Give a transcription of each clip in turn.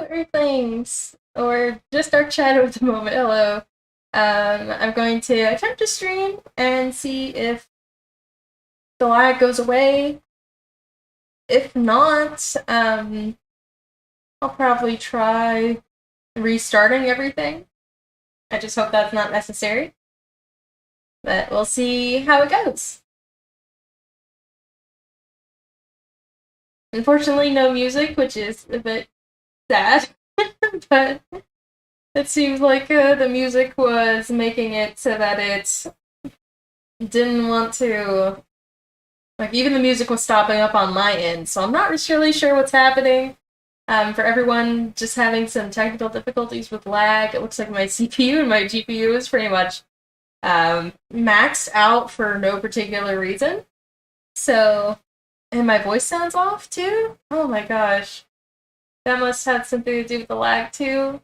Earthlings! Or just our chat of the moment. Hello. I'm going to attempt to stream and see if the lag goes away. If not, I'll probably try restarting everything. I just hope that's not necessary. But we'll see how it goes. Unfortunately, no music, which is a bit sad. But it seems like the music was making it so that it didn't want to. Like, even the music was stopping up on my end, so I'm not really sure what's happening. For everyone just having some technical difficulties with lag, it looks like my CPU and my GPU is pretty much maxed out for no particular reason. So, and my voice sounds off too? Oh my gosh. That must have something to do with the lag too.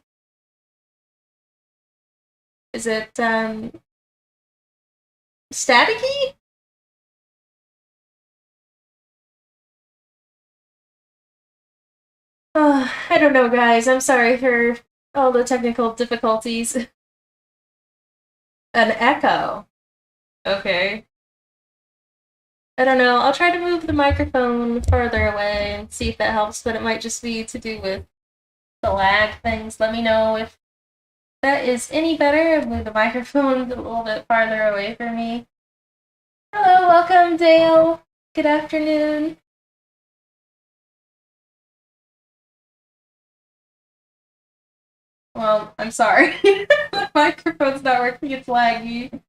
Is it, staticky? I don't know, guys. I'm sorry for all the technical difficulties. An echo. Okay. I don't know. I'll try to move the microphone farther away and see if that helps, but it might just be to do with the lag things. Let me know if that is any better. Move the microphone a little bit farther away from me. Hello, welcome, Dale. Good afternoon. Well, I'm sorry. The microphone's not working, it's laggy.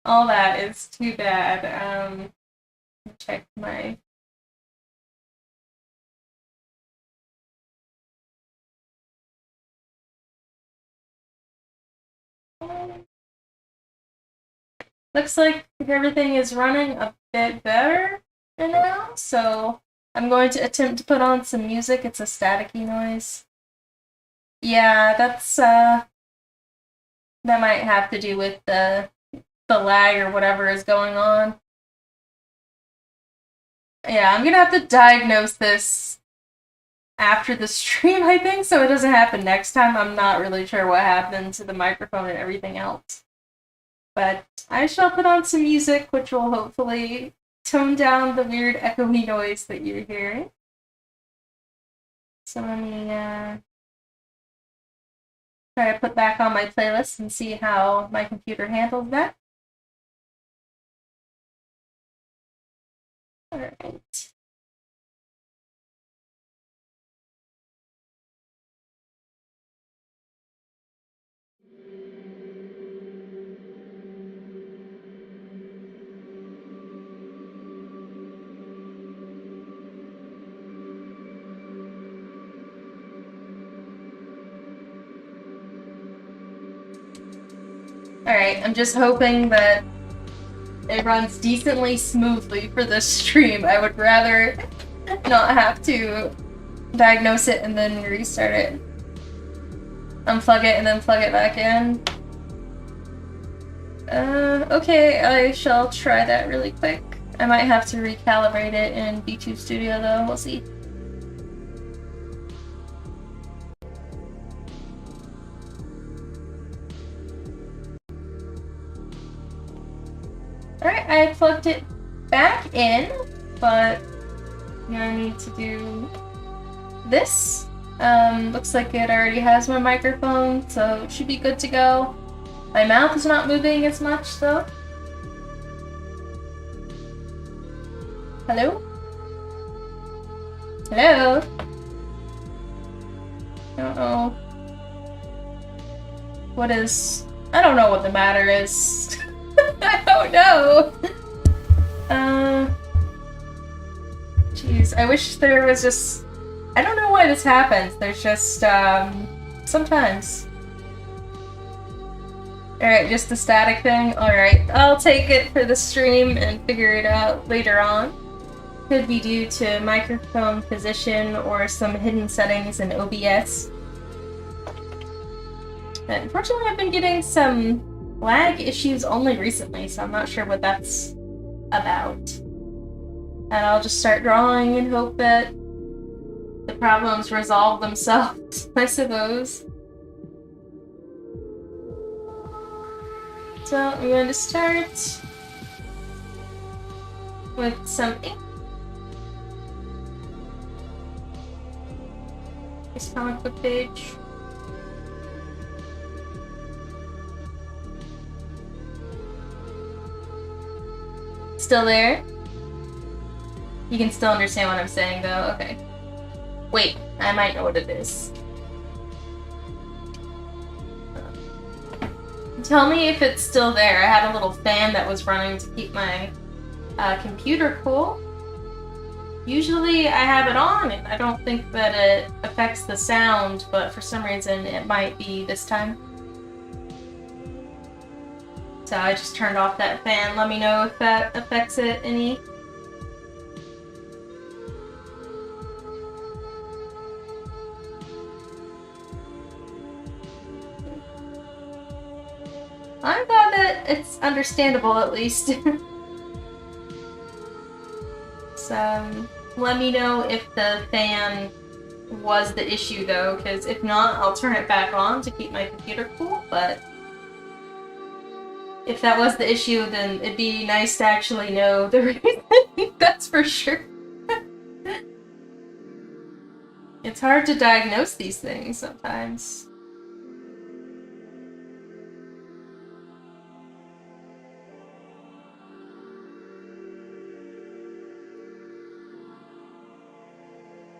All that is too bad. Check my... Looks like everything is running a bit better now, so I'm going to attempt to put on some music. It's a staticky noise. Yeah, that's, that might have to do with the lag or whatever is going on. Yeah, I'm gonna have to diagnose this after the stream, I think, so it doesn't happen next time. I'm not really sure what happened to the microphone and everything else. But I shall put on some music, which will hopefully tone down the weird echoey noise that you're hearing. So let me try to put back on my playlist and see how my computer handles that. Alright. Alright, I'm just hoping that it runs decently smoothly for this stream. I would rather not have to diagnose it and then restart it. Unplug it and then plug it back in. Okay, I shall try that really quick. I might have to recalibrate it in VTube Studio though, we'll see. Alright, I plugged it back in, but I need to do this. Looks like it already has my microphone, so it should be good to go. My mouth is not moving as much, though. Hello? Hello? I don't know. What is... I don't know what the matter is. I don't know! Jeez, I wish there was just... I don't know why this happens. There's just, sometimes. Alright, just the static thing? Alright, I'll take it for the stream and figure it out later on. Could be due to microphone position or some hidden settings in OBS. But unfortunately, I've been getting some lag issues only recently, so I'm not sure what that's about. And I'll just start drawing and hope that the problems resolve themselves, I suppose. So I'm going to start with some ink. This comic book page. Still there? You can still understand what I'm saying though, okay. Wait, I might know what it is. Tell me if it's still there. I had a little fan that was running to keep my computer cool. Usually I have it on and I don't think that it affects the sound, but for some reason it might be this time. So I just turned off that fan. Let me know if that affects it any. I'm glad that it's understandable at least. So, let me know if the fan was the issue though, because if not, I'll turn it back on to keep my computer cool, but if that was the issue, then it'd be nice to actually know the reason, that's for sure. It's hard to diagnose these things sometimes.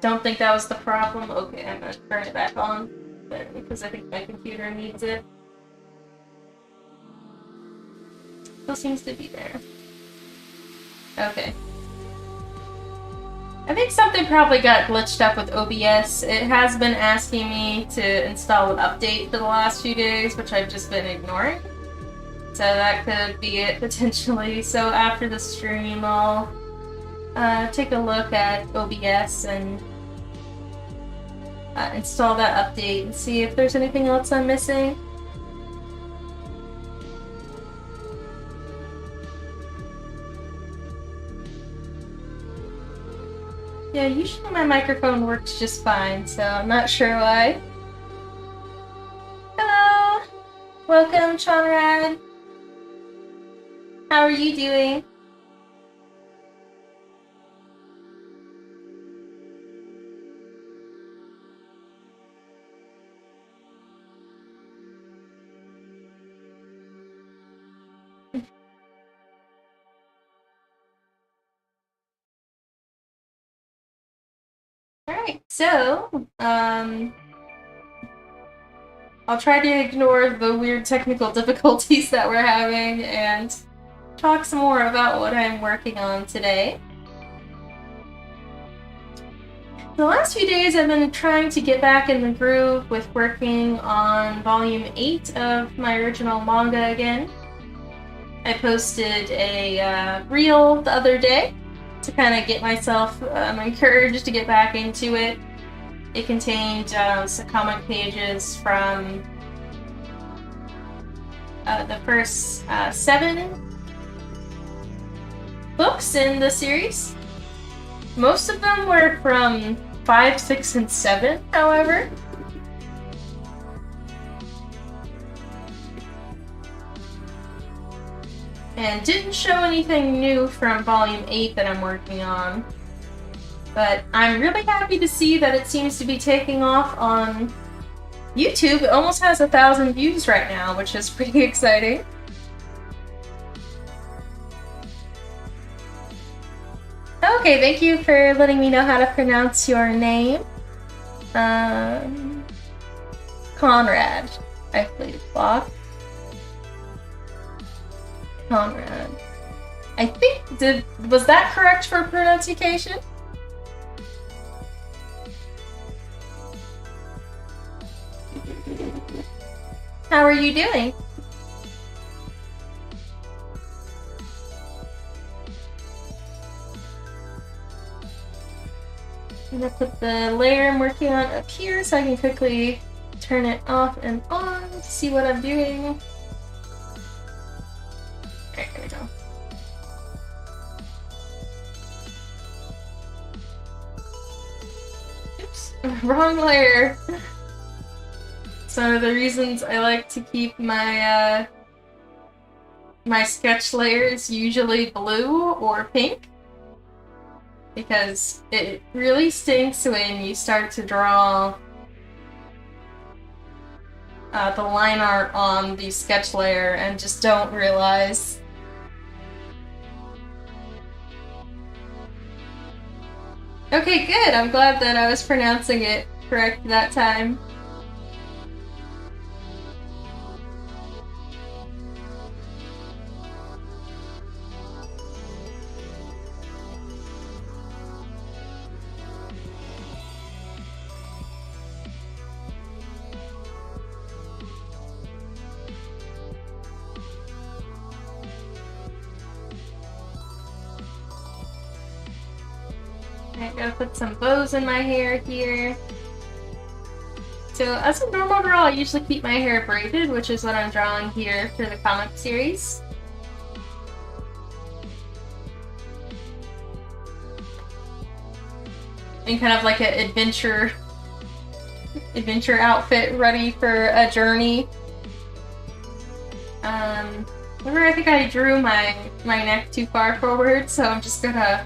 Don't think that was the problem? Okay, I'm gonna turn it back on because I think my computer needs it. Still seems to be there. Okay. I think something probably got glitched up with OBS. It has been asking me to install an update for the last few days, which I've just been ignoring. So that could be it, potentially. So after the stream, I'll take a look at OBS and install that update and see if there's anything else I'm missing. Yeah, usually my microphone works just fine, so I'm not sure why. Hello! Welcome, Chonrad! How are you doing? Alright, so, I'll try to ignore the weird technical difficulties that we're having and talk some more about what I'm working on today. The last few days I've been trying to get back in the groove with working on volume 8 of my original manga again. I posted a reel the other day to kind of get myself encouraged to get back into it. It contained some comic pages from the first 7 books in the series. Most of them were from 5, 6, and 7, however. And didn't show anything new from volume 8 that I'm working on. But I'm really happy to see that it seems to be taking off on YouTube. It almost has 1,000 views right now, which is pretty exciting. Okay, thank you for letting me know how to pronounce your name. Conrad, I believe. Conrad. I think, was that correct for pronunciation? How are you doing? I'm gonna put the layer I'm working on up here so I can quickly turn it off and on to see what I'm doing. Alright, there we go. Oops. Wrong layer! It's one of the reasons I like to keep my, my sketch layers usually blue or pink. Because it really stinks when you start to draw the line art on the sketch layer and just don't realize. Okay, good! I'm glad that I was pronouncing it correct that time. I gotta put some bows in my hair here. So as a normal girl, I usually keep my hair braided, which is what I'm drawing here for the comic series. And kind of like an adventure outfit ready for a journey. Remember, I think I drew my neck too far forward, so I'm just gonna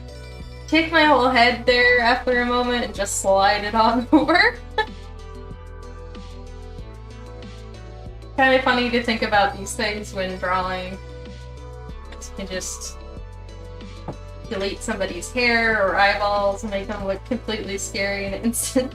take my whole head there after a moment and just slide it on over. Kind of funny to think about these things when drawing. You can just delete somebody's hair or eyeballs and make them look completely scary in an instant.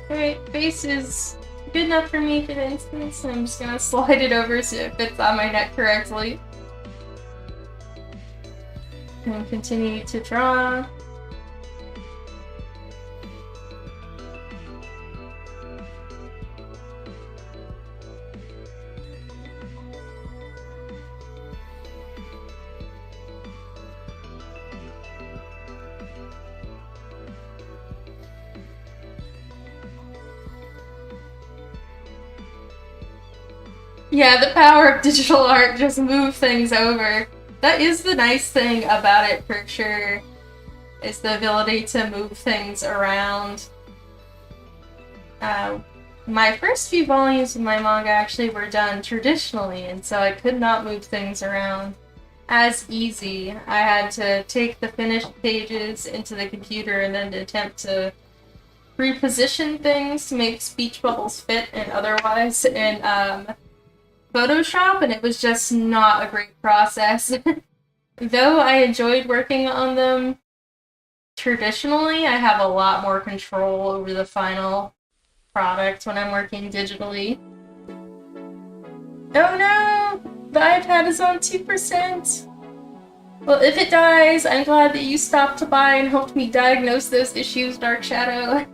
Alright, face is good enough for me for the instance. I'm just gonna slide it over so it fits on my neck correctly. And continue to draw. Yeah, the power of digital art, just move things over. That is the nice thing about it, for sure, is the ability to move things around. My first few volumes of my manga actually were done traditionally, and so I could not move things around as easy. I had to take the finished pages into the computer and then attempt to reposition things to make speech bubbles fit and otherwise in Photoshop, and it was just not a great process. Though I enjoyed working on them traditionally, I have a lot more control over the final product when I'm working digitally. Oh no! The iPad is on 2%! Well, if it dies, I'm glad that you stopped by and helped me diagnose those issues, Dark Shadow.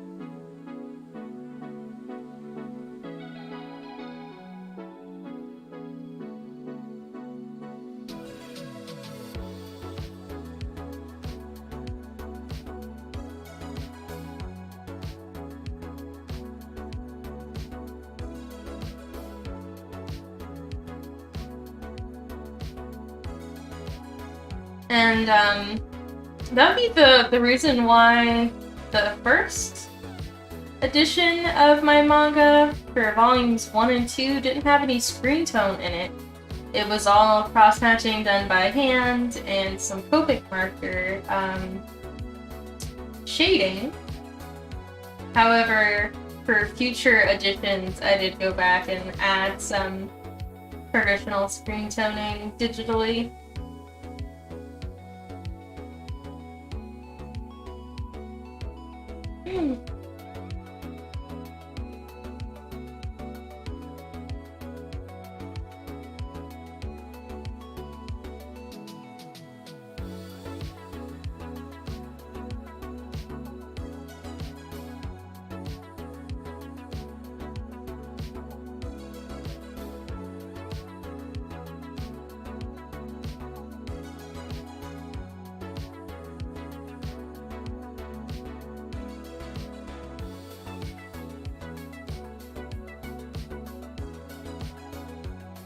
And that would be the reason why the first edition of my manga for volumes 1 and 2 didn't have any screen tone in it. It was all cross-hatching done by hand and some Copic marker shading. However, for future editions, I did go back and add some traditional screen toning digitally.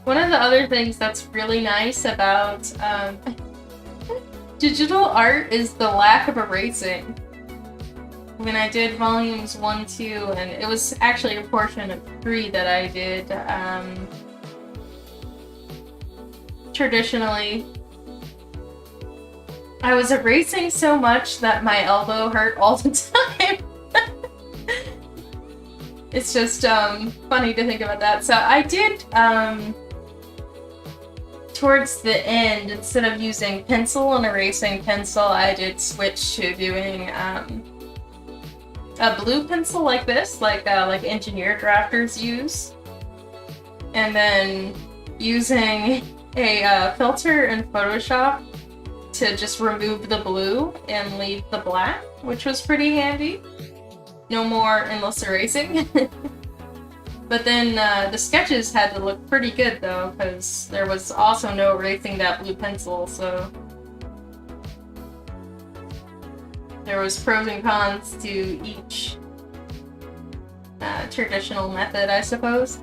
One of the other things that's really nice about digital art is the lack of erasing. When I did volumes 1, 2, and it was actually a portion of 3 that I did, traditionally, I was erasing so much that my elbow hurt all the time. It's just funny to think about that. So I did, towards the end, instead of using pencil and erasing pencil, I did switch to doing a blue pencil like this, like engineer drafters use, and then using a filter in Photoshop to just remove the blue and leave the black, which was pretty handy. No more endless erasing. But then the sketches had to look pretty good though, because there was also no erasing that blue pencil, so there was pros and cons to each traditional method, I suppose.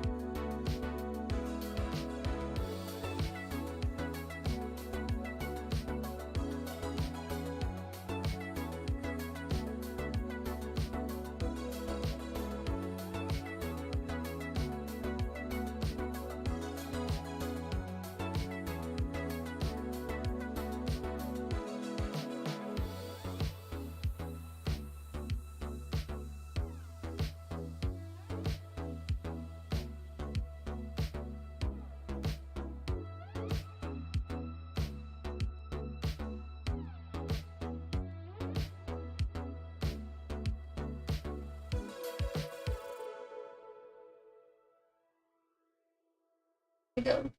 Go.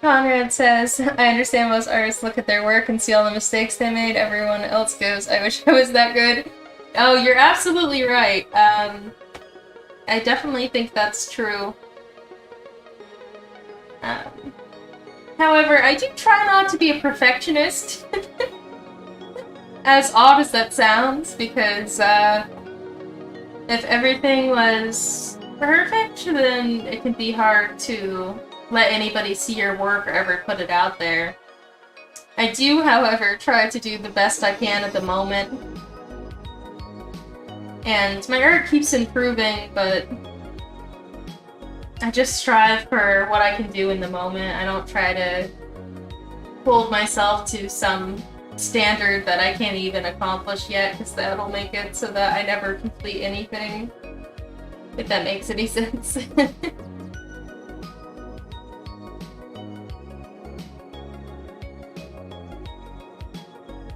Conrad says, I understand most artists look at their work and see all the mistakes they made. Everyone else goes, I wish I was that good. Oh, you're absolutely right. I definitely think that's true. However, I do try not to be a perfectionist. As odd as that sounds, because if everything was perfect, then it can be hard to let anybody see your work or ever put it out there. I do, however, try to do the best I can at the moment. And my art keeps improving, but I just strive for what I can do in the moment. I don't try to hold myself to some standard that I can't even accomplish yet, because that'll make it so that I never complete anything, if that makes any sense.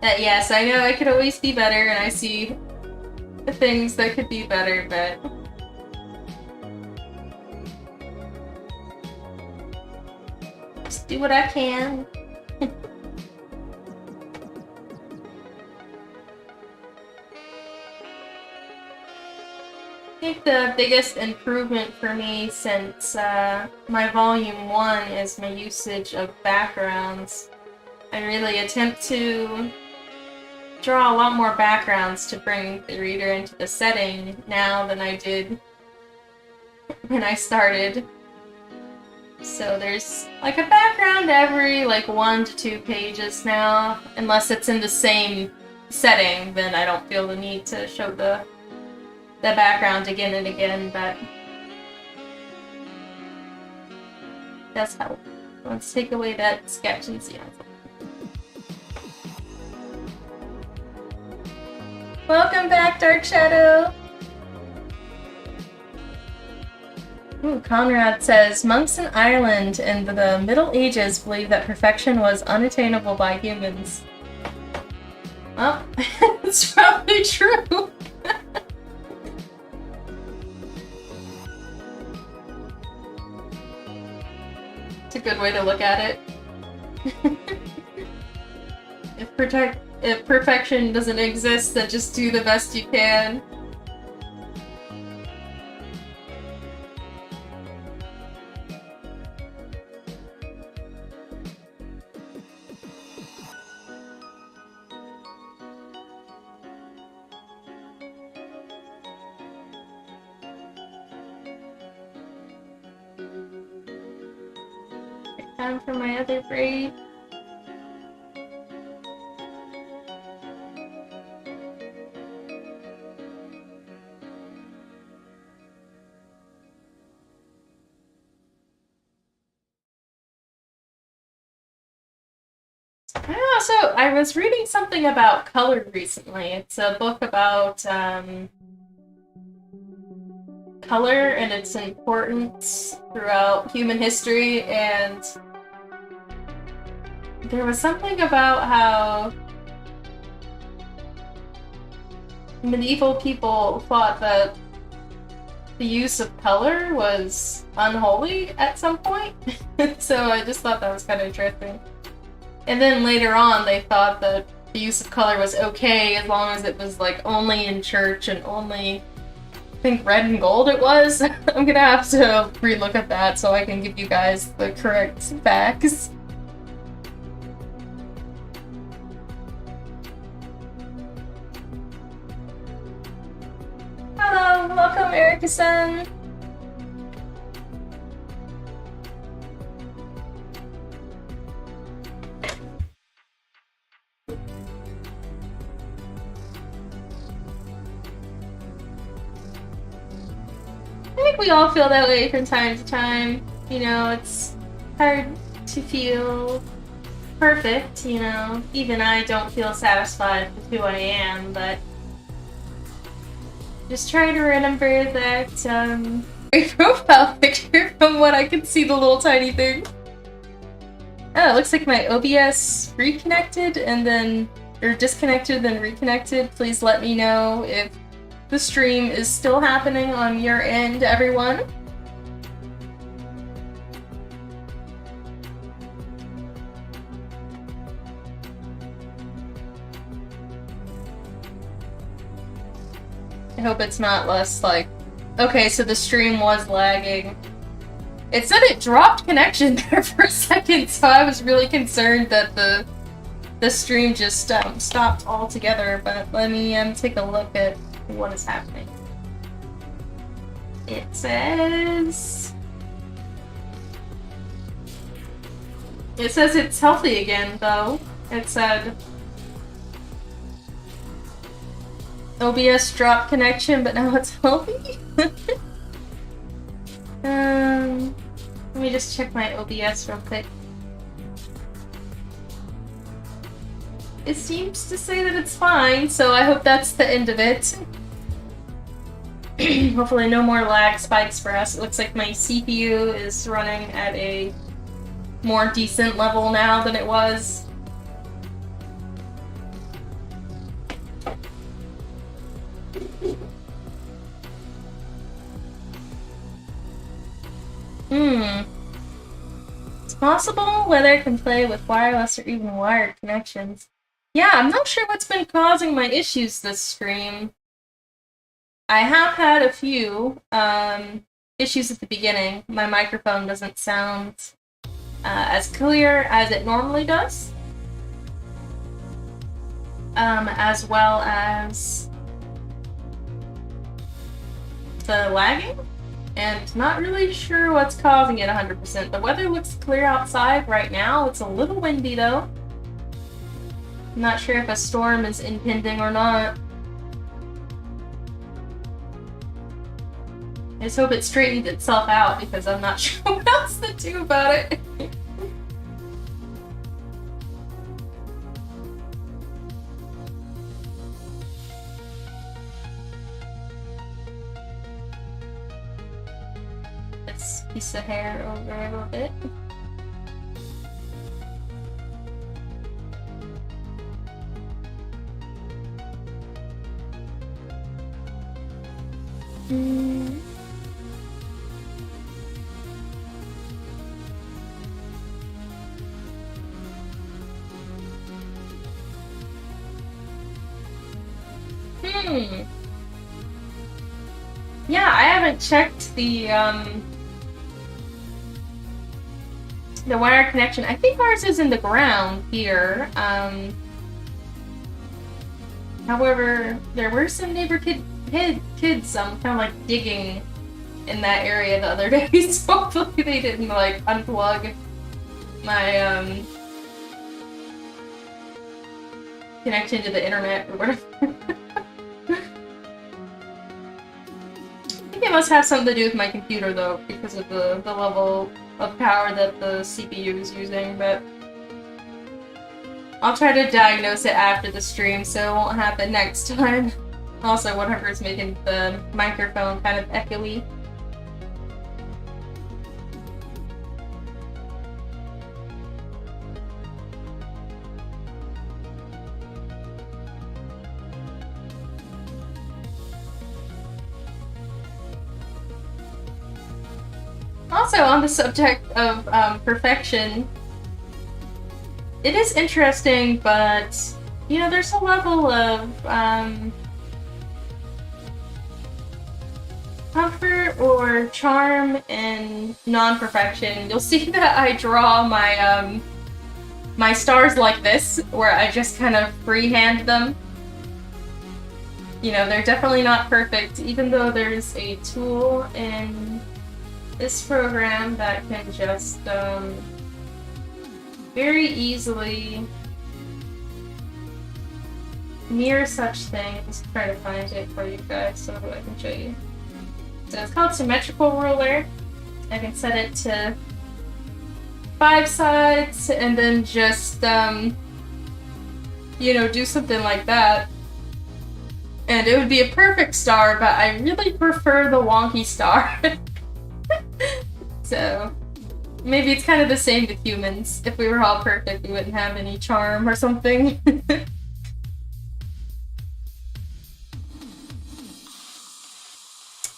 Yes, I know I could always be better, and I see things that could be better, but just do what I can. I think the biggest improvement for me since my volume 1 is my usage of backgrounds. I really attempt to draw a lot more backgrounds to bring the reader into the setting now than I did when I started. So there's like a background every like 1 to 2 pages now, unless it's in the same setting, then I don't feel the need to show the background again and again, but that's help. Let's take away that sketch and see how it's. Welcome back, Dark Shadow! Ooh, Conrad says, monks in Ireland in the Middle Ages believed that perfection was unattainable by humans. Well, it's probably true. It's a good way to look at it. If perfection doesn't exist, then just do the best you can. Time for my other braid. I was reading something about color recently. It's a book about color and its importance throughout human history, and there was something about how medieval people thought that the use of color was unholy at some point. So I just thought that was kind of interesting. And then later on, they thought that the use of color was okay as long as it was like only in church and only, I think, red and gold it was. I'm gonna have to relook at that so I can give you guys the correct facts. Hello, welcome Erica-san. I think we all feel that way from time to time. You know, it's hard to feel perfect, you know. Even I don't feel satisfied with who I am, but just try to remember that, great profile picture from what I can see the little tiny thing. Oh, it looks like my OBS reconnected and then, or disconnected then reconnected. Please let me know if the stream is still happening on your end, everyone. I hope it's not less like... Okay, so the stream was lagging. It said it dropped connection there for a second, so I was really concerned that the stream just stopped altogether, but let me take a look at what is happening. It says it's healthy again, though. It said OBS dropped connection, but now it's healthy. Let me just check my OBS real quick. It seems to say that it's fine, so I hope that's the end of it. Hopefully no more lag spikes for us. It looks like my CPU is running at a more decent level now than it was. It's possible weather can play with wireless or even wired connections. Yeah, I'm not sure what's been causing my issues this stream. I have had a few issues at the beginning. My microphone doesn't sound as clear as it normally does. As well as the lagging. And not really sure what's causing it 100%. The weather looks clear outside right now. It's a little windy though. I'm not sure if a storm is impending or not. I just hope it straightened itself out because I'm not sure what else to do about it. This piece of hair over a little bit. Yeah, I haven't checked the wire connection. I think ours is in the ground here. However, there were some neighbor kids kind of like digging in that area the other day, so hopefully they didn't like unplug my connection to the internet or whatever. I think it must have something to do with my computer though, because of the level of power that the CPU is using, but I'll try to diagnose it after the stream so it won't happen next time. Also, whatever is making the microphone kind of echoey. Also, on the subject of perfection, it is interesting, but, you know, there's a level of comfort or charm in non-perfection. You'll see that I draw my my stars like this, where I just kind of freehand them. You know, they're definitely not perfect, even though there's a tool in this program that can just very easily mirror such things. Try to find it for you guys so I can show you. So it's called Symmetrical Ruler. I can set it to 5 sides and then just, you know, do something like that. And it would be a perfect star, but I really prefer the wonky star. So, maybe it's kind of the same with humans. If we were all perfect, we wouldn't have any charm or something.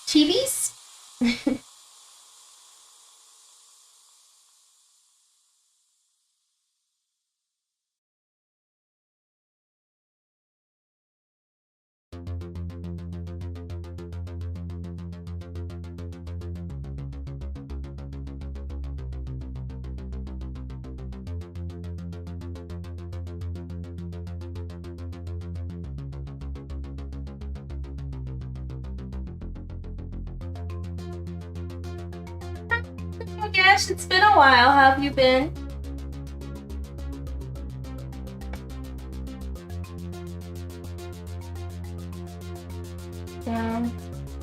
Chibis? Oh gosh, it's been a while. How have you been? So,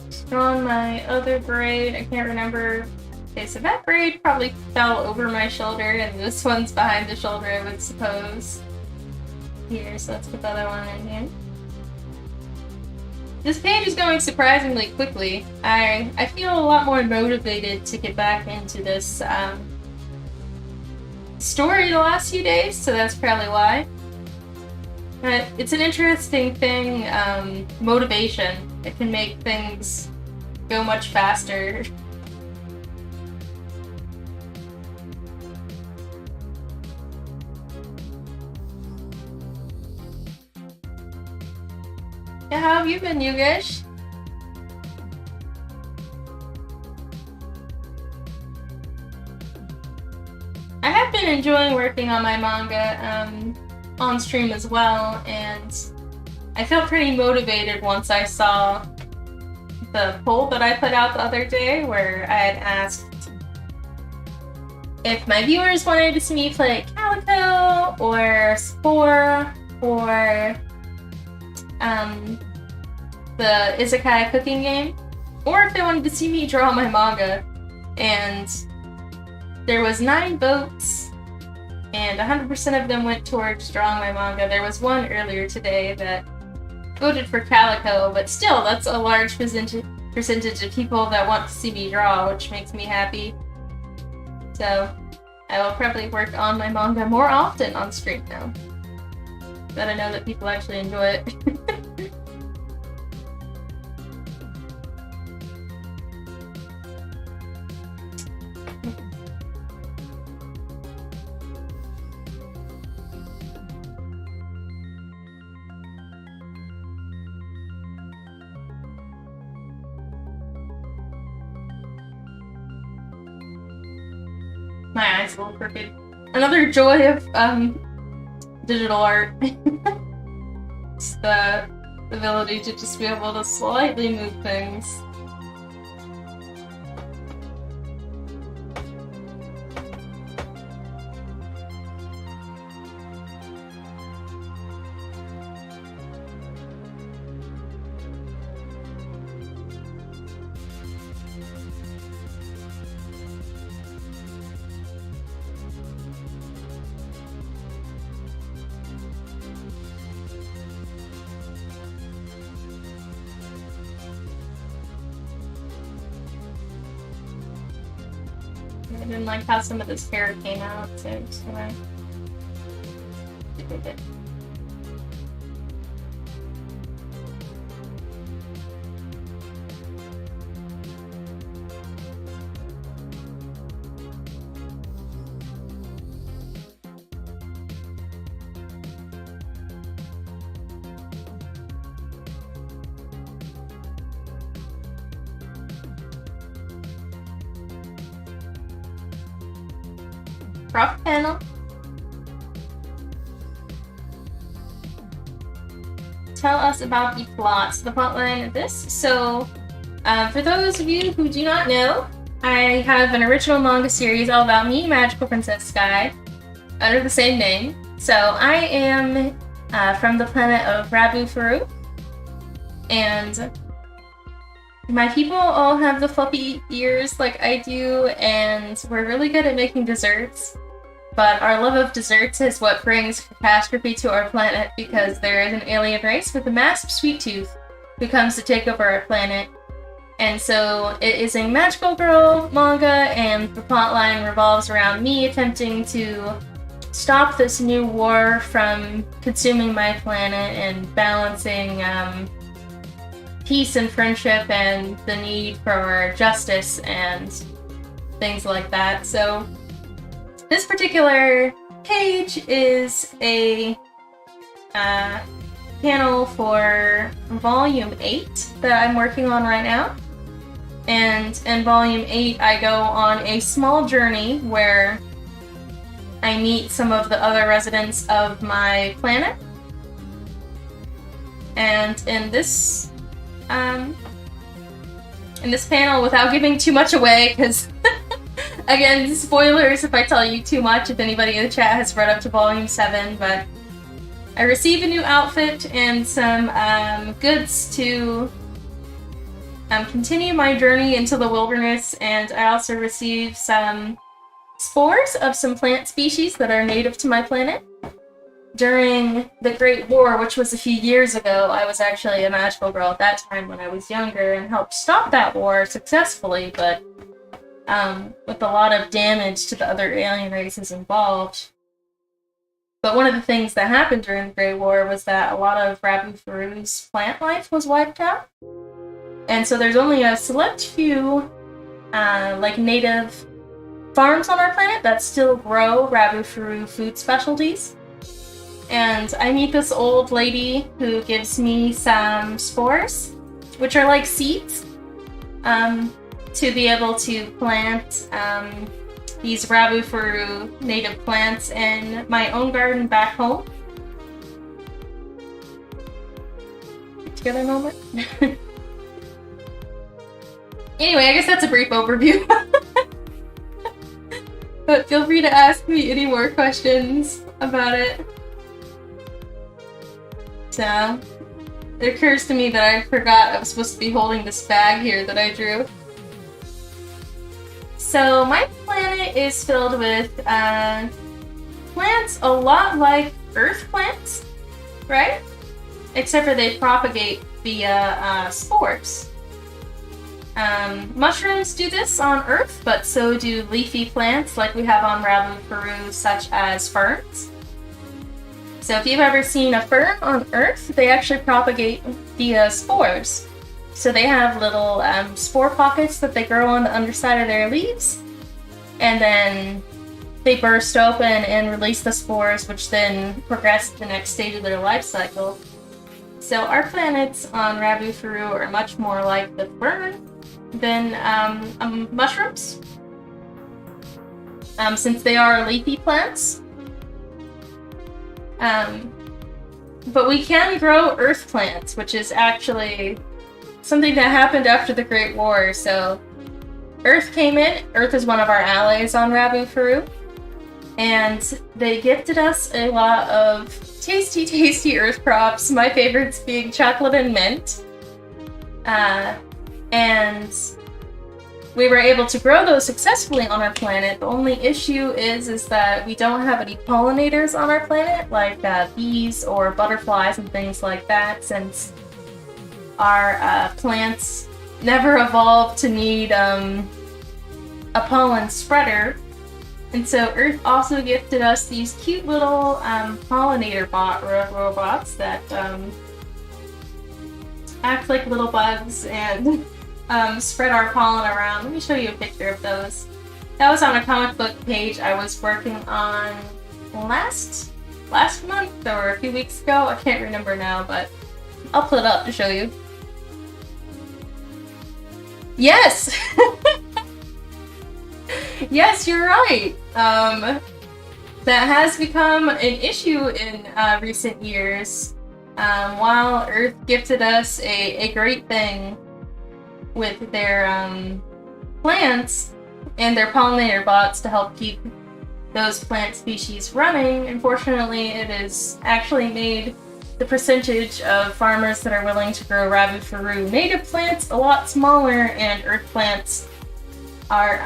just on my other braid, I can't remember. Okay, so that braid probably fell over my shoulder, and this one's behind the shoulder, I would suppose. Here, so let's put the other one in here. This page is going surprisingly quickly. I feel a lot more motivated to get back into this story the last few days, so that's probably why. But it's an interesting thing, motivation. It can make things go much faster. Yeah, how have you been, Yugesh? I have been enjoying working on my manga on stream as well, and I felt pretty motivated once I saw the poll that I put out the other day where I had asked if my viewers wanted to see me play Calico or Spore or the Isekai cooking game, or if they wanted to see me draw my manga. And there was 9 votes, and 100% of them went towards drawing my manga. There was one earlier today that voted for Calico, but still, that's a large percentage of people that want to see me draw, which makes me happy. So, I will probably work on my manga more often on stream now, that I know that people actually enjoy it. My eyes a little crooked. Another joy of digital art. It's the ability to just be able to slightly move things. I didn't like how some of this hair came out, so I'm just gonna do it. Rough panel. Tell us about the plot. So the plotline of this. So, for those of you who do not know, I have an original manga series all about me, Magical Princess Sky, under the same name. So I am from the planet of Rabufru, and my people all have the fluffy ears like I do, and we're really good at making desserts. But our love of desserts is what brings catastrophe to our planet, because there is an alien race with a massive sweet tooth who comes to take over our planet. And so it is a magical girl manga, and the plotline revolves around me attempting to stop this new war from consuming my planet and balancing peace and friendship and the need for justice and things like that. So this particular page is a panel for Volume 8 that I'm working on right now. And in Volume 8, I go on a small journey where I meet some of the other residents of my planet. And in this panel, without giving too much away, because again, spoilers if I tell you too much, if anybody in the chat has read up to Volume 7, but I receive a new outfit and some goods to continue my journey into the wilderness, and I also receive some spores of some plant species that are native to my planet. During the Great War, which was a few years ago, I was actually a magical girl at that time when I was younger and helped stop that war successfully, but with a lot of damage to the other alien races involved. But one of the things that happened during the Great War was that a lot of Rabufru's plant life was wiped out. And so there's only a select few native farms on our planet that still grow Rabufru food specialties. And I meet this old lady who gives me some spores, which are like seeds, to be able to plant these Rabufru native plants in my own garden back home. Get together a moment. Anyway, I guess that's a brief overview. But feel free to ask me any more questions about it. So, it occurs to me that I forgot I was supposed to be holding this bag here that I drew. So, my planet is filled with plants a lot like Earth plants, right? Except for they propagate via spores. Mushrooms do this on Earth, but so do leafy plants like we have on Rabufru, such as ferns. So if you've ever seen a fern on Earth, they actually propagate via spores. So they have little spore pockets that they grow on the underside of their leaves, and then they burst open and release the spores, which then progress to the next stage of their life cycle. So our planets on Rabufru are much more like the fern than mushrooms, since they are leafy plants. But we can grow earth plants, which is actually something that happened after the Great War. So Earth came in. Earth is one of our allies on Rabufru, and they gifted us a lot of tasty, tasty earth crops, my favorites being chocolate and mint. And we were able to grow those successfully on our planet. The only issue is that we don't have any pollinators on our planet, like bees or butterflies and things like that, since our plants never evolved to need a a pollen spreader. And so Earth also gifted us these cute little pollinator robots that act like little bugs and spread our pollen around. Let me show you a picture of those. That was on a comic book page I was working on last month or a few weeks ago. I can't remember now, but I'll put it up to show you. Yes! Yes, you're right. That has become an issue in recent years. While Earth gifted us a great thing with their plants and their pollinator bots to help keep those plant species running, unfortunately it has actually made the percentage of farmers that are willing to grow Rabufru native plants a lot smaller, and Earth plants are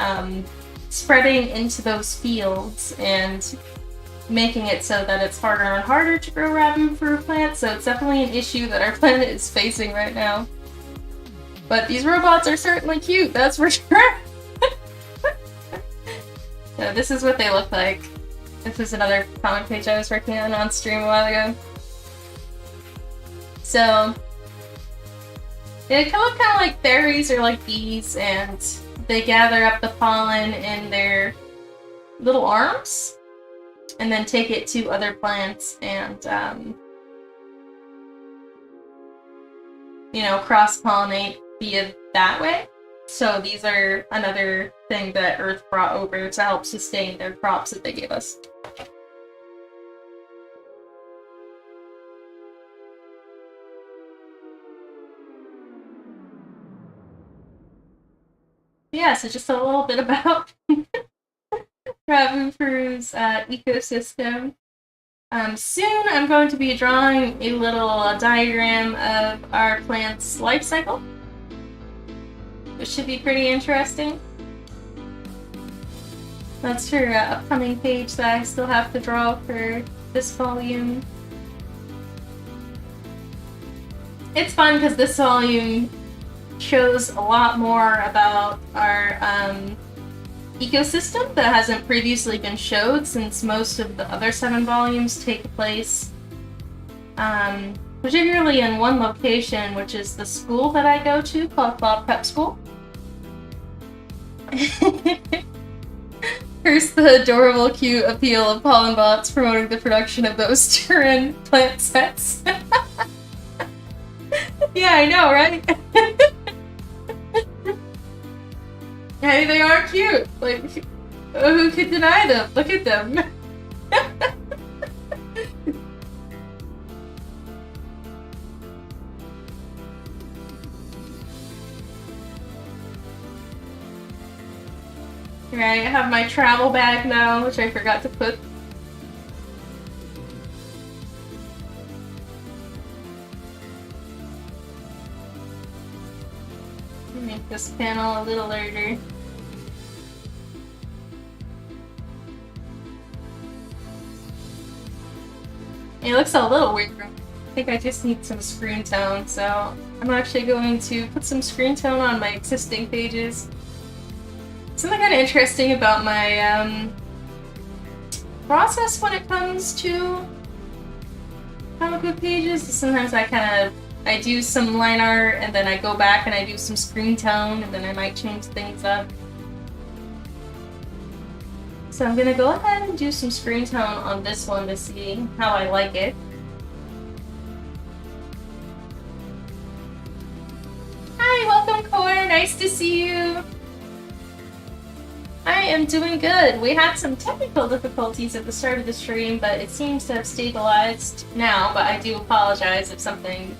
spreading into those fields and making it so that it's harder and harder to grow Rabufru plants, so it's definitely an issue that our planet is facing right now. But these robots are certainly cute, that's for sure! So this is what they look like. This is another comic page I was working on stream a while ago. So they can look kind of like berries or like bees, and they gather up the pollen in their little arms and then take it to other plants and, you know, cross-pollinate via that way. So these are another thing that Earth brought over to help sustain their crops that they gave us. Yeah, so just a little bit about Rabufru's ecosystem. Soon I'm going to be drawing a little diagram of our plant's life cycle, which should be pretty interesting. That's for an upcoming page that I still have to draw for this volume. It's fun because this volume shows a lot more about our ecosystem that hasn't previously been showed, since most of the other 7 volumes take place particularly in one location, which is the school that I go to called Bob Prep School. Here's the adorable, cute appeal of pollen bots promoting the production of those Deltarune plant sets. Yeah, I know, right? Hey, they are cute! Like, who could deny them? Look at them! Right, I have my travel bag now, which I forgot to put. Make this panel a little larger. It looks a little weird. I think I just need some screen tone, so I'm actually going to put some screen tone on my existing pages. Something kind of interesting about my process when it comes to comic book pages is sometimes I do some line art and then I go back and I do some screen tone and then I might change things up. So I'm gonna go ahead and do some screen tone on this one to see how I like it. Hi, welcome Core, nice to see you! I am doing good. We had some technical difficulties at the start of the stream, but it seems to have stabilized now, but I do apologize if something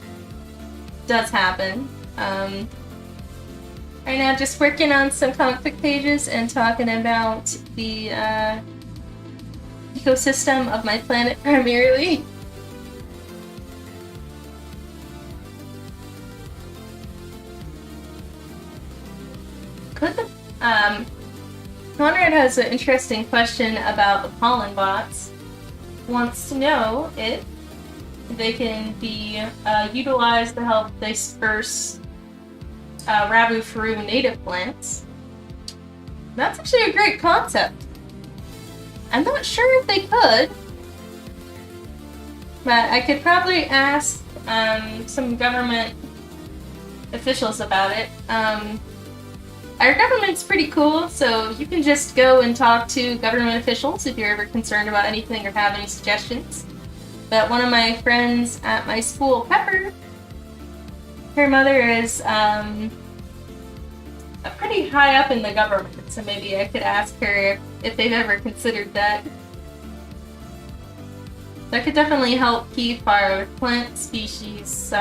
does happen. Right now just working on some comic book pages and talking about the ecosystem of my planet primarily. Conrad has an interesting question about the pollen bots. Wants to know if they can be utilized to help disperse Rabufru native plants. That's actually a great concept. I'm not sure if they could, but I could probably ask some government officials about it. Our government's pretty cool, so you can just go and talk to government officials if you're ever concerned about anything or have any suggestions. But one of my friends at my school, Pepper, her mother is pretty high up in the government, so maybe I could ask her if they've ever considered that. That could definitely help keep our plant species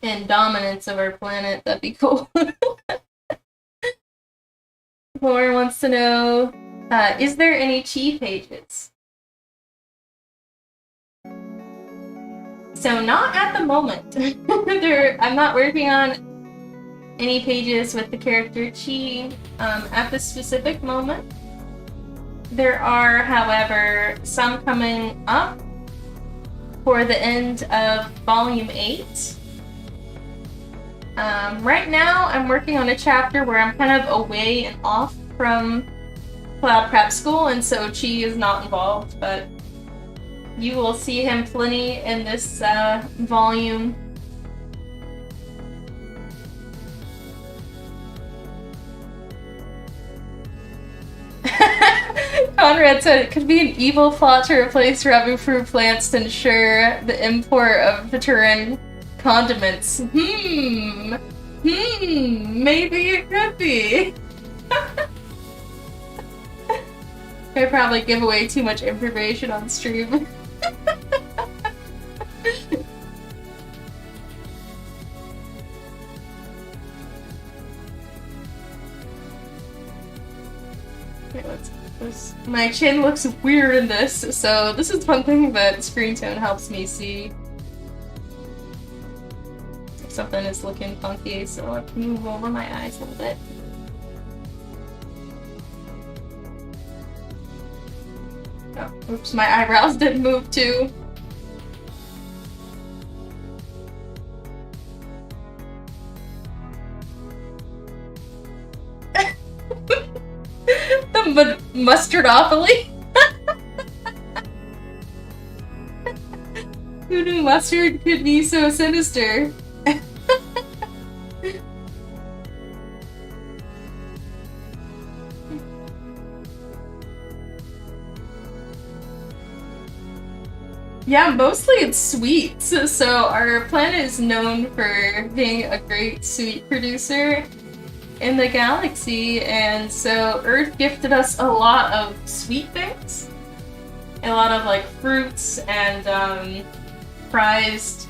in dominance of our planet. That'd be cool. Laura wants to know, is there any chi pages? So not at the moment. I'm not working on any pages with the character Chi at this specific moment. There are, however, some coming up for the end of Volume 8. Right now, I'm working on a chapter where I'm kind of away and off from Cloud Prep School, and so Chi is not involved, but you will see him plenty in this volume. Conrad said it could be an evil plot to replace Rabufru plants to ensure the import of Deltarune condiments. Maybe it could be. I probably give away too much information on stream. My chin looks weird in this, so this is one thing that screen tone helps me see. If something is looking funky, so I can move over my eyes a little bit. Oh, oops, my eyebrows didn't move too. The mustardopoly? Who knew mustard could be so sinister? Yeah, mostly it's sweets. So our planet is known for being a great sweet producer in the galaxy, and so Earth gifted us a lot of sweet things. A lot of like fruits and prized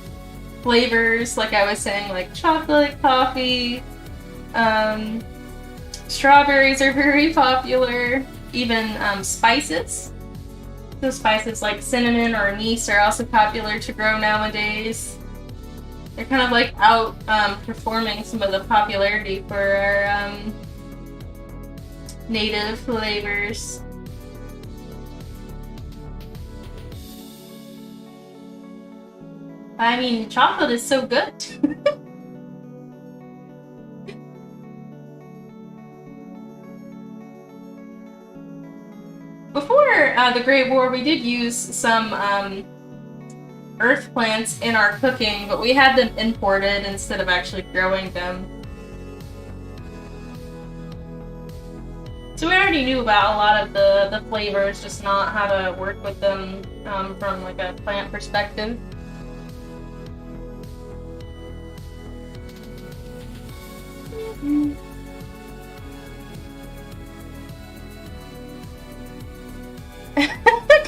flavors, like I was saying, like chocolate, coffee, strawberries are very popular, even spices. So spices like cinnamon or anise are also popular to grow nowadays. They're kind of like out performing some of the popularity for our native flavors. I mean, chocolate is so good. Before the Great War, we did use some earth plants in our cooking, but we had them imported instead of actually growing them. So we already knew about a lot of the flavors, just not how to work with them from like a plant perspective.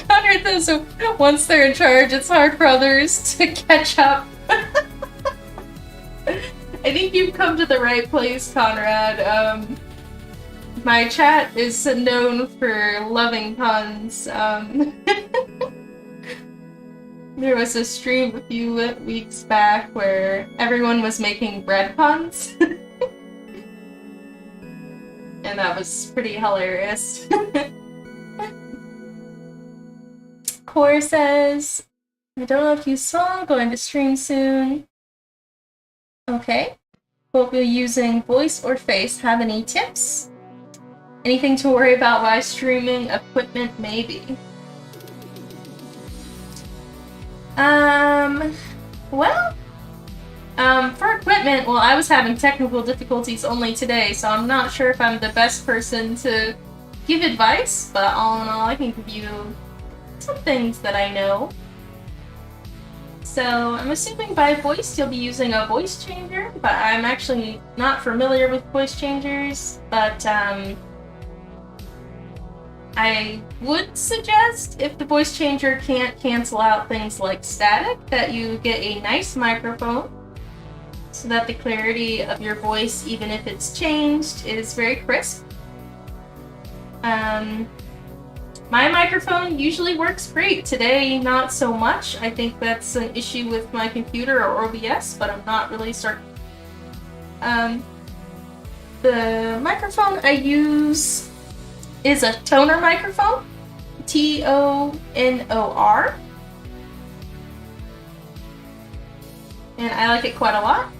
Conrad says, so once they're in charge, it's hard for others to catch up. I think you've come to the right place, Conrad. My chat is known for loving puns. There was a stream a few weeks back where everyone was making bread puns. And that was pretty hilarious. Core says, I don't know if you saw, going to stream soon. Okay. homophobia using voice or face. Have any tips? Anything to worry about while streaming? Equipment, maybe. Well, for equipment, well, I was having technical difficulties only today, so I'm not sure if I'm the best person to give advice, but all in all, I can give you some things that I know. So, I'm assuming by voice you'll be using a voice changer, but I'm actually not familiar with voice changers, but I would suggest, if the voice changer can't cancel out things like static, that you get a nice microphone so that the clarity of your voice, even if it's changed, is very crisp. My microphone usually works great. Today, not so much. I think that's an issue with my computer or OBS, but I'm not really certain. The microphone I use is a toner microphone, T-O-N-O-R, and I like it quite a lot.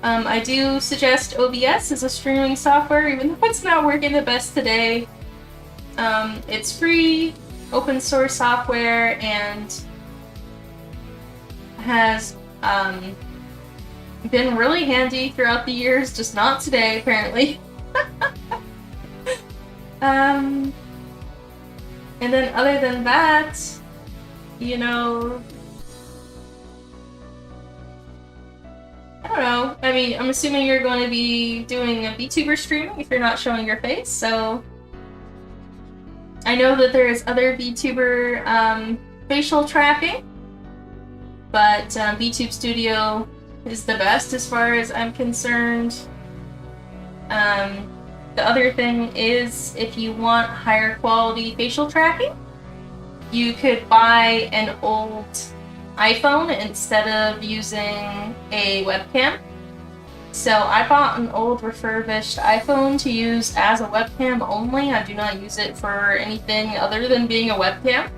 I do suggest OBS as a streaming software, even though it's not working the best today. It's free, open source software, and has been really handy throughout the years, just not today, apparently. And then other than that, you know, I don't know. I mean, I'm assuming you're going to be doing a VTuber streaming if you're not showing your face, so I know that there's other VTuber facial tracking, but VTube Studio is the best as far as I'm concerned. The other thing is, if you want higher quality facial tracking, you could buy an old iPhone instead of using a webcam. So I bought an old refurbished iPhone to use as a webcam only. I do not use it for anything other than being a webcam.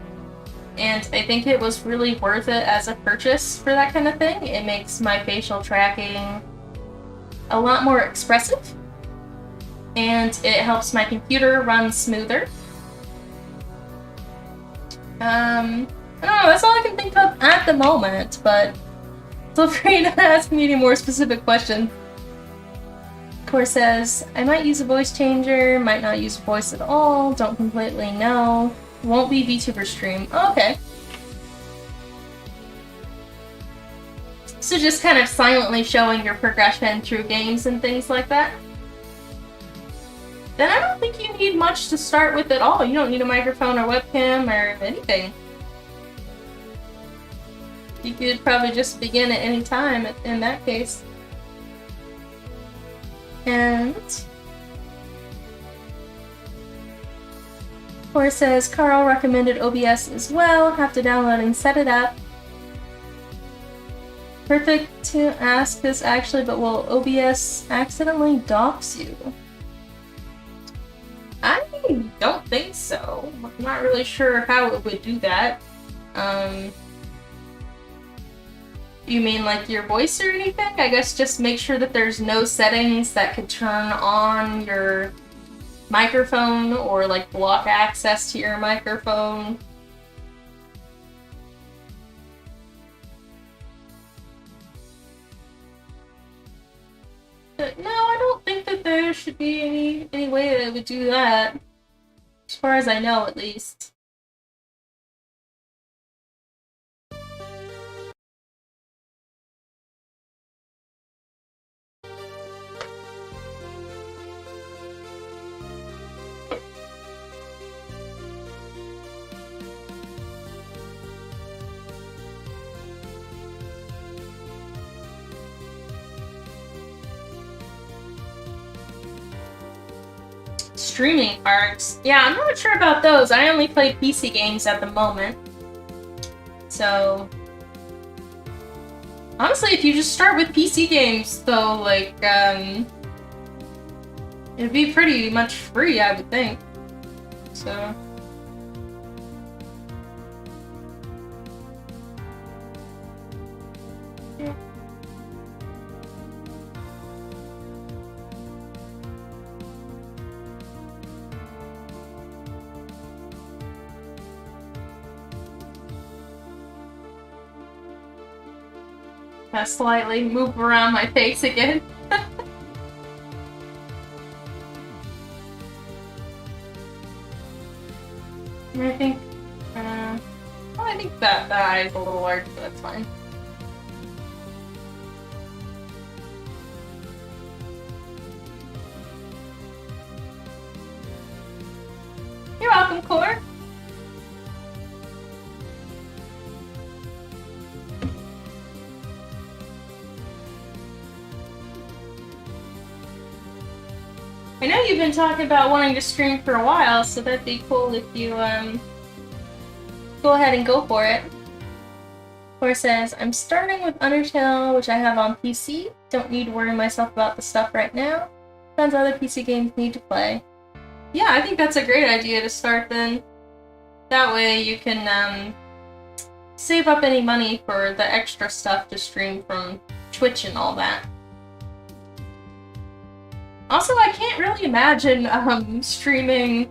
And I think it was really worth it as a purchase for that kind of thing. It makes my facial tracking a lot more expressive, and it helps my computer run smoother. I don't know, that's all I can think of at the moment, but feel free to ask me any more specific questions. Core says, I might use a voice changer, might not use voice at all, don't completely know. Won't be VTuber stream. Oh, okay. So just kind of silently showing your progression through games and things like that? Then I don't think you need much to start with at all. You don't need a microphone or webcam or anything. You could probably just begin at any time in that case. And Core says, Carl recommended OBS as well. Have to download and set it up. Perfect to ask this actually, but will OBS accidentally dox you? I don't think so. I'm not really sure how it would do that. You mean like your voice or anything? I guess just make sure that there's no settings that could turn on your microphone or like block access to your microphone. But no, I don't think that there should be any way that it would do that. As far as I know, at least. Streaming arts. Yeah, I'm not sure about those. I only play PC games at the moment. So honestly, if you just start with PC games, though, like, it'd be pretty much free, I would think. So Gonna slightly move around my face again. And I think, well, I think that eye is a little large, but that's fine. You're welcome, Core. I know you've been talking about wanting to stream for a while, so that'd be cool if you, go ahead and go for it. Core says, I'm starting with Undertale, which I have on PC. Don't need to worry myself about the stuff right now. Tons of other PC games need to play. Yeah, I think that's a great idea to start then. That way you can, save up any money for the extra stuff to stream from Twitch and all that. Also, I can't really imagine streaming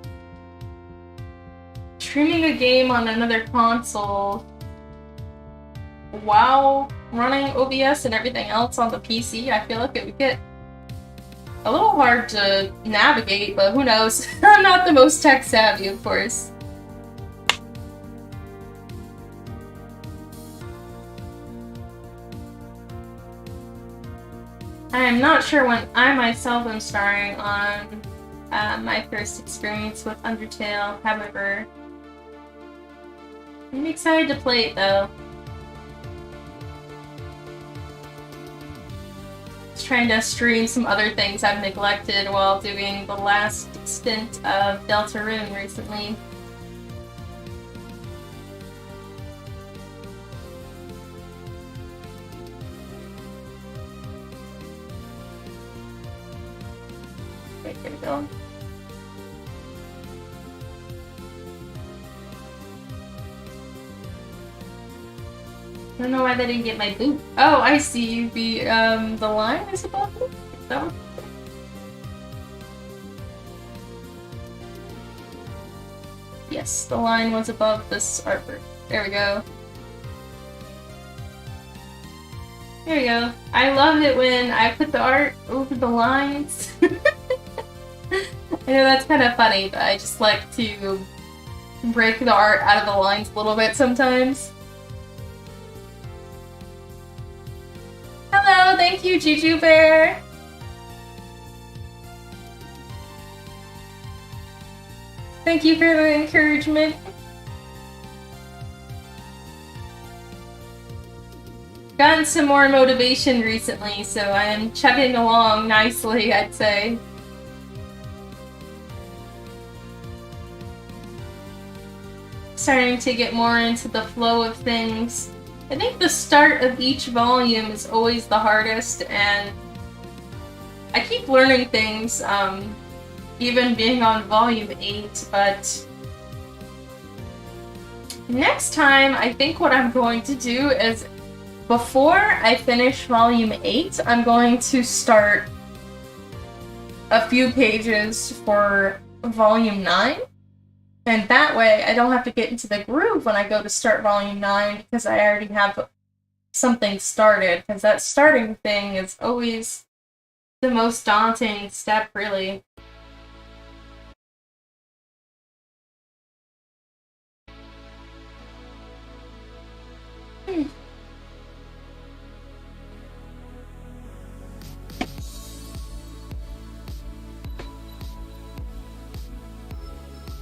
a game on another console while running OBS and everything else on the PC. I feel like it would get a little hard to navigate, but who knows? I'm not the most tech savvy, of course. I am not sure when I myself am starting on my first experience with Undertale, however, I'm excited to play it though. Just trying to stream some other things I've neglected while doing the last stint of Deltarune recently. Right, there we go. I don't know why they didn't get my boot. Oh, I see. The line is above it? Is that what? Yes, the line was above this artwork. There we go. There we go. I love it when I put the art over the lines. I know that's kind of funny, but I just like to break the art out of the lines a little bit sometimes. Hello, thank you, Juju Bear. Thank you for the encouragement. Gotten some more motivation recently, so I am chugging along nicely, I'd say. Starting to get more into the flow of things. I think the start of each volume is always the hardest, and I keep learning things, even being on volume 8, but next time I think what I'm going to do is, before I finish volume 8, I'm going to start a few pages for volume 9. And that way, I don't have to get into the groove when I go to start volume 9, because I already have something started, because that starting thing is always the most daunting step, really.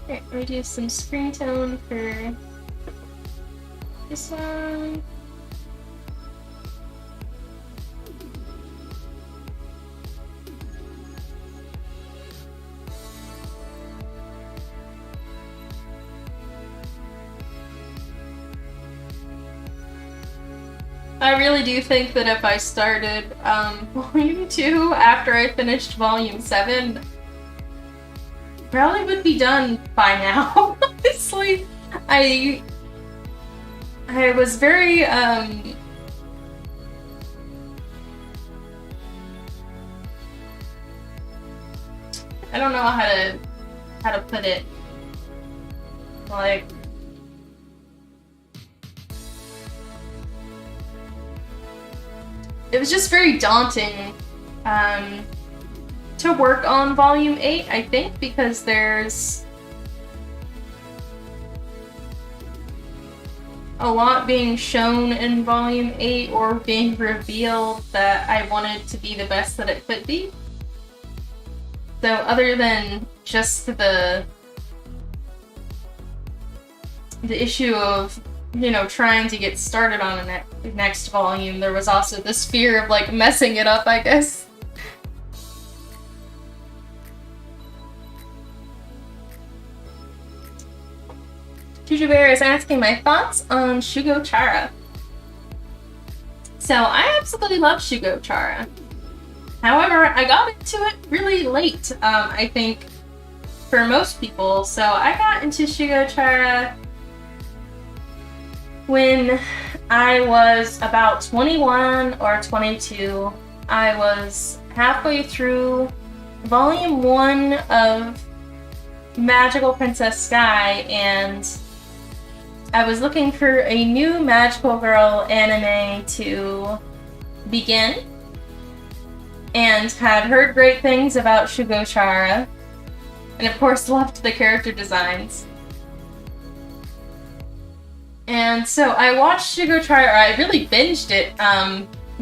Alright, reduce some screen tone for this one. I really do think that if I started volume 2 after I finished volume 7, probably would be done by now. Honestly, I was very I don't know how to put it. Like, it was just very daunting to work on Volume 8, I think, because there's a lot being shown in Volume 8 or being revealed that I wanted to be the best that it could be. So other than just the issue of, you know, trying to get started on a next volume, there was also this fear of, like, messing it up, I guess. Juju Bear is asking my thoughts on Shugo Chara. So, I absolutely love Shugo Chara. However, I got into it really late, I think, for most people. So, I got into Shugo Chara when I was about 21 or 22. I was halfway through Volume 1 of Magical Princess Sky, and I was looking for a new magical girl anime to begin, and had heard great things about Shugo Chara, and of course loved the character designs. And so I watched Shugo Chara, or I really binged it,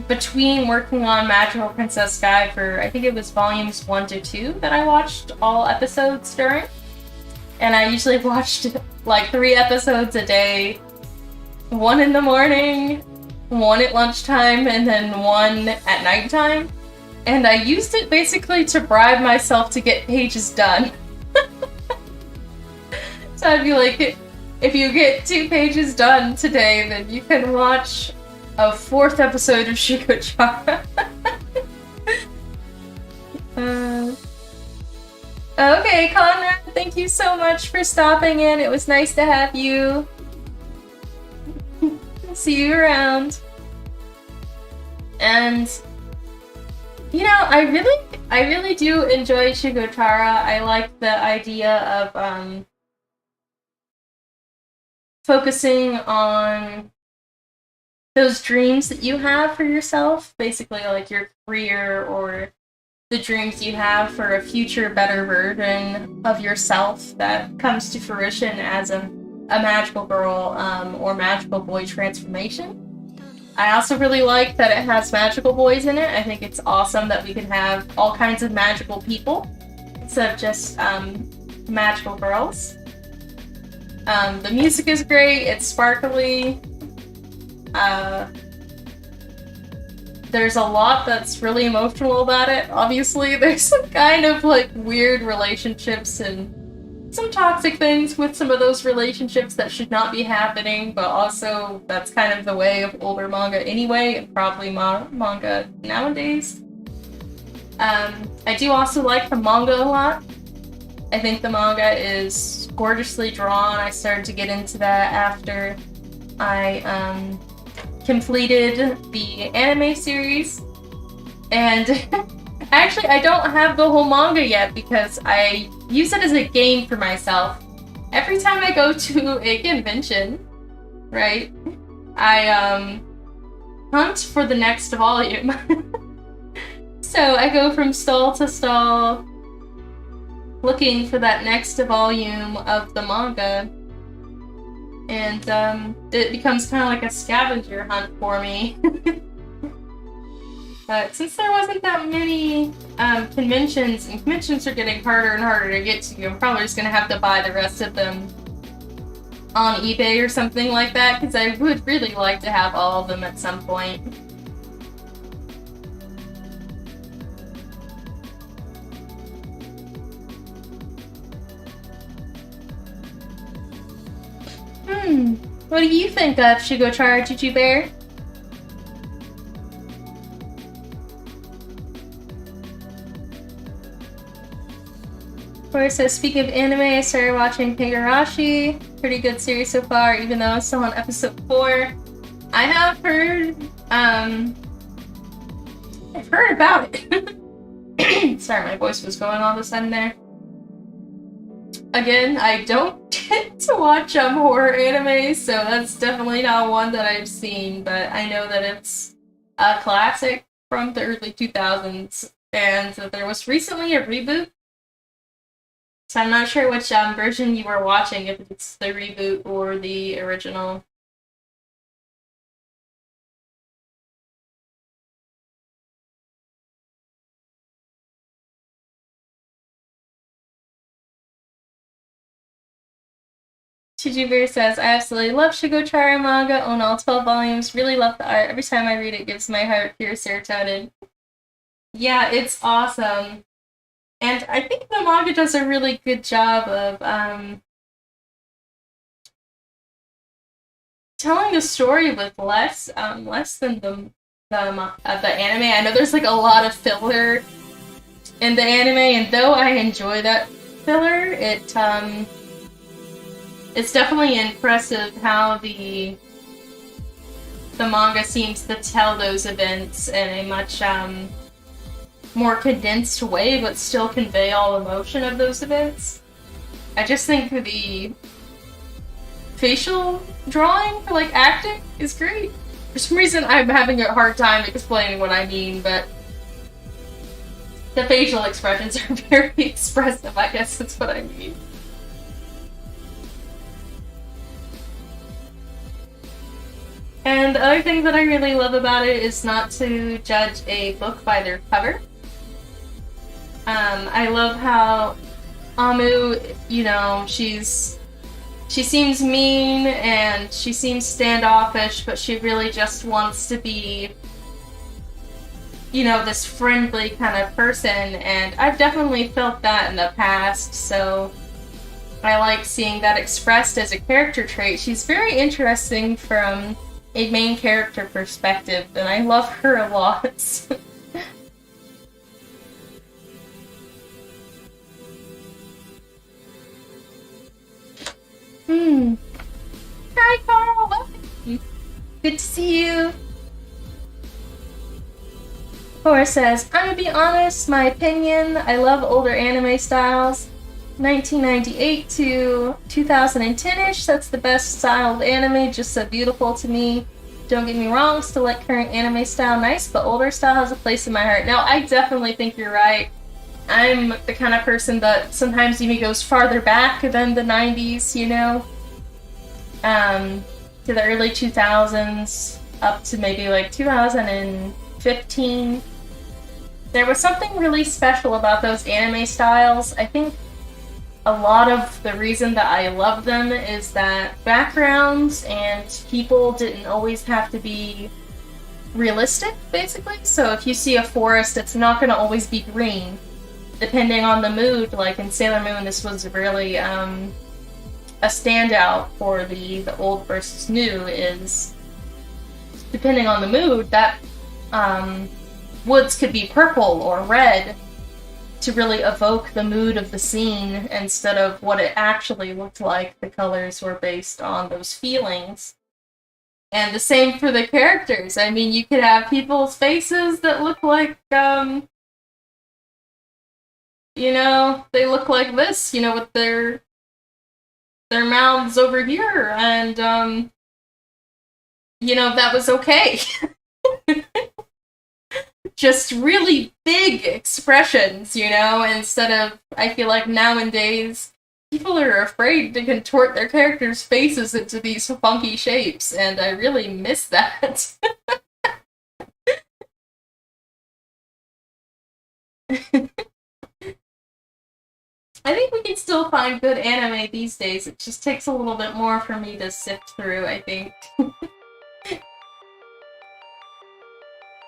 between working on Magical Princess Sky for, I think it was volumes 1 to 2 that I watched all episodes during. And I usually watched like 3 episodes a day. 1 in the morning, 1 at lunchtime, and then 1 at nighttime. And I used it basically to bribe myself to get pages done. So I'd be like, if you get 2 pages done today, then you can watch a 4th episode of Shugo Chara. Okay, Conrad, thank you so much for stopping in. It was nice to have you. See you around. And you know, I really do enjoy Shugo Chara. I like the idea of focusing on those dreams that you have for yourself, basically like your career or the dreams you have for a future better version of yourself that comes to fruition as a magical girl or magical boy transformation. I also really like that it has magical boys in it. I think it's awesome that we can have all kinds of magical people instead of just magical girls. The music is great, it's sparkly. There's a lot that's really emotional about it. Obviously, there's some kind of like weird relationships and some toxic things with some of those relationships that should not be happening, but also that's kind of the way of older manga anyway, and probably manga nowadays. I do also like the manga a lot. I think the manga is gorgeously drawn. I started to get into that after I completed the anime series, and actually I don't have the whole manga yet because I use it as a game for myself. Every time I go to a convention, right, I hunt for the next volume. So I go from stall to stall looking for that next volume of the manga. And it becomes kind of like a scavenger hunt for me. But since there wasn't that many conventions, and conventions are getting harder and harder to get to, I'm probably just going to have to buy the rest of them on eBay or something like that, because I would really like to have all of them at some point. What do you think of Shugo Chara, Juju Bear? Of course, so speaking of anime, I started watching Higurashi. Pretty good series so far, even though it's still on episode 4. I have heard, I've heard about it. Sorry, my voice was going all of a sudden there. Again, I don't get to watch horror anime, so that's definitely not one that I've seen, but I know that it's a classic from the early 2000s, and there was recently a reboot. So I'm not sure which version you were watching, if it's the reboot or the original. Vtuber says, I absolutely love Shigochara manga, own all 12 volumes, really love the art. Every time I read it, gives my heart pure serotonin. Yeah, it's awesome. And I think the manga does a really good job of telling the story with less than the anime. I know there's like a lot of filler in the anime, and though I enjoy that filler, it's definitely impressive how the manga seems to tell those events in a much more condensed way, but still convey all emotion of those events. I just think the facial drawing for like acting is great. For some reason, I'm having a hard time explaining what I mean, but the facial expressions are very expressive. I guess that's what I mean. And the other thing that I really love about it is not to judge a book by their cover. I love how Amu, you know, she seems mean and she seems standoffish, but she really just wants to be, you know, this friendly kind of person, and I've definitely felt that in the past, so I like seeing that expressed as a character trait. She's very interesting from a main character perspective, and I love her a lot. Hi, Carl! Welcome! Good to see you! Cora says, I'm gonna be honest, my opinion, I love older anime styles. 1998 to 2010-ish, that's the best styled anime, just so beautiful to me. Don't get me wrong, still like current anime style nice, but older style has a place in my heart. Now, I definitely think you're right. I'm the kind of person that sometimes even goes farther back than the 90s, you know? To the early 2000s, up to maybe like 2015. There was something really special about those anime styles. I think a lot of the reason that I love them is that backgrounds and people didn't always have to be realistic, basically. So if you see a forest, it's not going to always be green. Depending on the mood, like in Sailor Moon, this was really a standout for the old versus new, is depending on the mood, that woods could be purple or red to really evoke the mood of the scene instead of what it actually looked like. The colors were based on those feelings. And the same for the characters. I mean, you could have people's faces that look like, you know, they look like this, you know, with their mouths over here, and, you know, that was okay. Just really big expressions, you know, instead of, I feel like nowadays, people are afraid to contort their characters' faces into these funky shapes, and I really miss that. I think we can still find good anime these days. It just takes a little bit more for me to sift through, I think.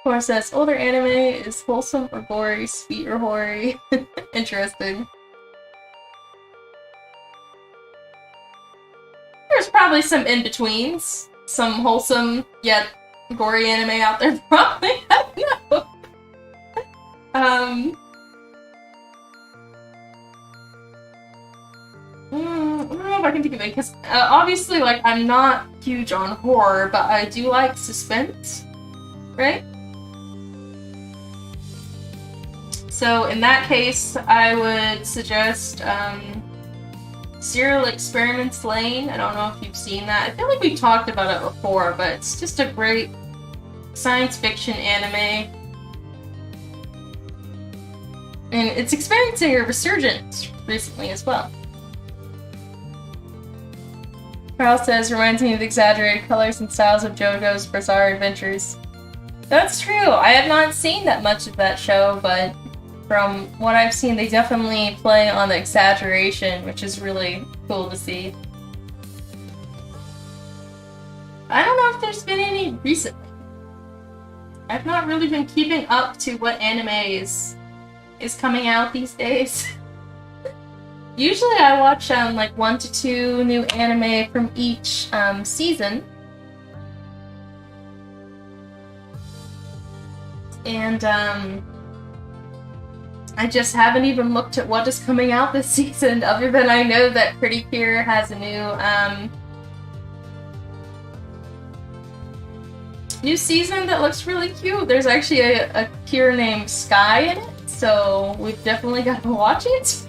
Cora says, older anime is wholesome or gory, sweet or hoary. Interesting. There's probably some in-betweens. Some wholesome, yet gory anime out there, probably. I don't know. I don't know if I can think of it, because obviously, like, I'm not huge on horror, but I do like suspense, right? So in that case, I would suggest Serial Experiments Lane. I don't know if you've seen that. I feel like we talked about it before, but it's just a great science fiction anime. And it's experiencing a resurgence recently as well. Carl says, reminds me of the exaggerated colors and styles of JoJo's Bizarre Adventures. That's true. I have not seen that much of that show, but from what I've seen, they definitely play on the exaggeration, which is really cool to see. I don't know if there's been any recently. I've not really been keeping up to what anime is coming out these days. Usually I watch like 1 to 2 new anime from each season. And I just haven't even looked at what is coming out this season, other than I know that Pretty Cure has a new season that looks really cute. There's actually a Cure named Sky in it, so we've definitely got to watch it.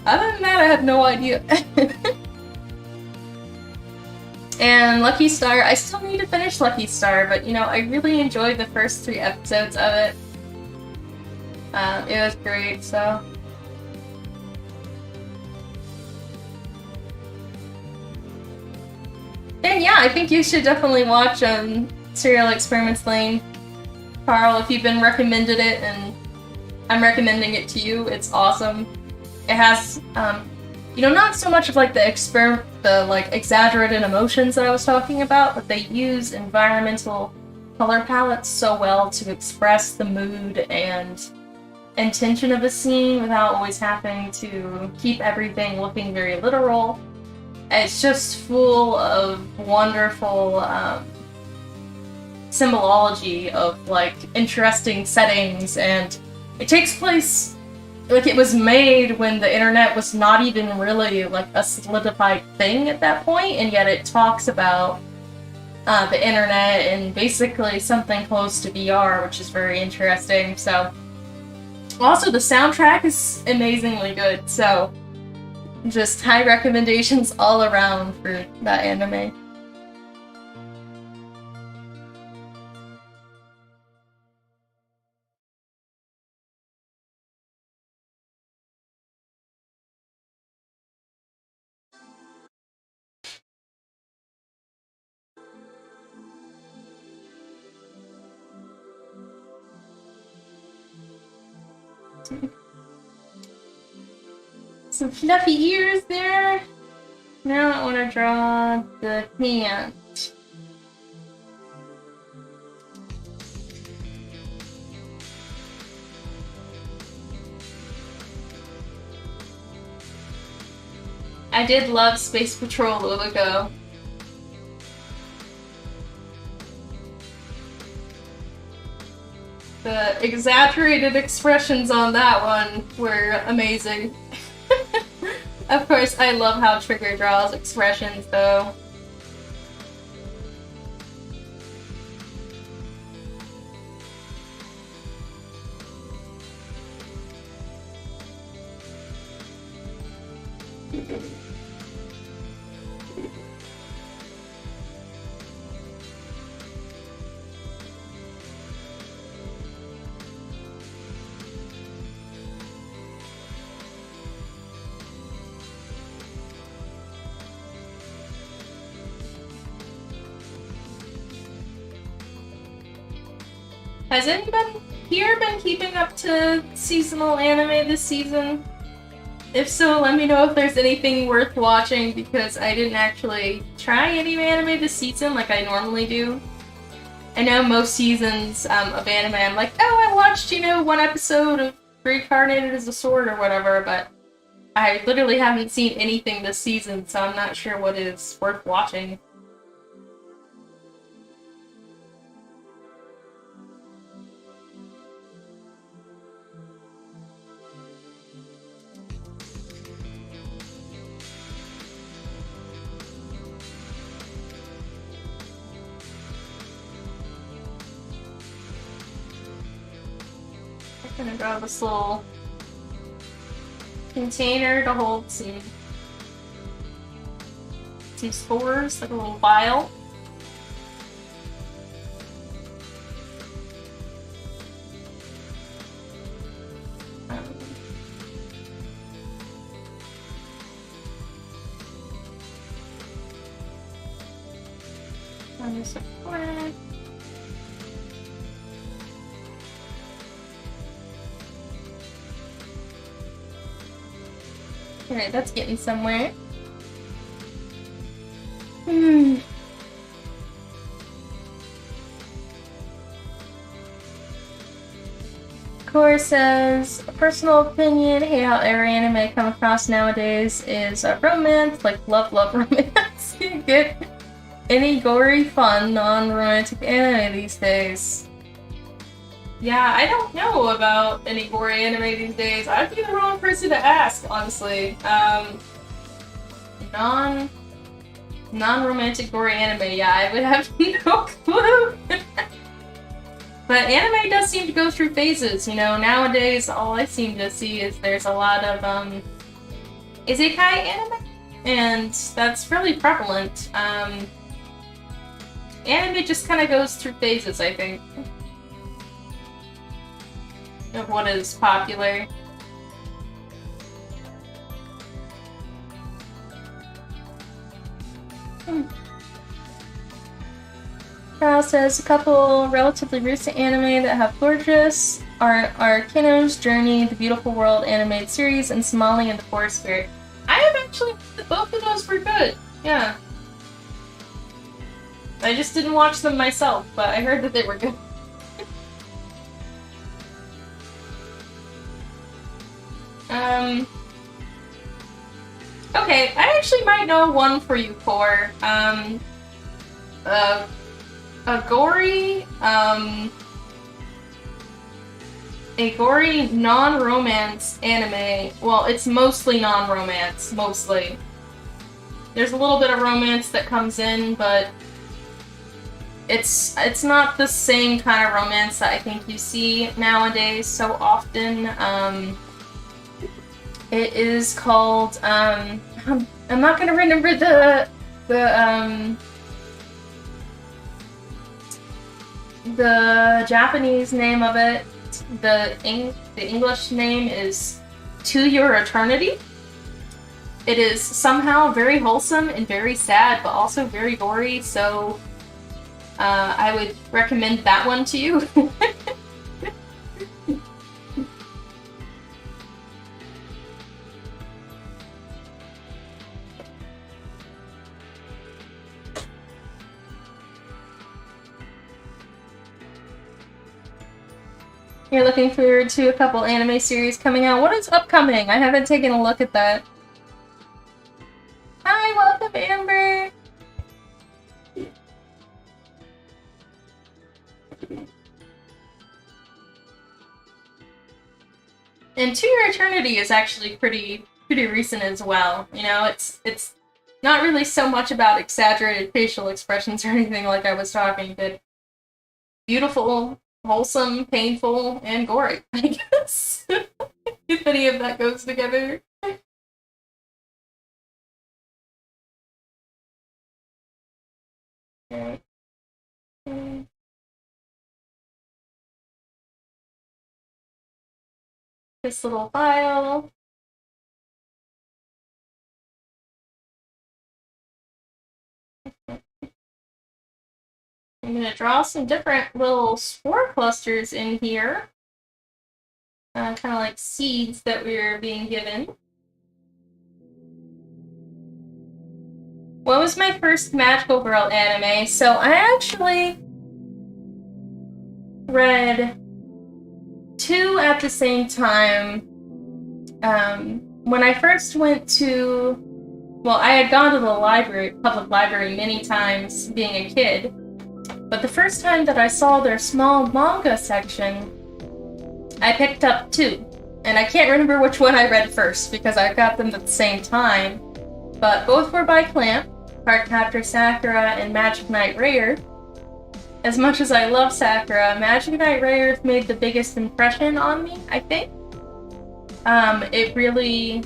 Other than that, I have no idea. And Lucky Star, I still need to finish Lucky Star, but you know, I really enjoyed the first 3 episodes of it. It was great, so. And yeah, I think you should definitely watch Serial Experiments Lane. Carl, if you've been recommended it, and I'm recommending it to you, it's awesome. It has, you know, not so much of like the exaggerated emotions that I was talking about, but they use environmental color palettes so well to express the mood and intention of a scene without always having to keep everything looking very literal. It's just full of wonderful symbology of like interesting settings, and it takes place like it was made when the internet was not even really like a solidified thing at that point, and yet it talks about the internet and basically something close to VR, which is very interesting. So also the soundtrack is amazingly good, so just high recommendations all around for that anime. Some fluffy ears there. Now I want to draw the hand. I did love Space Patrol logo. The exaggerated expressions on that one were amazing. Of course, I love how Trigger draws expressions, though. Has anyone here been keeping up to seasonal anime this season? If so, let me know if there's anything worth watching, because I didn't actually try any anime this season like I normally do. I know most seasons of anime I'm like, oh, I watched, you know, 1 episode of Reincarnated as a Sword or whatever, but I literally haven't seen anything this season, so I'm not sure what is worth watching. I'm gonna draw this little container to hold some spores, like a little vial. On your support. Alright, that's getting somewhere. Core says, a personal opinion, hate how every anime come across nowadays is a romance, like love romance. You get any gory, fun, non-romantic anime these days. Yeah, I don't know about any gory anime these days. I'd be the wrong person to ask, honestly. Non-romantic gory anime, yeah, I would have no clue. But anime does seem to go through phases, you know. Nowadays, all I seem to see is there's a lot of isekai anime, and that's really prevalent. Anime just kind of goes through phases, I think, of what is popular. Carl says a couple relatively recent anime that have gorgeous are Kino's Journey, The Beautiful World animated series, and Somali and the Forest Spirit. I have actually, both of those were good. Yeah. I just didn't watch them myself, but I heard that they were good. Okay, I actually might know one for you, Core. A gory non-romance anime. Well, it's mostly non-romance, mostly. There's a little bit of romance that comes in, but it's not the same kind of romance that I think you see nowadays so often. It is called, I'm not gonna remember the Japanese name of it. The English name is To Your Eternity. It is somehow very wholesome and very sad, but also very gory, so I would recommend that one to you. You're looking forward to a couple anime series coming out. What is upcoming? I haven't taken a look at that. Hi, welcome, Amber! And To Your Eternity is actually pretty recent as well. You know, it's not really so much about exaggerated facial expressions or anything like I was talking, but beautiful, wholesome, painful, and gory, I guess. If any of that goes together. Okay. This little file. I'm going to draw some different little spore clusters in here. Kind of like seeds that we're being given. What was my first magical girl anime? So I actually read two at the same time. When I first went to... Well, I had gone to the library, public library many times being a kid. But the first time that I saw their small manga section, I picked up two. And I can't remember which one I read first, because I got them at the same time. But both were by Clamp, Cardcaptor Sakura and Magic Knight Rare. As much as I love Sakura, Magic Knight Rare made the biggest impression on me, I think. It really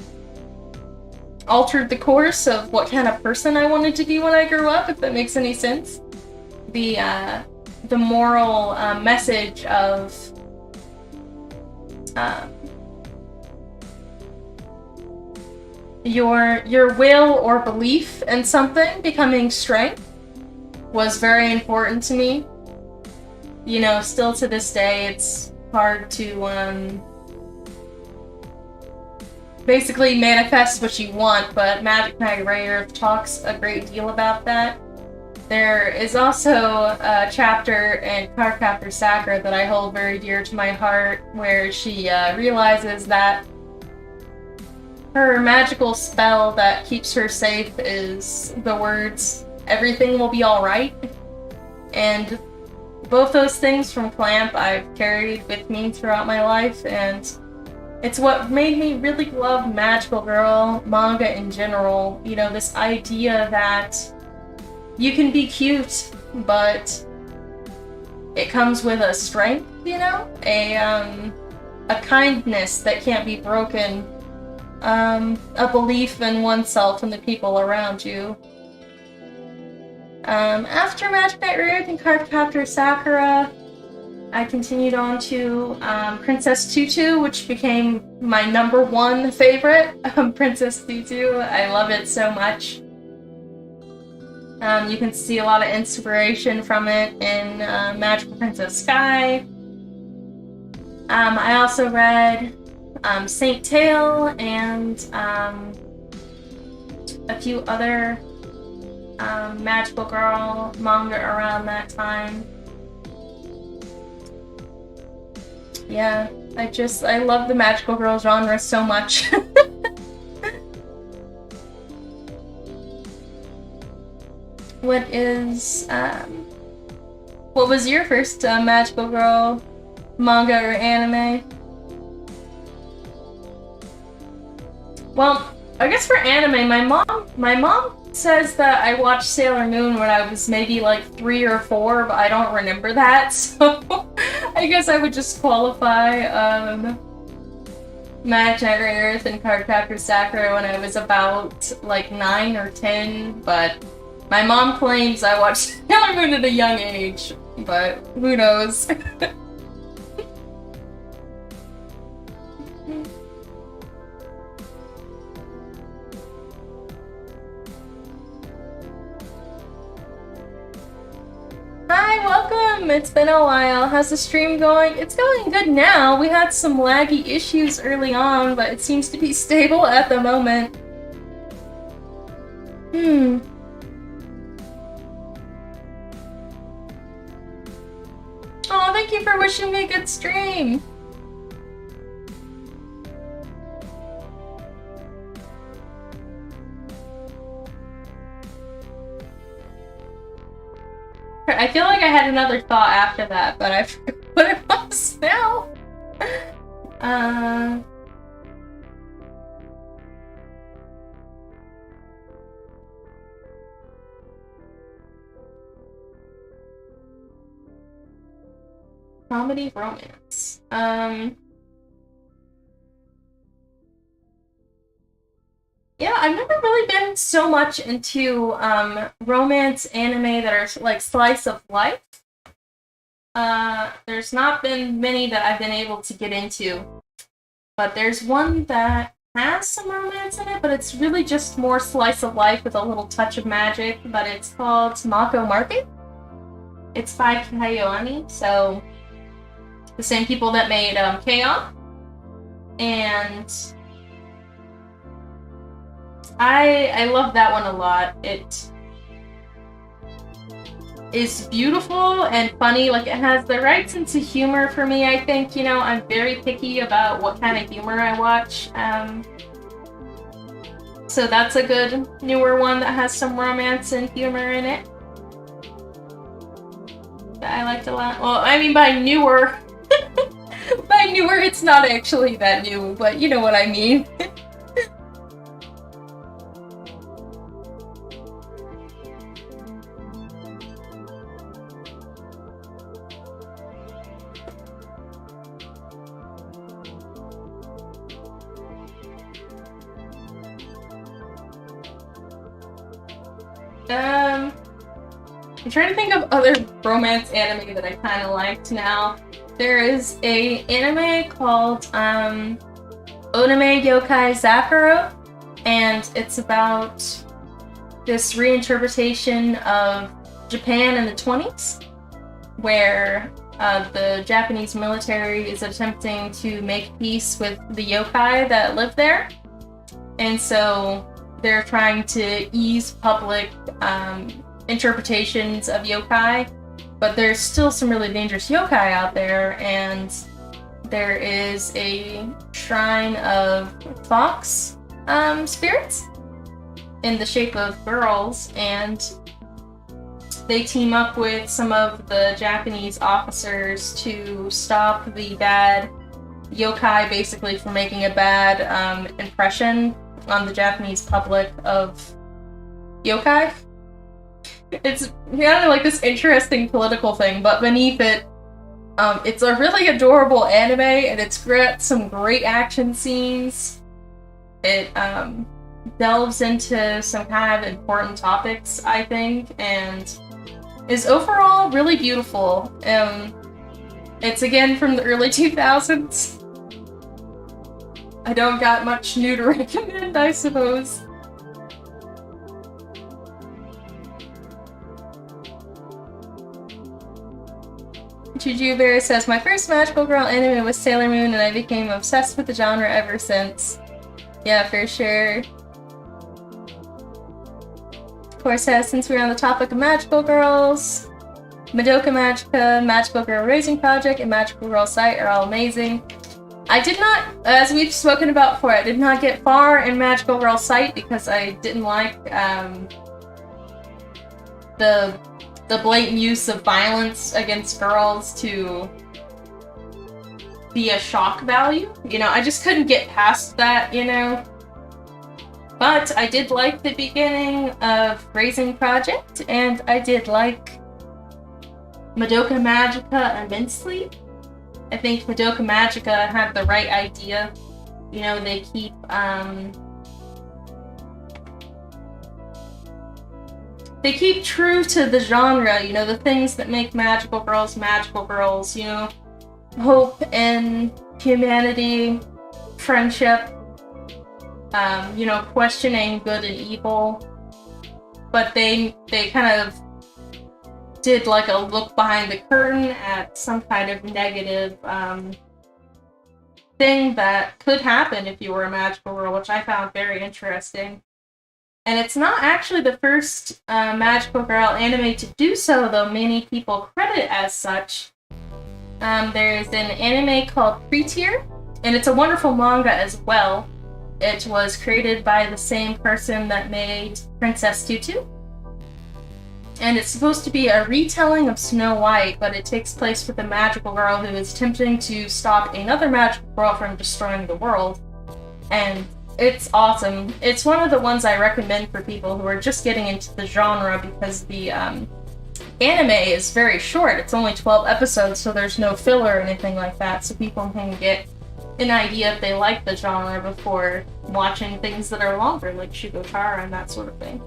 altered the course of what kind of person I wanted to be when I grew up, if that makes any sense. The moral message of your will or belief in something becoming strength was very important to me. You know, still to this day, it's hard to, basically manifest what you want, but Magic Knight Rayearth talks a great deal about that. There is also a chapter in Cardcaptor Sakura that I hold very dear to my heart, where she realizes that her magical spell that keeps her safe is the words, "Everything will be alright." And both those things from Clamp I've carried with me throughout my life, and it's what made me really love Magical Girl manga in general. You know, this idea that you can be cute, but it comes with a strength, you know? A kindness that can't be broken. A belief in oneself and the people around you. After Magic Knight Rayearth and Cardcaptor Sakura, I continued on to Princess Tutu, which became my #1 favorite. Princess Tutu, I love it so much. You can see a lot of inspiration from it in Magical Princess Sky. I also read Saint Tail and a few other Magical Girl manga around that time. Yeah, I love the Magical Girl genre so much. What was your first Magical Girl manga or anime? Well, I guess for anime, my mom says that I watched Sailor Moon when I was maybe like 3 or 4, but I don't remember that, so I guess I would just qualify Magic Knight Rayearth and Cardcaptor Sakura when I was about like 9 or 10, but my mom claims I watched Sailor Moon at a young age, but who knows? Hi, welcome! It's been a while. How's the stream going? It's going good now. We had some laggy issues early on, but it seems to be stable at the moment. Oh, thank you for wishing me a good stream! I feel like I had another thought after that, but I forgot what it was now. Comedy romance. Yeah, I've never really been so much into romance anime that are like slice of life. There's not been many that I've been able to get into, but there's one that has some romance in it, but it's really just more slice of life with a little touch of magic, but it's called Mako Market. It's by Kayoani, so the same people that made K-On! And I love that one a lot. It is beautiful and funny. Like, it has the right sense of humor for me, I think. You know, I'm very picky about what kind of humor I watch. So that's a good newer one that has some romance and humor in it that I liked a lot. Well, I mean, by newer, by newer, it's not actually that new, but you know what I mean. I'm trying to think of other romance anime that I kind of liked now. There is a anime called Onome Yokai Zakuro, and it's about this reinterpretation of Japan in the 20s, where the Japanese military is attempting to make peace with the yokai that live there. And so they're trying to ease public interpretations of yokai, but there's still some really dangerous yokai out there, and there is a shrine of fox spirits in the shape of girls, and they team up with some of the Japanese officers to stop the bad yokai basically from making a bad impression on the Japanese public of yokai. It's kind of like this interesting political thing, but beneath it, it's a really adorable anime, and it's got some great action scenes. It delves into some kind of important topics, I think, and is overall really beautiful. It's again from the early 2000s. I don't got much new to recommend, I suppose. Jujubear says, my first magical girl anime was Sailor Moon, and I became obsessed with the genre ever since. Yeah, for sure. Of course, since we're on the topic of magical girls, Madoka Magica, Magical Girl Raising Project, and Magical Girl Sight are all amazing. I did not, as we've spoken about before, I did not get far in Magical Girl Sight because I didn't like the blatant use of violence against girls to be a shock value. You know, I just couldn't get past that, you know? But I did like the beginning of Raising Project, and I did like Madoka Magica immensely. I think Madoka Magica had the right idea. You know, they keep, they keep true to the genre, you know, the things that make magical girls, you know, hope in humanity, friendship, you know, questioning good and evil. But they kind of did like a look behind the curtain at some kind of negative thing that could happen if you were a magical girl, which I found very interesting. And it's not actually the first magical girl anime to do so, though many people credit it as such. There's an anime called Pre-Tier, and it's a wonderful manga as well. It was created by the same person that made Princess Tutu. And it's supposed to be a retelling of Snow White, but it takes place with a magical girl who is attempting to stop another magical girl from destroying the world. And it's awesome. It's one of the ones I recommend for people who are just getting into the genre because the anime is very short. It's only 12 episodes, so there's no filler or anything like that, so people can get an idea if they like the genre before watching things that are longer, like Shigotara and that sort of thing.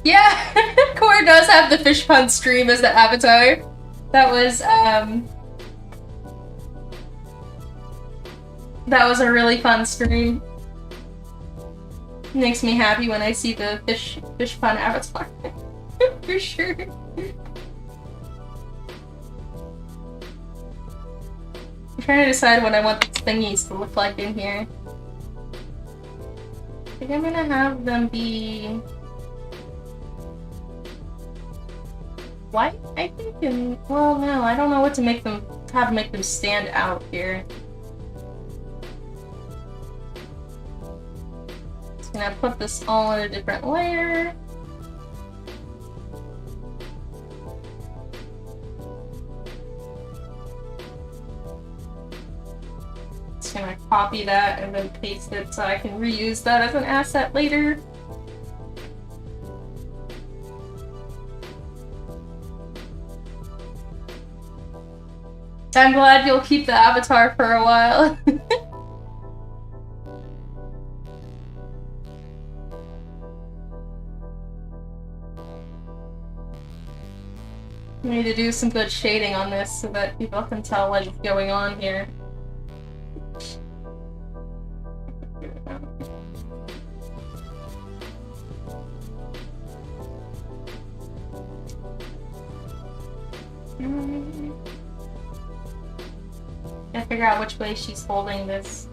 Yeah, Core does have the fish pun stream as the avatar. That was a really fun stream. Makes me happy when I see the fish pun avatar. For sure. I'm trying to decide what I want these thingies to look like in here. I think I'm gonna have them be white, I think, and well, no, I don't know what to make them, how to make them stand out here. Just gonna put this all in a different layer. Just gonna copy that and then paste it so I can reuse that as an asset later. I'm glad you'll keep the avatar for a while. I need to do some good shading on this so that people can tell what's going on here. Gotta figure out which way she's holding this.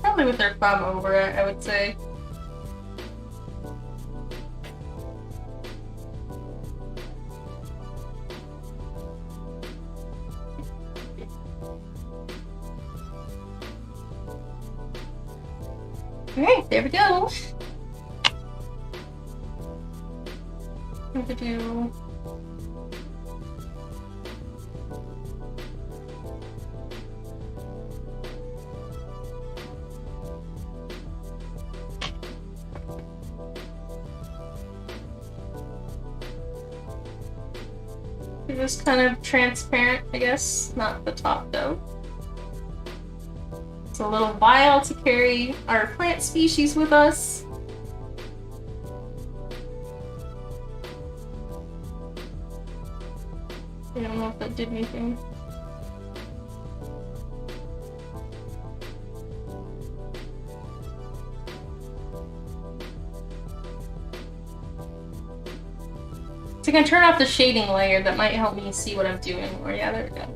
Probably with her thumb over it, I would say. Alright, there we go. I'm gonna do... Just kind of transparent, I guess. Not the top, though. It's a little vial to carry our plant species with us. I don't know if that did anything. So I can turn off the shading layer, that might help me see what I'm doing more. Yeah, there we go.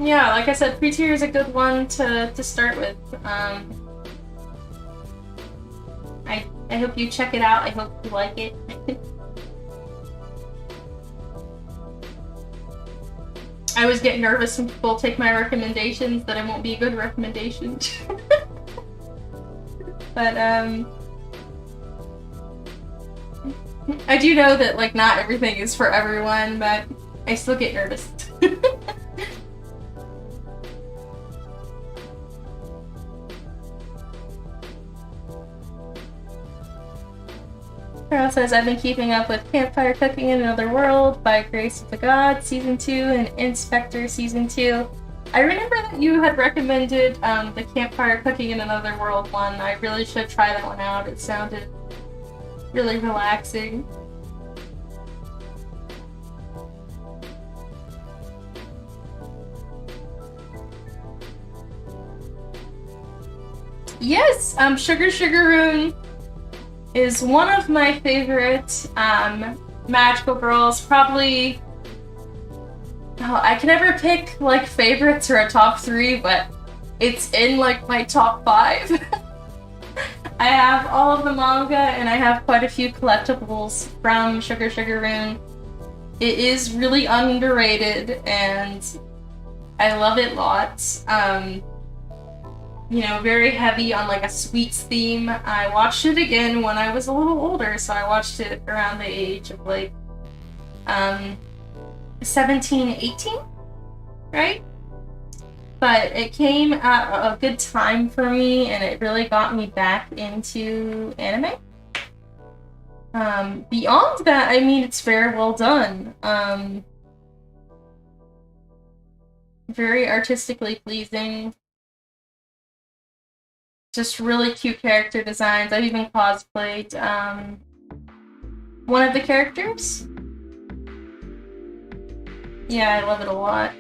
Yeah, like I said, pre-tier is a good one to start with. I hope you check it out. I hope you like it. I always get nervous when people take my recommendations that it won't be a good recommendation. But I do know that like not everything is for everyone, but I still get nervous. Carol says, I've been keeping up with Campfire Cooking in Another World by Grace of the Gods Season 2 and Inspector Season 2. I remember that you had recommended the Campfire Cooking in Another World one. I really should try that one out. It sounded really relaxing. Yes, Sugar-Sugar-Rune is one of my favorite magical girls. Probably, I can never pick like favorites or a top 3, but it's in like my top 5. I have all of the manga and I have quite a few collectibles from Sugar-Sugar-Rune. It is really underrated and I love it lots. You know, very heavy on like a sweets theme. I watched it again when I was a little older, so I watched it around the age of like 17, 18, right? But it came at a good time for me and it really got me back into anime. Beyond that, I mean, it's very well done. Very artistically pleasing. Just really cute character designs. I've even cosplayed one of the characters. Yeah, I love it a lot.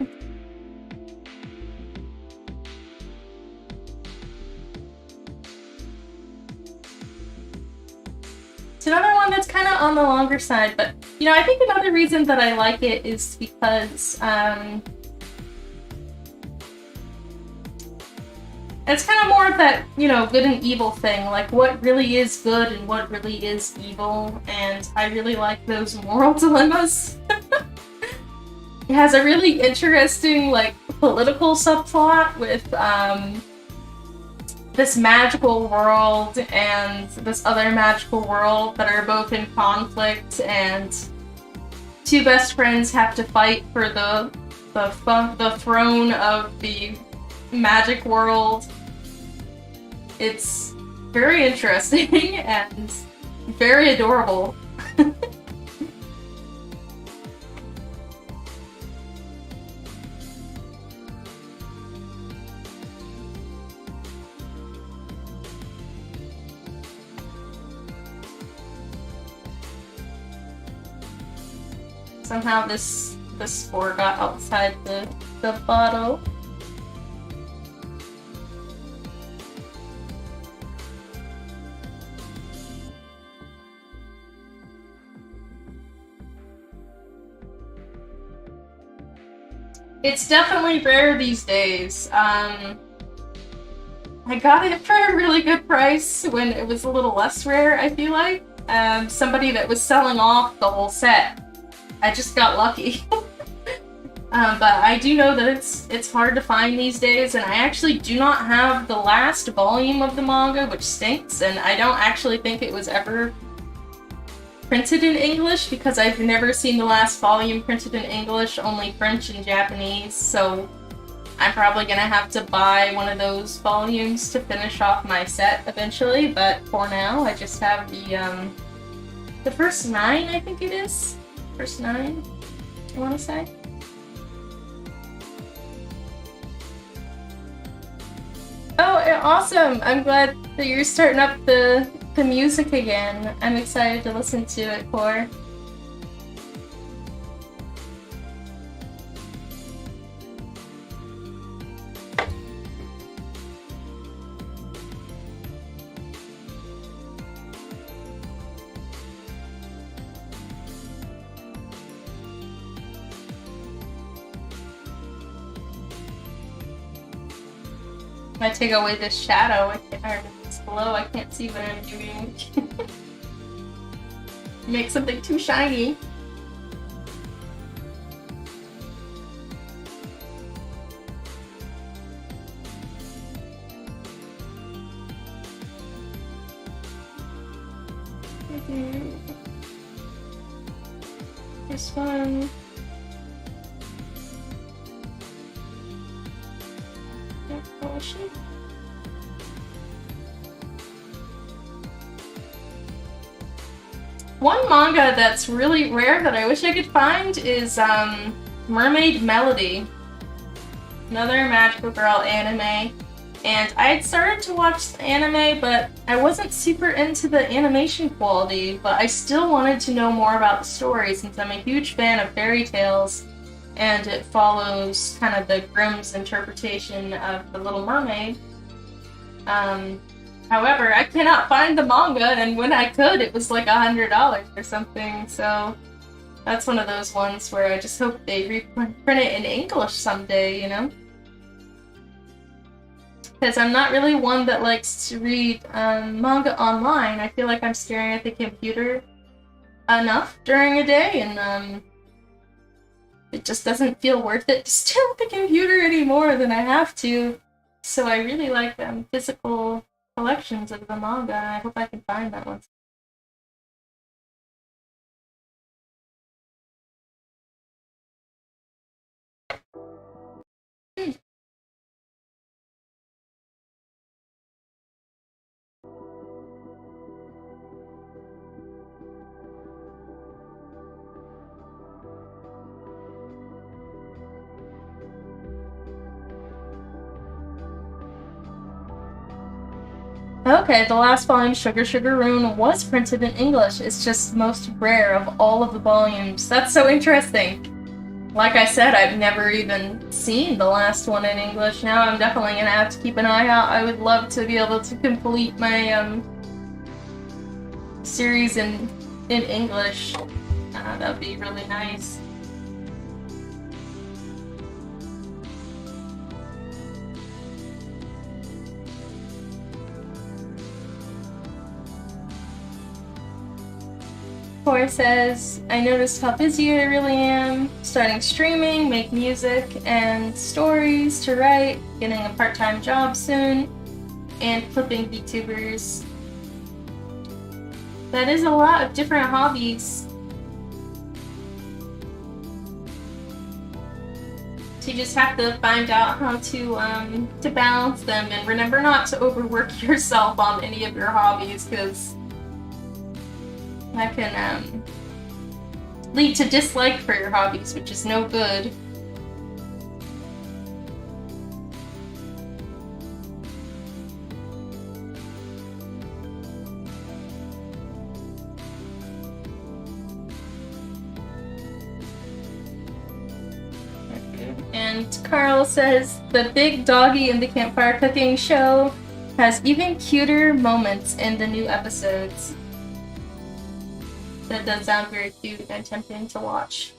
It's another one that's kind of on the longer side, but you know, I think another reason that I like it is because it's kind of more of that, you know, good and evil thing, like what really is good and what really is evil, and I really like those moral dilemmas. It has a really interesting, like, political subplot with, this magical world and this other magical world that are both in conflict, and two best friends have to fight for the throne of the magic world. It's very interesting and very adorable. Somehow this spore got outside the bottle. It's definitely rare these days. I got it for a really good price when it was a little less rare, I feel like. Somebody that was selling off the whole set. I just got lucky. But I do know that it's hard to find these days, and I actually do not have the last volume of the manga, which stinks, and I don't actually think it was ever printed in English, because I've never seen the last volume printed in English, only French and Japanese, so I'm probably gonna have to buy one of those volumes to finish off my set eventually, but for now I just have the first 9, I think it is. First 9, I want to say. Oh, awesome! I'm glad that you're starting up the music again. I'm excited to listen to it, Core. If I take away this shadow, or this glow, I can't see what I'm doing. Make something too shiny. This one. One manga that's really rare that I wish I could find is Mermaid Melody. Another magical girl anime. And I had started to watch the anime, but I wasn't super into the animation quality, but I still wanted to know more about the story since I'm a huge fan of fairy tales, and it follows kind of the Grimm's interpretation of The Little Mermaid. However, I cannot find the manga, and when I could, it was like $100 or something, so that's one of those ones where I just hope they reprint it in English someday, you know? Because I'm not really one that likes to read manga online. I feel like I'm staring at the computer enough during a day, and it just doesn't feel worth it to stare at the computer any more than I have to. So I really like physical collections of the manga, and I hope I can find that one. Okay, the last volume, Sugar Sugar Rune, was printed in English. It's just most rare of all of the volumes. That's so interesting. Like I said, I've never even seen the last one in English. Now I'm definitely gonna have to keep an eye out. I would love to be able to complete my series in English. That would be really nice. Core says, I noticed how busy I really am, starting streaming, make music and stories to write, getting a part-time job soon, and flipping Vtubers. That is a lot of different hobbies. So you just have to find out how to balance them, and remember not to overwork yourself on any of your hobbies, because That can lead to dislike for your hobbies, which is no good. And Carl says, the big doggy in the campfire cooking show has even cuter moments in the new episodes. That does sound very cute and tempting to watch.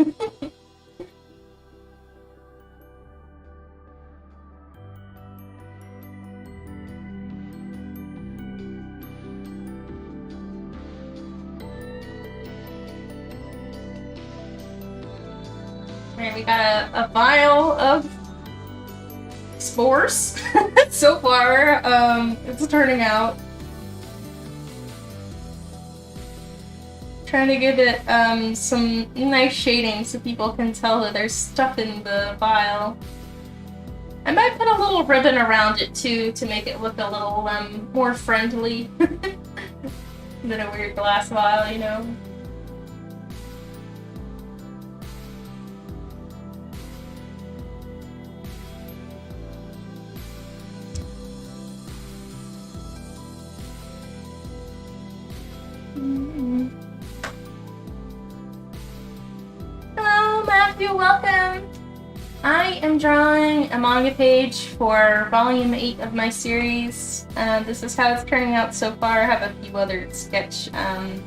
Alright, we got a vial of spores so far. It's turning out. Trying to give it some nice shading so people can tell that there's stuff in the vial. I might put a little ribbon around it too to make it look a little more friendly than a weird glass vial, you know. Hello, Matthew, welcome! I am drawing a manga page for volume 8 of my series. This is how it's turning out so far. I have a few other sketch. I'm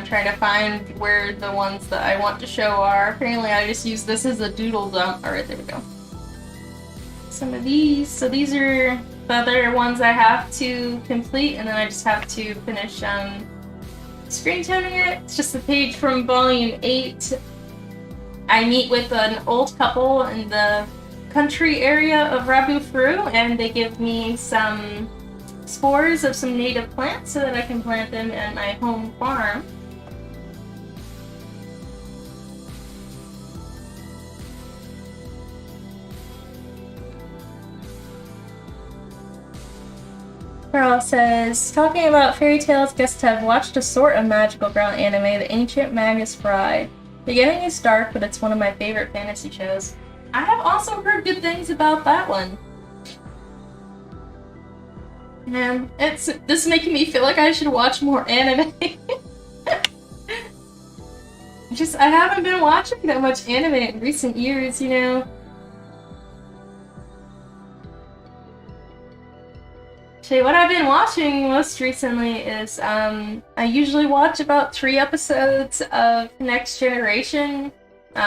trying to find where the ones that I want to show are. Apparently I just use this as a doodle dump. Alright, there we go. Some of these. So these are the other ones I have to complete, and then I just have to finish screen toning it. It's just a page from volume 8. I meet with an old couple in the country area of Rabufru, and they give me some spores of some native plants so that I can plant them at my home farm. Carl says, talking about fairy tales, guess to have watched a sort of magical girl anime, The Ancient Magus Bride. Beginning is dark, but it's one of my favorite fantasy shows. I have also heard good things about that one. Man, this is making me feel like I should watch more anime. I haven't been watching that much anime in recent years, you know. Actually, what I've been watching most recently is, I usually watch about 3 episodes of Next Generation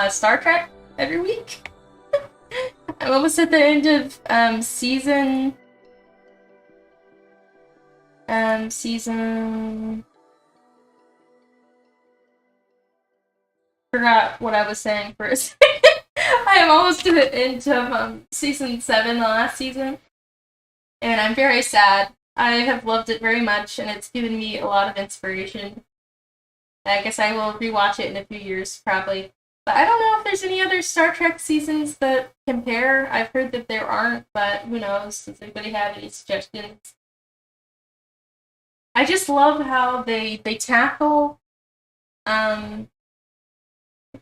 Star Trek every week. I'm almost at the end of season... Forgot what I was saying for a second. I am almost to the end of season 7, the last season. And I'm very sad. I have loved it very much, and it's given me a lot of inspiration. I guess I will rewatch it in a few years, probably. But I don't know if there's any other Star Trek seasons that compare. I've heard that there aren't, but who knows? Does anybody have any suggestions? I just love how they tackle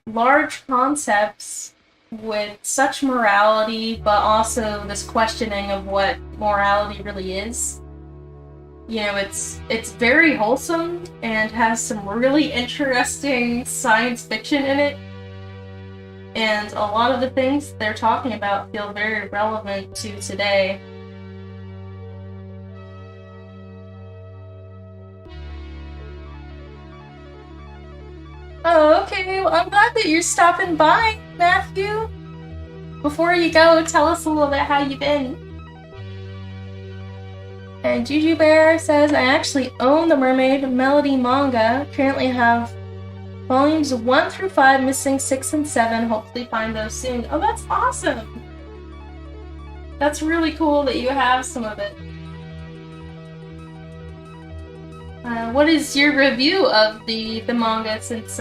large concepts with such morality, but also this questioning of what morality really is. You know, it's very wholesome and has some really interesting science fiction in it. And a lot of the things they're talking about feel very relevant to today. Oh, okay. Well, I'm glad that you're stopping by, Matthew. Before you go, tell us a little bit how you've been. And Juju Bear says, I actually own the Mermaid Melody manga. Currently have volumes 1 through 5, missing 6 and 7. Hopefully find those soon. Oh, that's awesome! That's really cool that you have some of it. What is your review of the manga since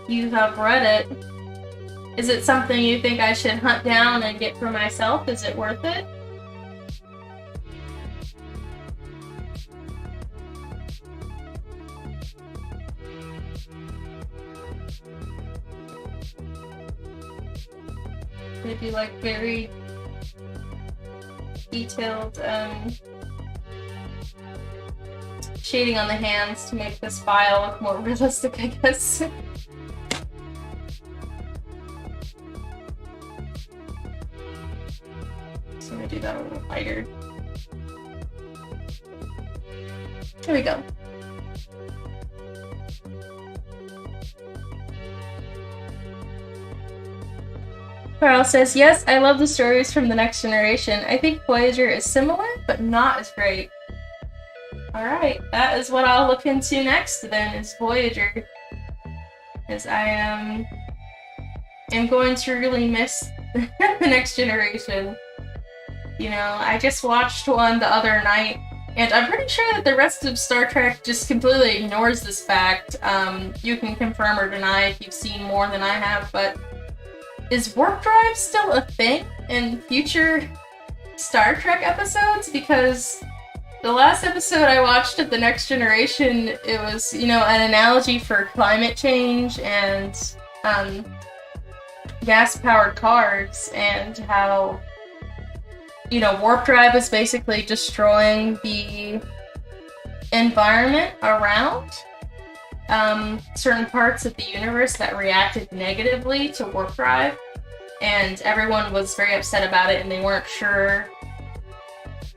you have read it? Is it something you think I should hunt down and get for myself? Is it worth it? They do like very detailed shading on the hands to make this file look more realistic, I guess. So I'm gonna do that a little lighter. There we go. Carl says, yes, I love the stories from the Next Generation. I think Voyager is similar, but not as great. Alright, that is what I'll look into next then, is Voyager. Because I am going to really miss the Next Generation. You know, I just watched one the other night, and I'm pretty sure that the rest of Star Trek just completely ignores this fact. You can confirm or deny if you've seen more than I have, but is warp drive still a thing in future Star Trek episodes? Because the last episode I watched of The Next Generation, it was, you know, an analogy for climate change and gas-powered cars, and how, you know, warp drive is basically destroying the environment around certain parts of the universe that reacted negatively to warp drive, and everyone was very upset about it, and they weren't sure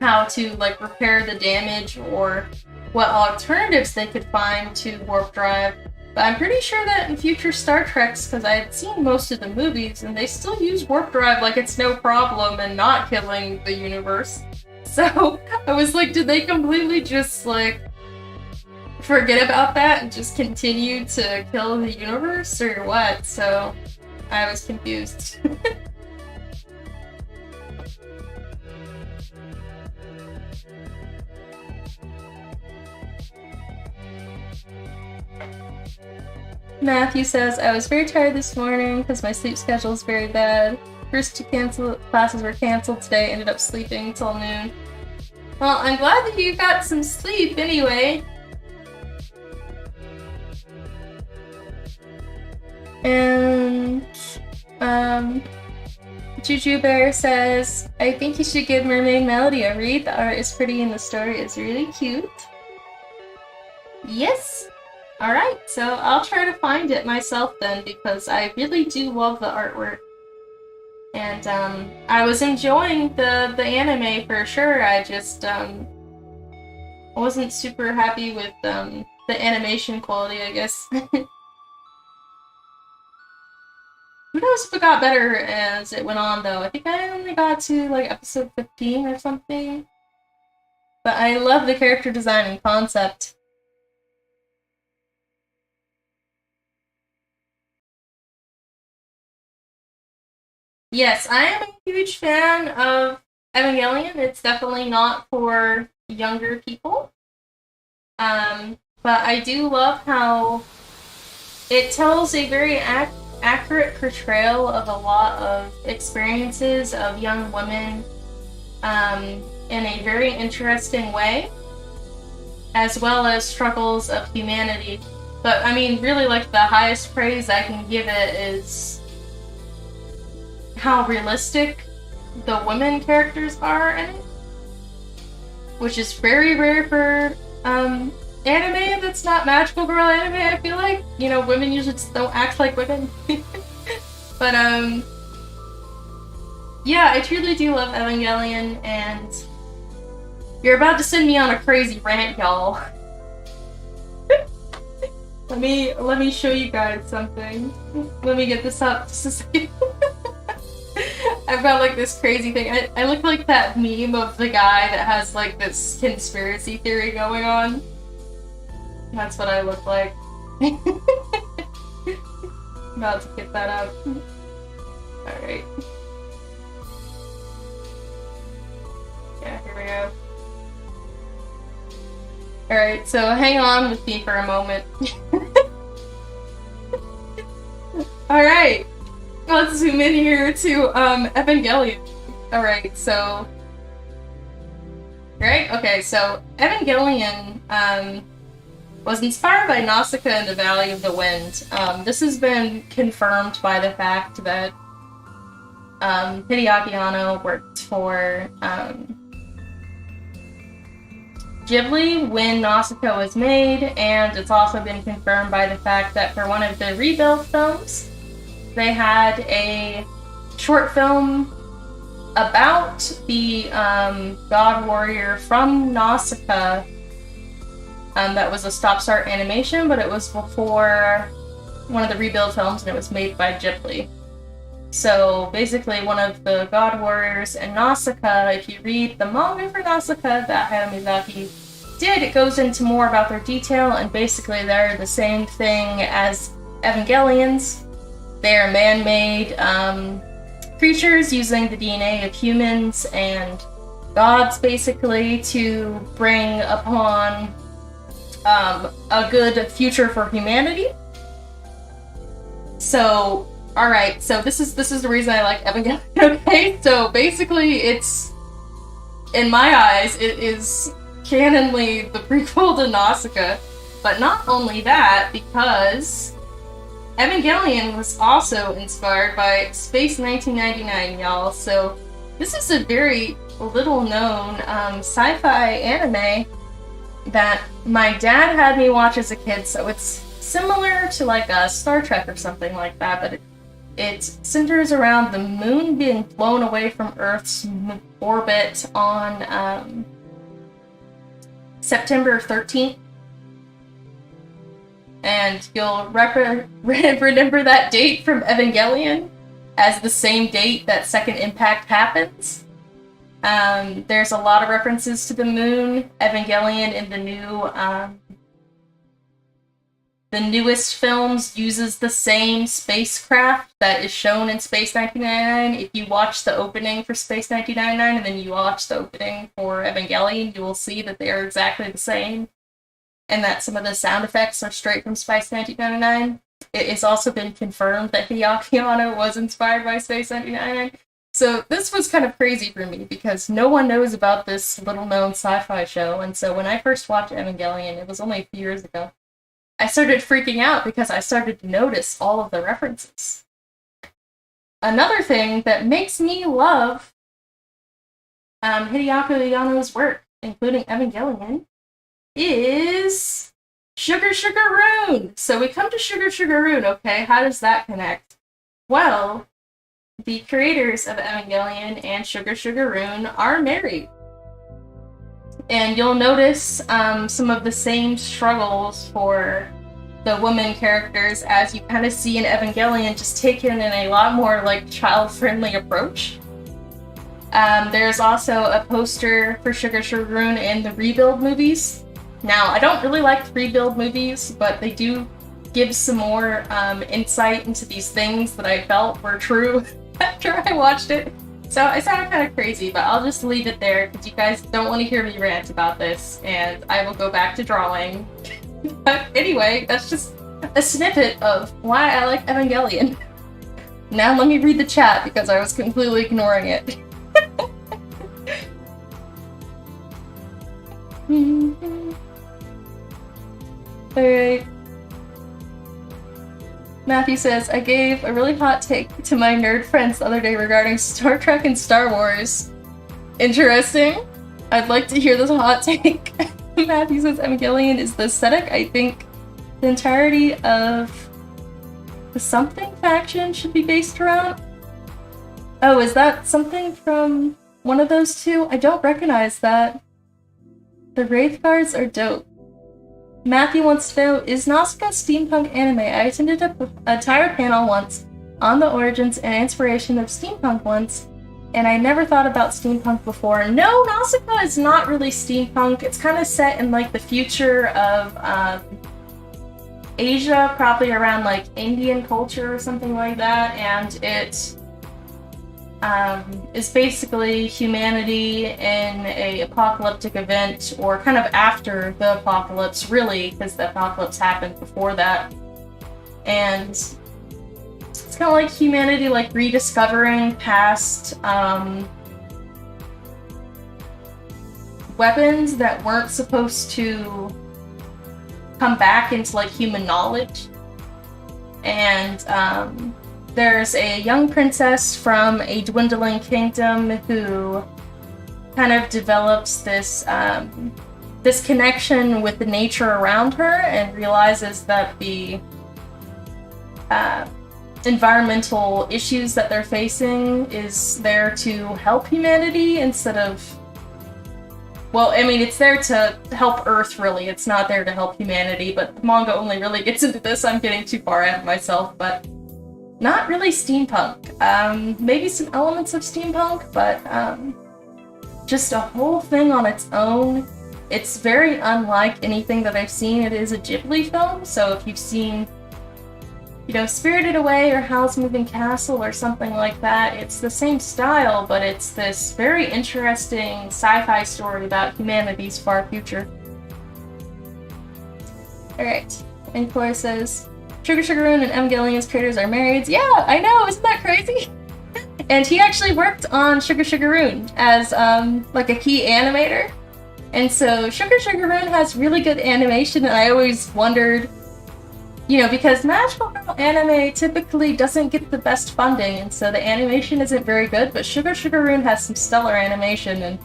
how to like repair the damage or what alternatives they could find to warp drive. But I'm pretty sure that in future Star Treks, because I had seen most of the movies, and they still use warp drive like it's no problem and not killing the universe. So I was like, did they completely just like forget about that and just continue to kill the universe, or what? So I was confused. Matthew says, I was very tired this morning because my sleep schedule is very bad. First two classes were canceled today, ended up sleeping till noon. Well, I'm glad that you got some sleep anyway. And Juju Bear says, I think you should give Mermaid Melody a read. The art is pretty and the story is really cute. Yes! Alright, so I'll try to find it myself then, because I really do love the artwork. And I was enjoying the anime for sure. I just wasn't super happy with the animation quality, I guess. Who knows if it got better as it went on, though. I think I only got to, like, episode 15 or something. But I love the character design and concept. Yes, I am a huge fan of Evangelion. It's definitely not for younger people. But I do love how it tells a very accurate portrayal of a lot of experiences of young women in a very interesting way, as well as struggles of humanity. But I mean, really, like, the highest praise I can give it is how realistic the women characters are in it, which is very rare for anime that's not magical girl anime, I feel like. You know, women usually just don't act like women. But, yeah, I truly do love Evangelion, and you're about to send me on a crazy rant, y'all. Let me show you guys something. Let me get this up just a second. I've got, like, this crazy thing. I look like that meme of the guy that has, like, this conspiracy theory going on. That's what I look like. About to get that up. Alright. Yeah, here we go. Alright, so hang on with me for a moment. Alright. Let's zoom in here to Evangelion. Alright, so... Right? Okay, so Evangelion was inspired by Nausicaa and the Valley of the Wind. This has been confirmed by the fact that Hideaki Anno worked for Ghibli when Nausicaa was made, and it's also been confirmed by the fact that for one of the rebuild films, they had a short film about the god warrior from Nausicaa that was a stop-start animation, but it was before one of the rebuild films, and it was made by Ghibli. So basically, one of the god warriors in Nausicaa, if you read the manga for Nausicaa that Hayao Miyazaki did, it goes into more about their detail, and basically they're the same thing as Evangelions. They're man-made creatures using the DNA of humans and gods, basically, to bring upon a good future for humanity. So, alright, so this is the reason I like Evangelion, okay? So basically it's, in my eyes, it is canonly the prequel to Nausicaa, but not only that, because Evangelion was also inspired by Space 1999, y'all. So this is a very little-known sci-fi anime that my dad had me watch as a kid, so it's similar to like a Star Trek or something like that, but it centers around the moon being blown away from Earth's orbit on September 13th. And you'll remember that date from Evangelion as the same date that Second Impact happens. There's a lot of references to the moon. Evangelion in the newest films uses the same spacecraft that is shown in Space 1999. If you watch the opening for Space 1999 and then you watch the opening for Evangelion, you will see that they are exactly the same, and that some of the sound effects are straight from Space 1999. It has also been confirmed that Hideaki Anno was inspired by Space 1999. So this was kind of crazy for me because no one knows about this little-known sci-fi show, and so when I first watched Evangelion, it was only a few years ago, I started freaking out because I started to notice all of the references. Another thing that makes me love Hideaki Anno's work, including Evangelion, is Sugar Sugar Rune! So we come to Sugar Sugar Rune, okay? How does that connect? Well, the creators of Evangelion and Sugar Sugar Rune are married. And you'll notice some of the same struggles for the women characters as you kind of see in Evangelion, just taken in a lot more like child-friendly approach. There's also a poster for Sugar Sugar Rune in the Rebuild movies. Now, I don't really like the Rebuild movies, but they do give some more insight into these things that I felt were true after I watched it. So I sound kind of crazy, but I'll just leave it there because you guys don't want to hear me rant about this, and I will go back to drawing. But anyway, that's just a snippet of why I like Evangelion. Now let me read the chat because I was completely ignoring it. Alright. Matthew says, I gave a really hot take to my nerd friends the other day regarding Star Trek and Star Wars. Interesting. I'd like to hear this hot take. Matthew says, Evangelion is the aesthetic I think the entirety of the something faction should be based around. Oh, is that something from one of those two? I don't recognize that. The Wraith cards are dope. Matthew wants to know, is Nausicaa steampunk anime? I attended an entire panel once on the origins and inspiration of steampunk once, and I never thought about steampunk before. No, Nausicaa is not really steampunk. It's kind of set in like the future of Asia, probably around like Indian culture or something like that, and it is basically humanity in a apocalyptic event, or kind of after the apocalypse, really, because the apocalypse happened before that. And it's kind of like humanity like rediscovering past weapons that weren't supposed to come back into like human knowledge. And there's a young princess from a dwindling kingdom who kind of develops this this connection with the nature around her and realizes that the environmental issues that they're facing is there to help humanity instead of... Well, I mean, it's there to help Earth, really. It's not there to help humanity, but the manga only really gets into this. I'm getting too far ahead of myself, but not really steampunk. Maybe some elements of steampunk, but just a whole thing on its own. It's very unlike anything that I've seen. It is a Ghibli film, so if you've seen, you know, Spirited Away or Howl's Moving Castle or something like that, it's the same style, but it's this very interesting sci-fi story about humanity's far future. Alright, and Cora says, Sugar Sugaroon and M. Gillian's creators are married. Yeah, I know, isn't that crazy? And he actually worked on Sugar Sugaroon as, like a key animator. And so Sugar Sugaroon has really good animation, and I always wondered, you know, because magical girl anime typically doesn't get the best funding, and so the animation isn't very good, but Sugar Sugaroon has some stellar animation, and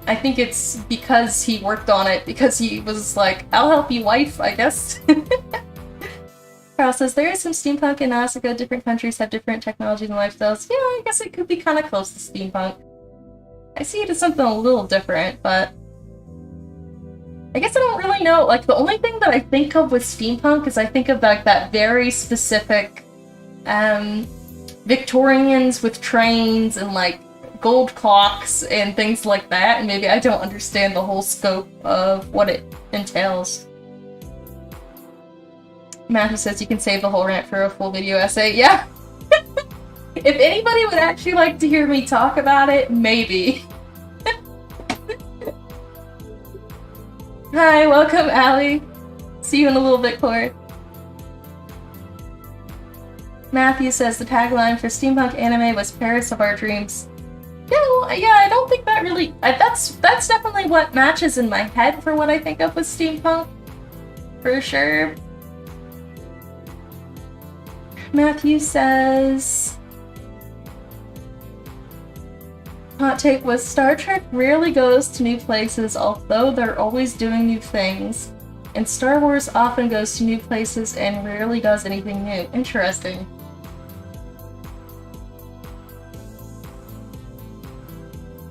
I think it's because he worked on it, because he was like, I'll help you, wife, I guess. Carl says, there is some steampunk in Asuka. Different countries have different technologies and lifestyles. Yeah, I guess it could be kind of close to steampunk. I see it as something a little different, but I guess I don't really know. Like, the only thing that I think of with steampunk is I think of like that very specific Victorians with trains and like gold clocks and things like that, and maybe I don't understand the whole scope of what it entails. Matthew says you can save the whole rant for a full video essay. Yeah. If anybody would actually like to hear me talk about it, maybe. Hi, welcome, Allie. See you in a little bit, Cord. Matthew says the tagline for steampunk anime was Paris of Our Dreams. Yeah, I don't think that really... That's definitely what matches in my head for what I think of with steampunk. For sure. Matthew says... Hot take was Star Trek rarely goes to new places, although they're always doing new things. And Star Wars often goes to new places and rarely does anything new. Interesting.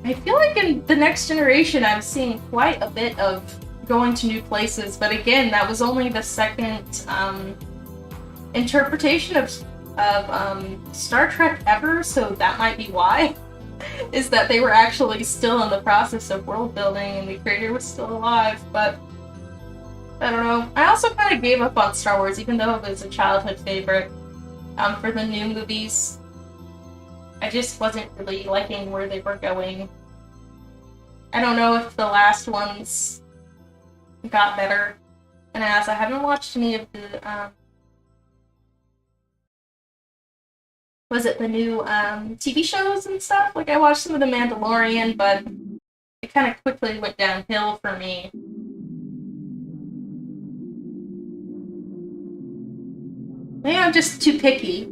I feel like in The Next Generation I'm seeing quite a bit of going to new places, but again, that was only the second interpretation of Star Trek ever, so that might be why. Is that they were actually still in the process of world building and the creator was still alive, but I don't know. I also kind of gave up on Star Wars, even though it was a childhood favorite, for the new movies. I just wasn't really liking where they were going. I don't know if the last ones got better, and as I haven't watched any of the, was it the new TV shows and stuff? Like, I watched some of The Mandalorian, but it kind of quickly went downhill for me. Maybe I'm just too picky.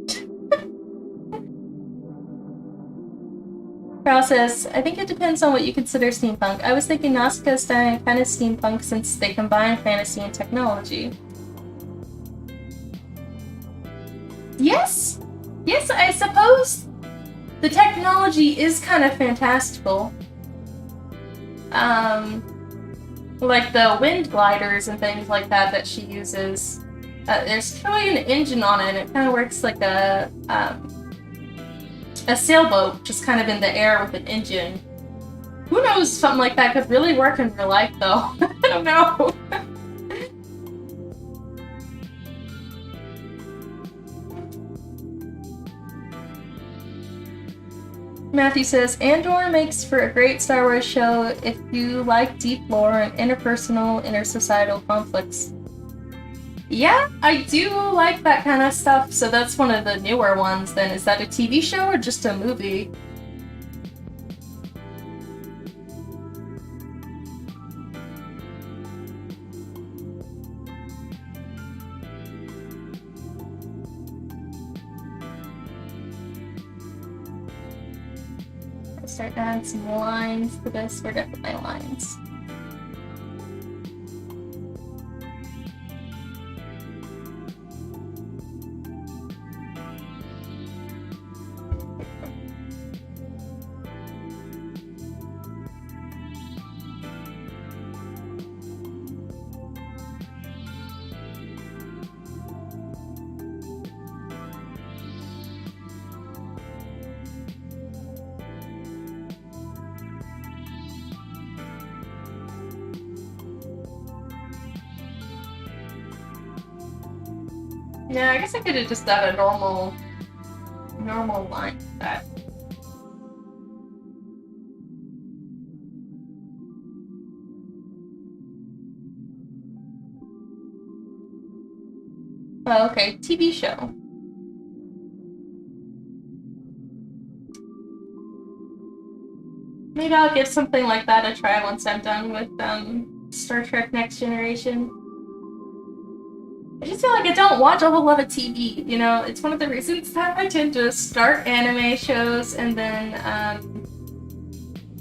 Process. I think it depends on what you consider steampunk. I was thinking Nausicaa is kind of steampunk since they combine fantasy and technology. Yes! Yes, I suppose the technology is kind of fantastical. Like the wind gliders and things like that she uses. There's really an engine on it, and it kind of works like a sailboat, just kind of in the air with an engine. Who knows, something like that could really work in real life, though. I don't know. Matthew says, Andor makes for a great Star Wars show if you like deep lore and interpersonal, intersocietal conflicts. Yeah, I do like that kind of stuff, so that's one of the newer ones then. Is that a TV show or just a movie? Start adding some lines to this. We're good with my lines. Yeah, I guess I could have just done a normal line with that. Oh, okay, TV show. Maybe I'll give something like that a try once I'm done with Star Trek Next Generation. I just feel like I don't watch a whole lot of TV, you know? It's one of the reasons that I tend to start anime shows and then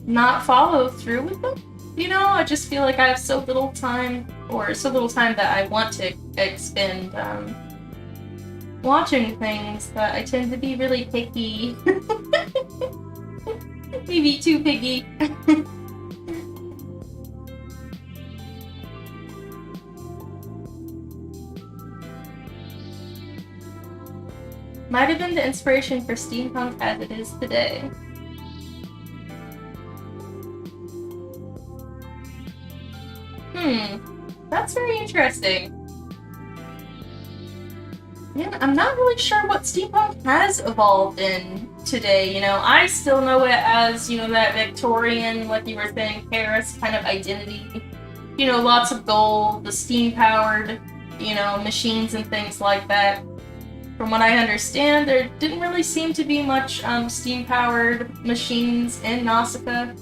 not follow through with them. You know, I just feel like I have so little time, or so little time that I want to expend watching things that I tend to be really picky. Maybe too picky. Might have been the inspiration for steampunk as it is today. That's very interesting. Yeah, I'm not really sure what steampunk has evolved in today, you know. I still know it as, you know, that Victorian, like you were saying, Paris kind of identity. You know, lots of gold, the steam-powered, you know, machines and things like that. From what I understand, there didn't really seem to be much steam-powered machines in Nausicaa.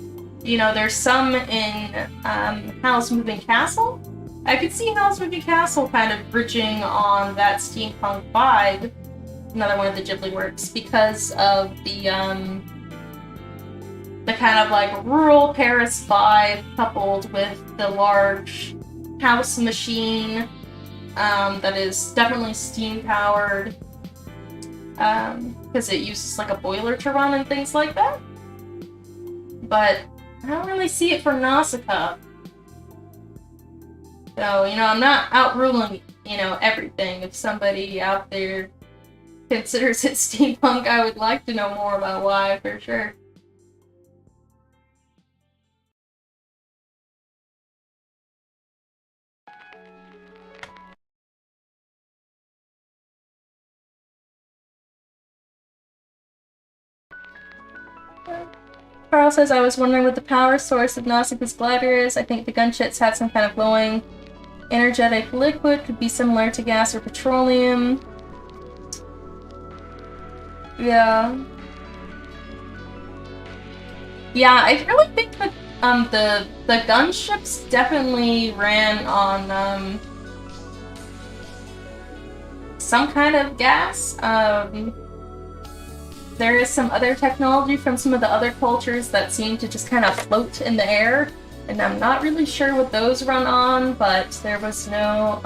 You know, there's some in Howl's Moving Castle. I could see Howl's Moving Castle kind of bridging on that steampunk vibe, another one of the Ghibli works, because of the kind of like rural Paris vibe coupled with the large house machine that is definitely steam-powered, because it uses like a boiler to run and things like that. But I don't really see it for Nausicaa. So, you know, I'm not outruling, you know, everything. If somebody out there considers it steampunk, I would like to know more about why, for sure. Carl says, I was wondering what the power source of Nausicaa's glider is. I think the gunships had some kind of glowing, energetic liquid, could be similar to gas or petroleum. Yeah. Yeah, I really think that the gunships definitely ran on some kind of gas. There is some other technology from some of the other cultures that seem to just kind of float in the air, and I'm not really sure what those run on, but there was no,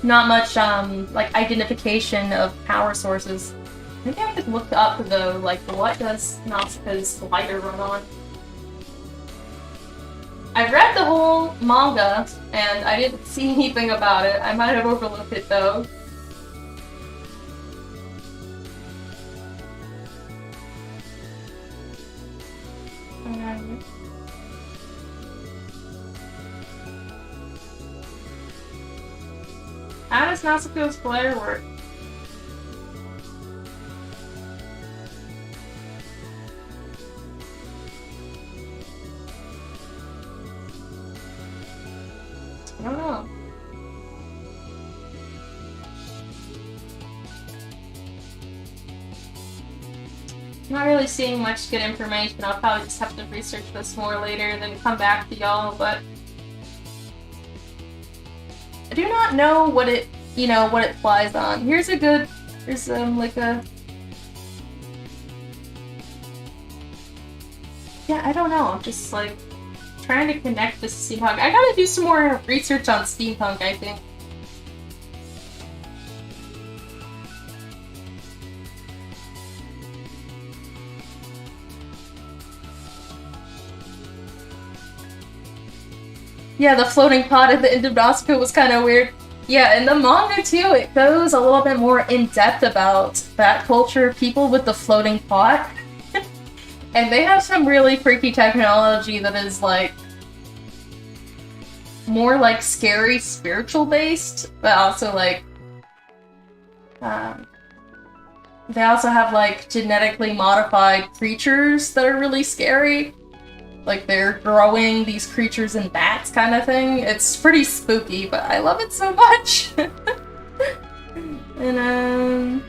not much, like, identification of power sources. Maybe I could look up, though, like, what does Nausicaa's glider run on? I read the whole manga, and I didn't see anything about it. I might have overlooked it, though. How does Nausicaa's glider work? I don't know. I'm not really seeing much good information. I'll probably just have to research this more later and then come back to y'all, but I do not know what it, you know, what it flies on. Here's like a yeah, I don't know. I'm just like trying to connect this to steampunk. I gotta do some more research on steampunk, I think. Yeah, the floating pot at the end of Nausicaa was kind of weird. Yeah, in the manga too, it goes a little bit more in-depth about that culture, people with the floating pot. And they have some really freaky technology that is like more like scary spiritual based, but also like they also have like genetically modified creatures that are really scary. Like they're growing these creatures in bats kind of thing. It's pretty spooky, but I love it so much. And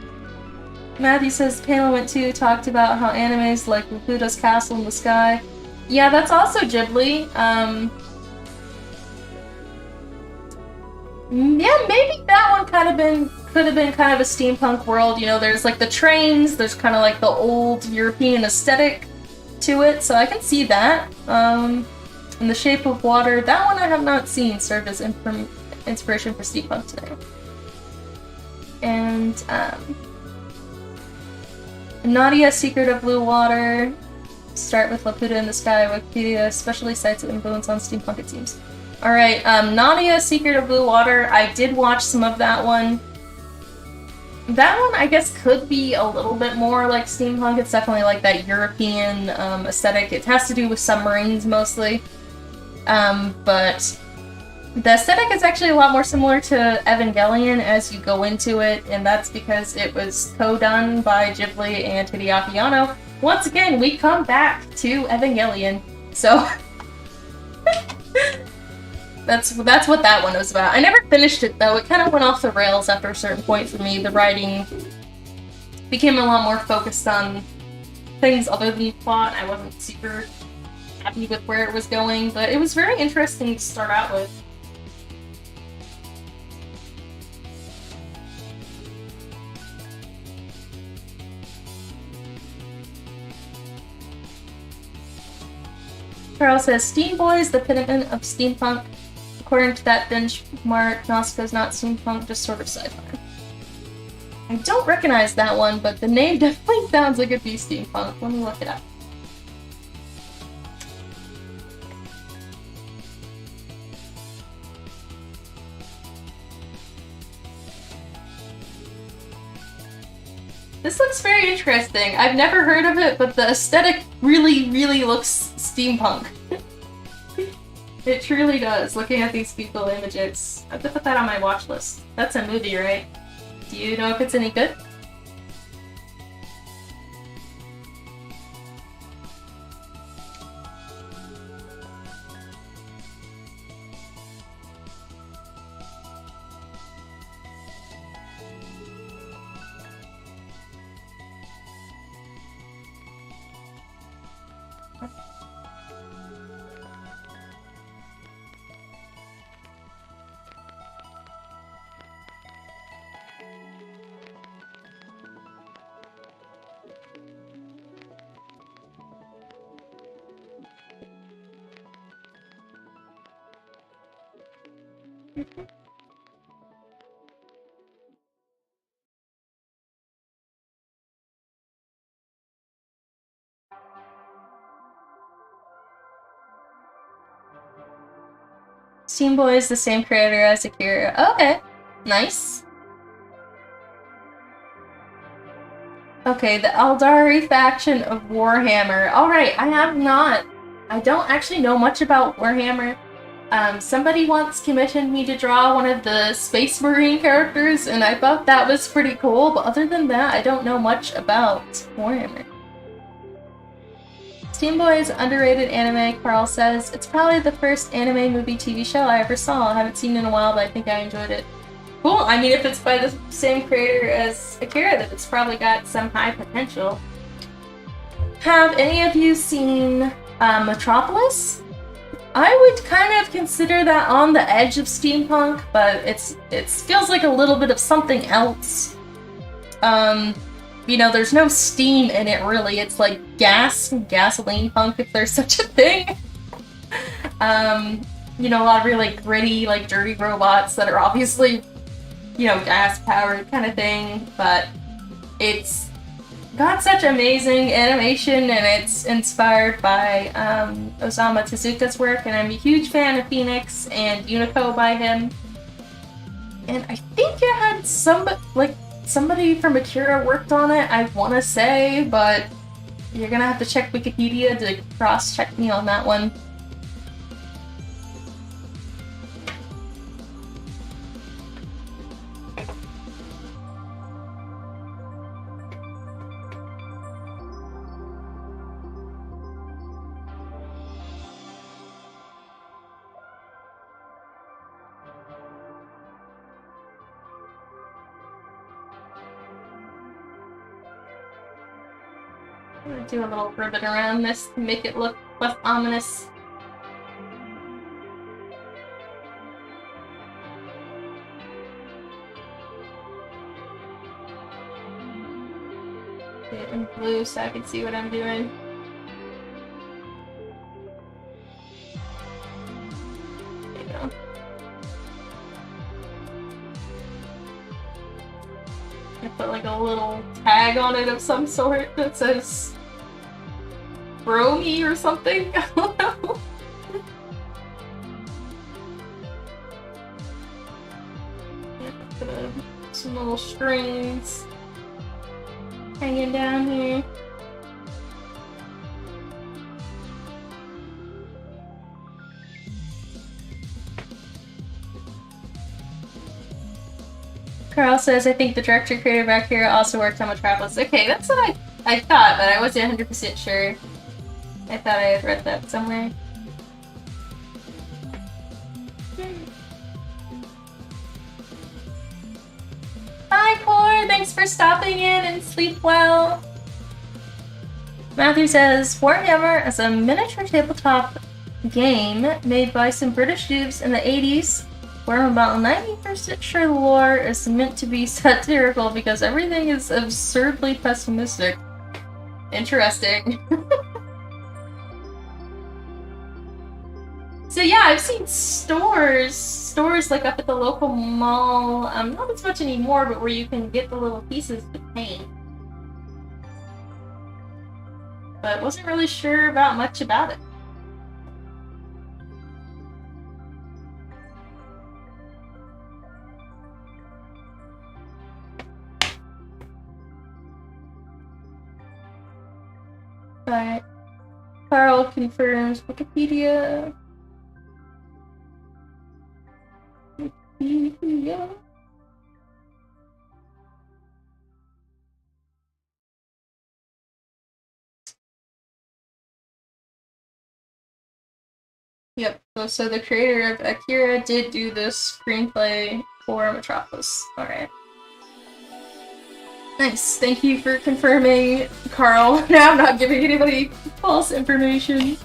Matthew says Pamela went to talked about how animes like Laputa's Castle in the Sky. Yeah, that's also Ghibli. Yeah, maybe that one could have been kind of a steampunk world. You know, there's like the trains, there's kind of like the old European aesthetic to it, so I can see that. In the Shape of Water, that one I have not seen serve as inspiration for steampunk today. And Nadia, Secret of Blue Water. Start with Laputa in the Sky. Wikipedia especially cites influence on steampunk, it seems. Alright, Nadia, Secret of Blue Water. I did watch some of that one. That one, I guess, could be a little bit more like steampunk. It's definitely like that European aesthetic. It has to do with submarines, mostly. But the aesthetic is actually a lot more similar to Evangelion as you go into it, and that's because it was co-done by Ghibli and Hideaki Anno. Once again, we come back to Evangelion, so... That's what that one was about. I never finished it, though. It kind of went off the rails after a certain point for me. The writing became a lot more focused on things other than plot. I wasn't super happy with where it was going, but it was very interesting to start out with. Carl says, Steam Boys, the epitome of steampunk. According to that benchmark, Nausicaa is not steampunk, just sort of sci-fi. I don't recognize that one, but the name definitely sounds like it'd be steampunk. Let me look it up. This looks very interesting. I've never heard of it, but the aesthetic really, really looks steampunk. It truly does, looking at these people images. I have to put that on my watch list. That's a movie, right? Do you know if it's any good? Steam Boy is the same creator as Akira. Okay, nice. Okay, the Eldari faction of Warhammer. Alright, I don't actually know much about Warhammer. Somebody once commissioned me to draw one of the Space Marine characters, and I thought that was pretty cool, but other than that, I don't know much about Warhammer. Steam Boy is underrated anime, Carl says. It's probably the first anime, movie, TV show I ever saw. I haven't seen it in a while, but I think I enjoyed it. Cool, I mean, if it's by the same creator as Akira, then it's probably got some high potential. Have any of you seen Metropolis? I would kind of consider that on the edge of steampunk, but it feels like a little bit of something else. you know, there's no steam in it really. It's like gasoline punk, if there's such a thing. You know, a lot of really like gritty, like dirty robots that are obviously, you know, gas powered kind of thing, but it's got such amazing animation and it's inspired by Osamu Tezuka's work, and I'm a huge fan of Phoenix and Unico by him. And I think it had somebody from Akira worked on it, I want to say, but you're gonna have to check Wikipedia to cross-check me on that one. I'm gonna do a little ribbon around this to make it look less ominous. Get it in blue so I can see what I'm doing. There you go. I put like a little tag on it of some sort that says Bromy or something. I don't know. Some little strings hanging down here. Carl says, I think the director creator back here also worked on Metropolis. Okay, that's what I thought, but I wasn't 100% sure. I thought I had read that somewhere. Hi, Core! Thanks for stopping in and sleep well! Matthew says, Warhammer is a miniature tabletop game made by some British dudes in the 80s. Where I'm about 90% sure the lore is meant to be satirical because everything is absurdly pessimistic. Interesting. So yeah, I've seen stores like up at the local mall, not as much anymore, but where you can get the little pieces to paint. But wasn't really sure about much about it. But Carl confirms Wikipedia. Wikipedia. Yep, so the creator of Akira did do this screenplay for Metropolis. Alright. Nice, thank you for confirming, Carl. Now I'm not giving anybody false information.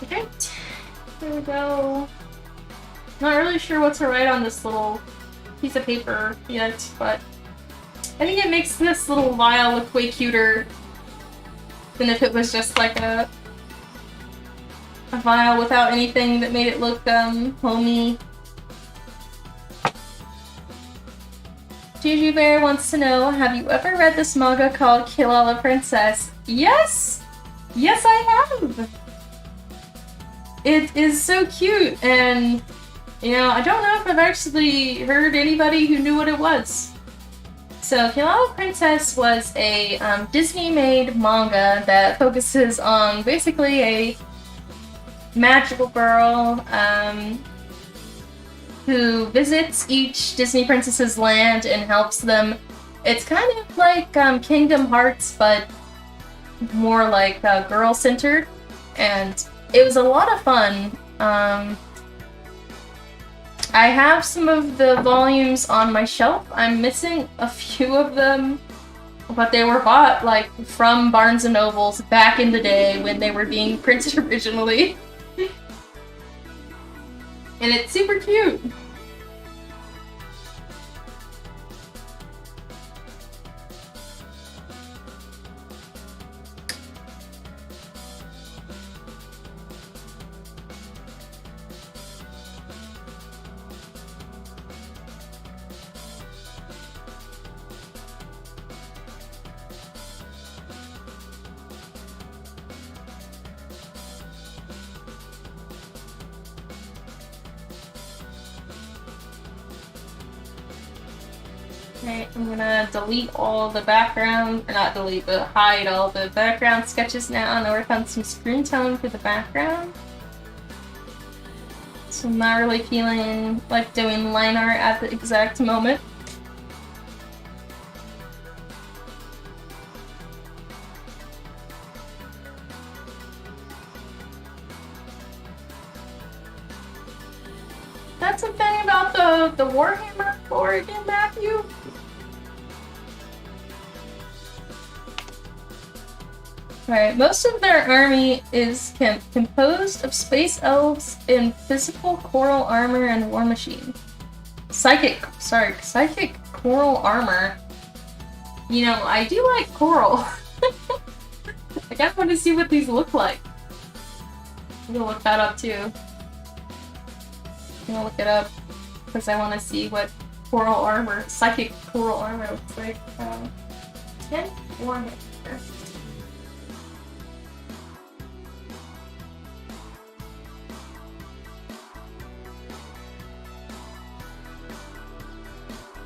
Okay, there we go. Not really sure what to write on this little piece of paper yet, but I think it makes this little vial look way cuter than if it was just like a vial without anything that made it look homey. Juju Bear wants to know, have you ever read this manga called Kill All the Princess? Yes! Yes, I have! It is so cute, and, you know, I don't know if I've actually heard anybody who knew what it was. So, Kyoto Princess was a Disney-made manga that focuses on basically a magical girl who visits each Disney princess's land and helps them. It's kind of like Kingdom Hearts, but more like girl-centered, and it was a lot of fun. I have some of the volumes on my shelf. I'm missing a few of them, but they were bought like from Barnes and Nobles back in the day when they were being printed originally. And it's super cute. Okay, I'm gonna delete all the background, or not delete, but hide all the background sketches now, and work on some screen tone for the background. So I'm not really feeling like doing line art at the exact moment. That's the thing about the Warhammer lore again, Matthew. Alright, most of their army is composed of space elves in physical coral armor and war machine. Psychic coral armor. You know, I do like coral. I kind of want to see what these look like. I'm gonna look that up too. I'm gonna look it up because I want to see what coral armor, psychic coral armor looks like. 10 Warhammer.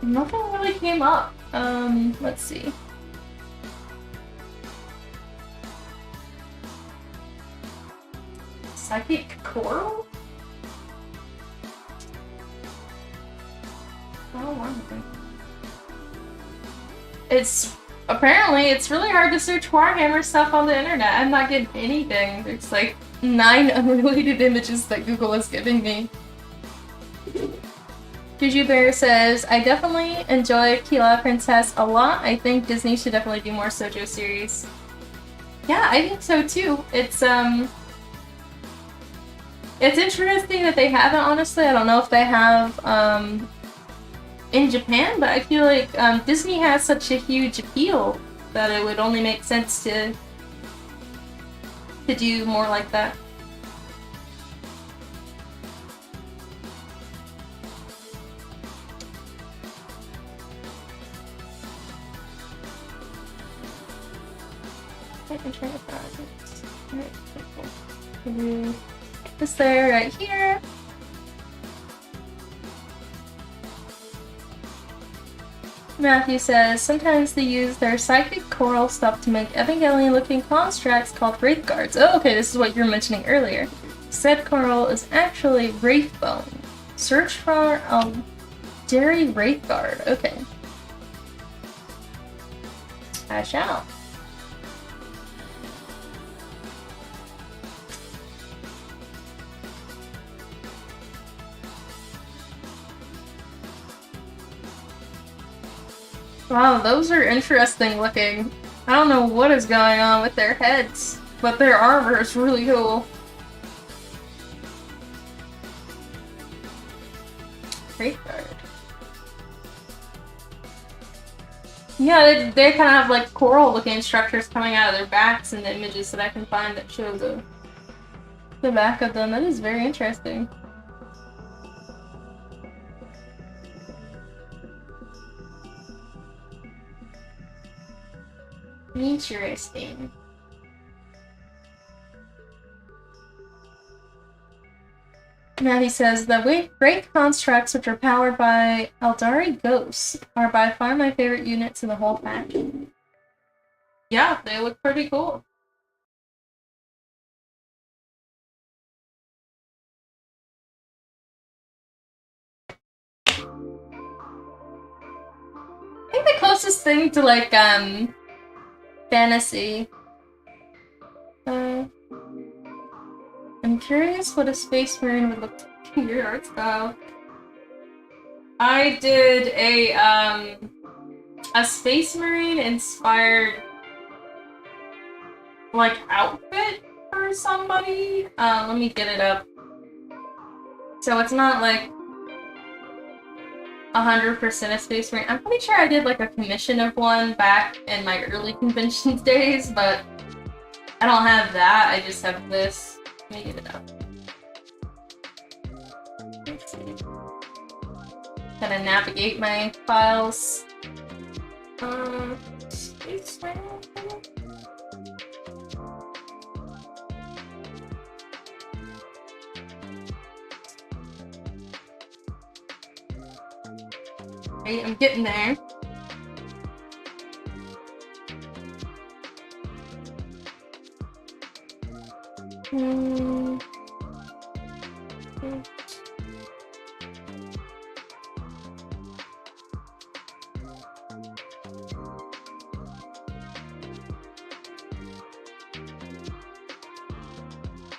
Nothing really came up. Let's see. Psychic coral? Oh, it's apparently it's really hard to search Warhammer stuff on the internet. I'm not getting anything. There's like 9 unrelated images that Google is giving me. Juju Bear says, I definitely enjoy Kila Princess a lot. I think Disney should definitely do more shoujo series. Yeah, I think so too. It's interesting that they haven't, honestly. I don't know if they have in Japan, but I feel like Disney has such a huge appeal that it would only make sense to do more like that. I'm trying to find it. This there, right here. Matthew says, sometimes they use their psychic coral stuff to make Evangelion-looking constructs called Wraith Guards. Oh, okay, this is what you were mentioning earlier. Said coral is actually Wraith Bone. Search for a Dairy Wraith Guard. Okay. I shall. Wow, those are interesting looking. I don't know what is going on with their heads, but their armor is really cool. Great guard. Yeah, they kind of have like coral looking structures coming out of their backs in the images that I can find that show the back of them. That is very interesting. Interesting. Now he says, the great constructs which are powered by Eldari ghosts are by far my favorite units in the whole pack. Yeah, they look pretty cool. I think the closest thing to, like, fantasy. I'm curious what a space marine would look like in your art style. I did a space marine inspired, like, outfit for somebody. Let me get it up. So it's not, like, 100% a space marine. I'm pretty sure I did, like, a commission of one back in my early conventions days, but I don't have that. I just have this. Let me get it up. Let's see. Gotta navigate my files. Space marine. Right, I'm getting there.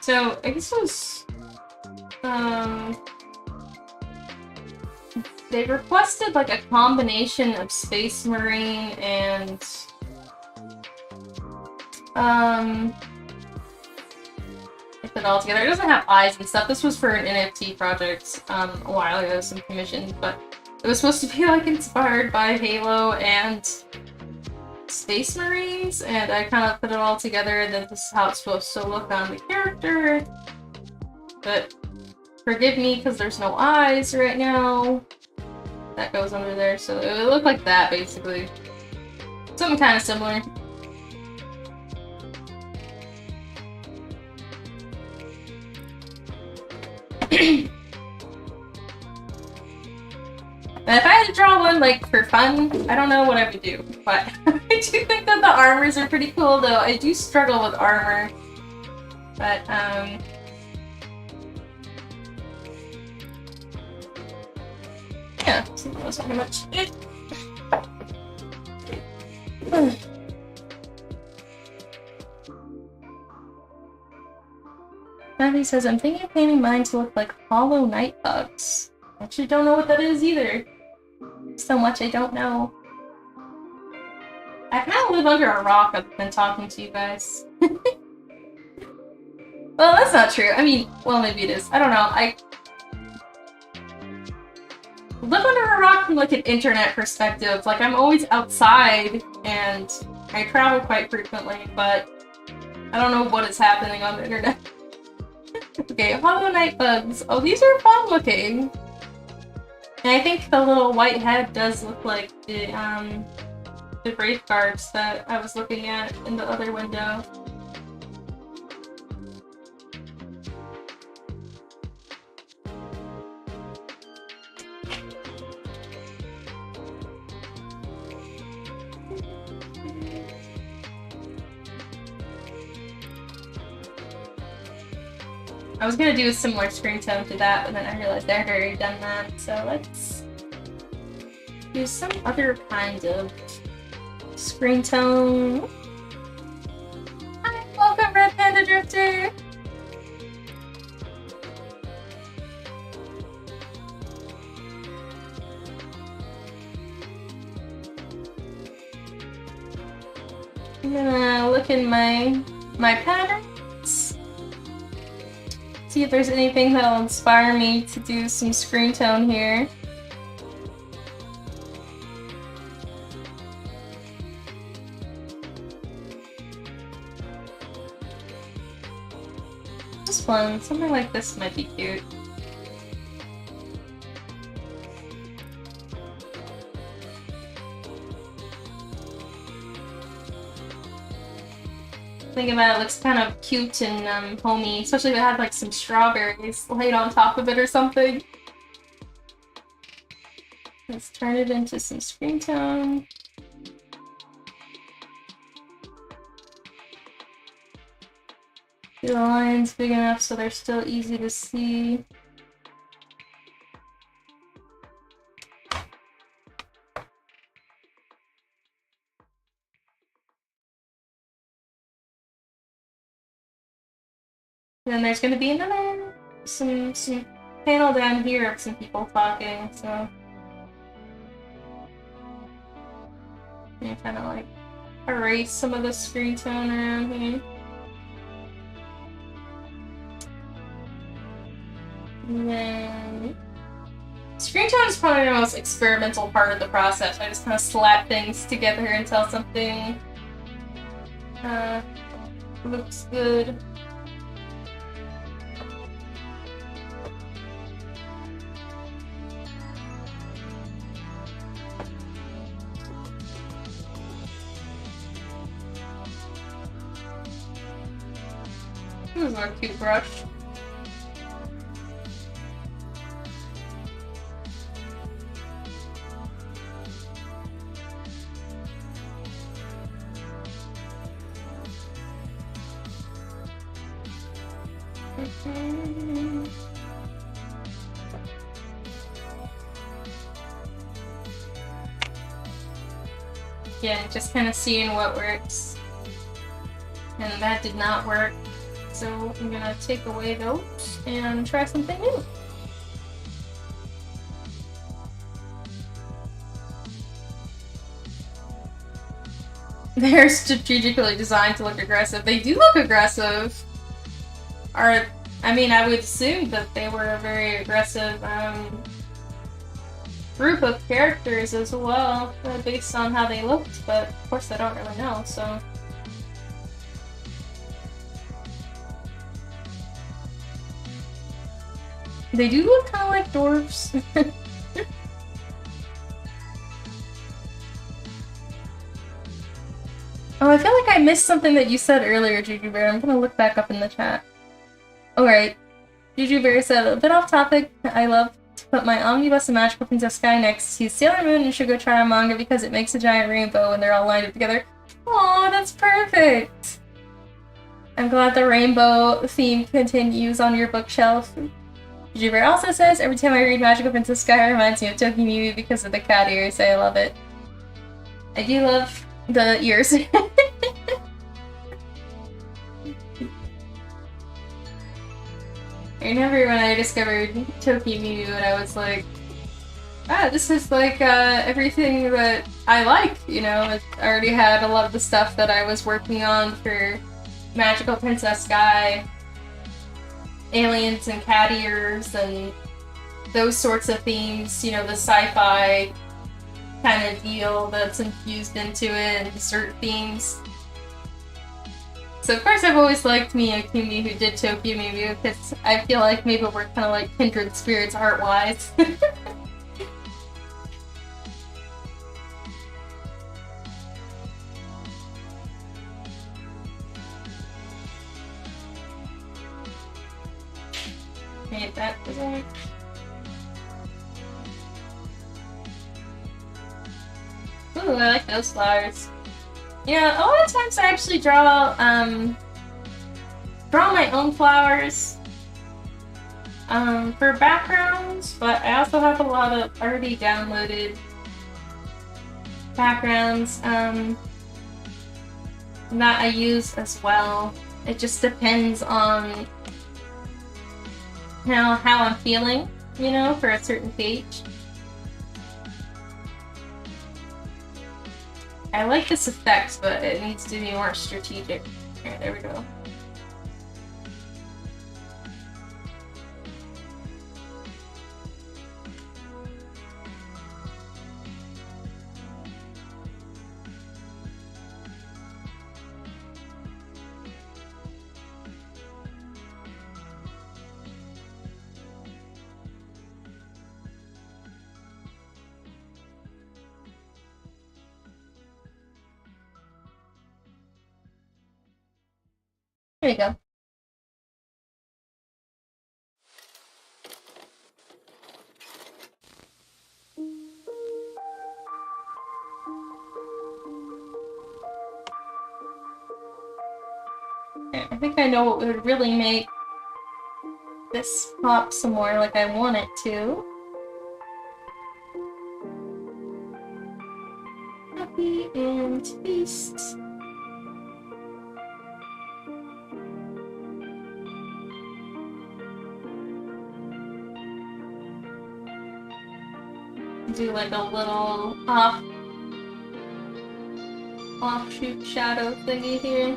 So, I guess it was, they requested, like, a combination of Space Marine and, get it all together. It doesn't have eyes and stuff. This was for an NFT project, a while ago, some commissions, but it was supposed to be, like, inspired by Halo and Space Marines, and I kind of put it all together, and then this is how it's supposed to look on the character. But forgive me, because there's no eyes right now. That goes under there, so it would look like that, basically. Something kind of similar. But if I had to draw one, like, for fun, I don't know what I would do. But I do think that the armors are pretty cool, though. I do struggle with armor. But, yeah, so that was pretty much it. Matthew says, I'm thinking of painting mine to look like hollow night bugs. I actually don't know what that is either. So much I don't know. I kind of live under a rock other than talking to you guys. Well, that's not true. I mean, well, maybe it is. I don't know. I live under a rock from, like, an internet perspective. Like, I'm always outside, and I travel quite frequently, but I don't know what is happening on the internet. Okay, Hollow Night Bugs. Oh, these are fun looking. And I think the little white head does look like the Brave cards that I was looking at in the other window. I was gonna do a similar screen tone to that, but then I realized I had already done that, so let's use some other kind of screen tone. Hi, welcome Red Panda Drifter! I'm gonna look in my patterns. See if there's anything that'll inspire me to do some screen tone here. This one, something like this might be cute. thinking about it, looks kind of cute and homey, especially if it had like some strawberries laid on top of it or something. Let's turn it into some screen tone. The line's big enough so they're still easy to see. And then there's gonna be some panel down here of some people talking, so you kind of like erase some of the screen tone around here. And then screen tone is probably the most experimental part of the process. I just kind of slap things together until something looks good. This is a cute brush. Yeah, just kind of seeing what works. And that did not work. So I'm gonna take away those and try something new. They're strategically designed to look aggressive. They do look aggressive. I mean, I would assume that they were a very aggressive group of characters as well, based on how they looked, but of course I don't really know, so... They do look kind of like dwarves. Oh, I feel like I missed something that you said earlier, Juju Bear. I'm gonna look back up in the chat. Alright. Juju Bear said, a bit off topic, I love to put my omnibus and magical princess sky next to Sailor Moon and should go try a manga because it makes a giant rainbow when they're all lined up together. Aw, that's perfect! I'm glad the rainbow theme continues on your bookshelf. Juber also says, every time I read Magical Princess Sky, it reminds me of Tokimimi because of the cat ears. I love it. I do love the ears. I remember when I discovered Tokimimi and I was like, ah, this is like everything that I like, you know? I already had a lot of the stuff that I was working on for Magical Princess Sky. Aliens and cat ears and those sorts of themes, you know, the sci-fi kind of deal that's infused into it and certain themes. So of course I've always liked Miyakumi who did Tokimimi because I feel like maybe we're kind of like kindred spirits art-wise. That doesn't... Ooh, I like those flowers. Yeah, a lot of times I actually draw my own flowers for backgrounds, but I also have a lot of already downloaded backgrounds that I use as well. It just depends on how I'm feeling, you know, for a certain page. I like this effect, but it needs to be more strategic. Alright, there we go. There you go. I think I know what would really make this pop some more like I want it to. Copy and paste. Do like a little offshoot shadow thingy here.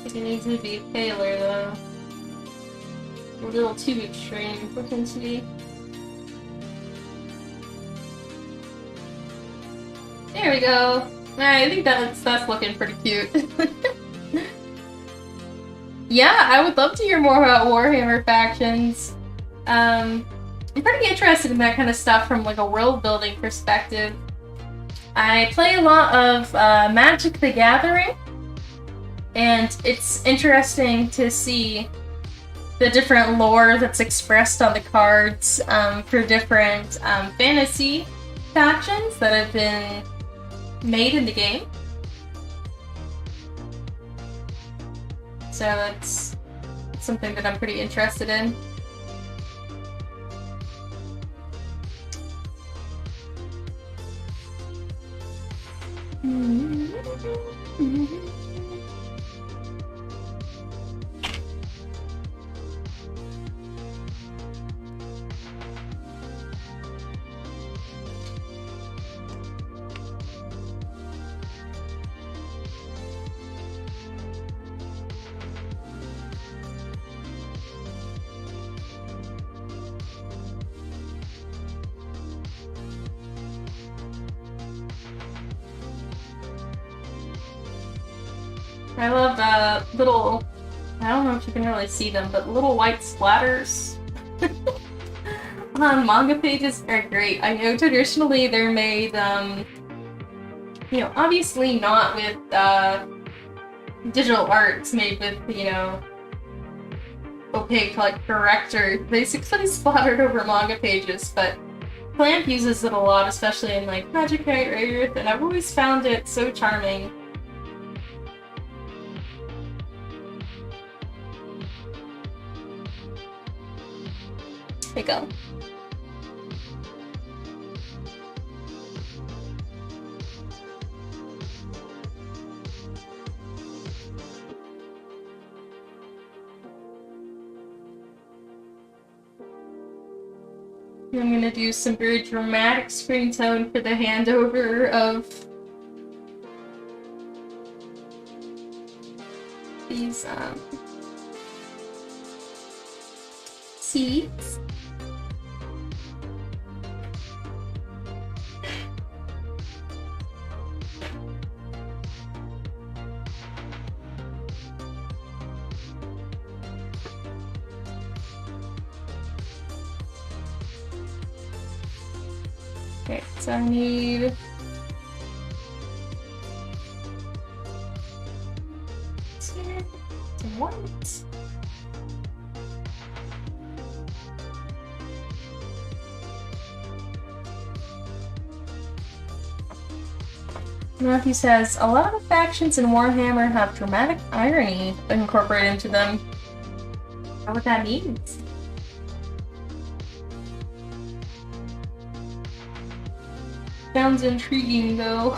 It needs to be paler though. A little too extreme potentially. There we go. Alright, I think that's looking pretty cute. Yeah, I would love to hear more about Warhammer factions. I'm pretty interested in that kind of stuff from like a world building perspective. I play a lot of Magic the Gathering, and it's interesting to see the different lore that's expressed on the cards for different fantasy factions that have been made in the game. So that's something that I'm pretty interested in. I love little, I don't know if you can really see them, but little white splatters on manga pages are great. I know traditionally they're made, you know, obviously not with digital art. It's made with, you know, opaque like corrector, basically splattered over manga pages, but Clamp uses it a lot, especially in like Magic Earth, and I've always found it so charming. There you go. I'm gonna do some very dramatic screen tone for the handover of these seeds. Okay, so I need some white. Matthew says, a lot of the factions in Warhammer have dramatic irony incorporated into them. I don't know what that means. Sounds intriguing, though.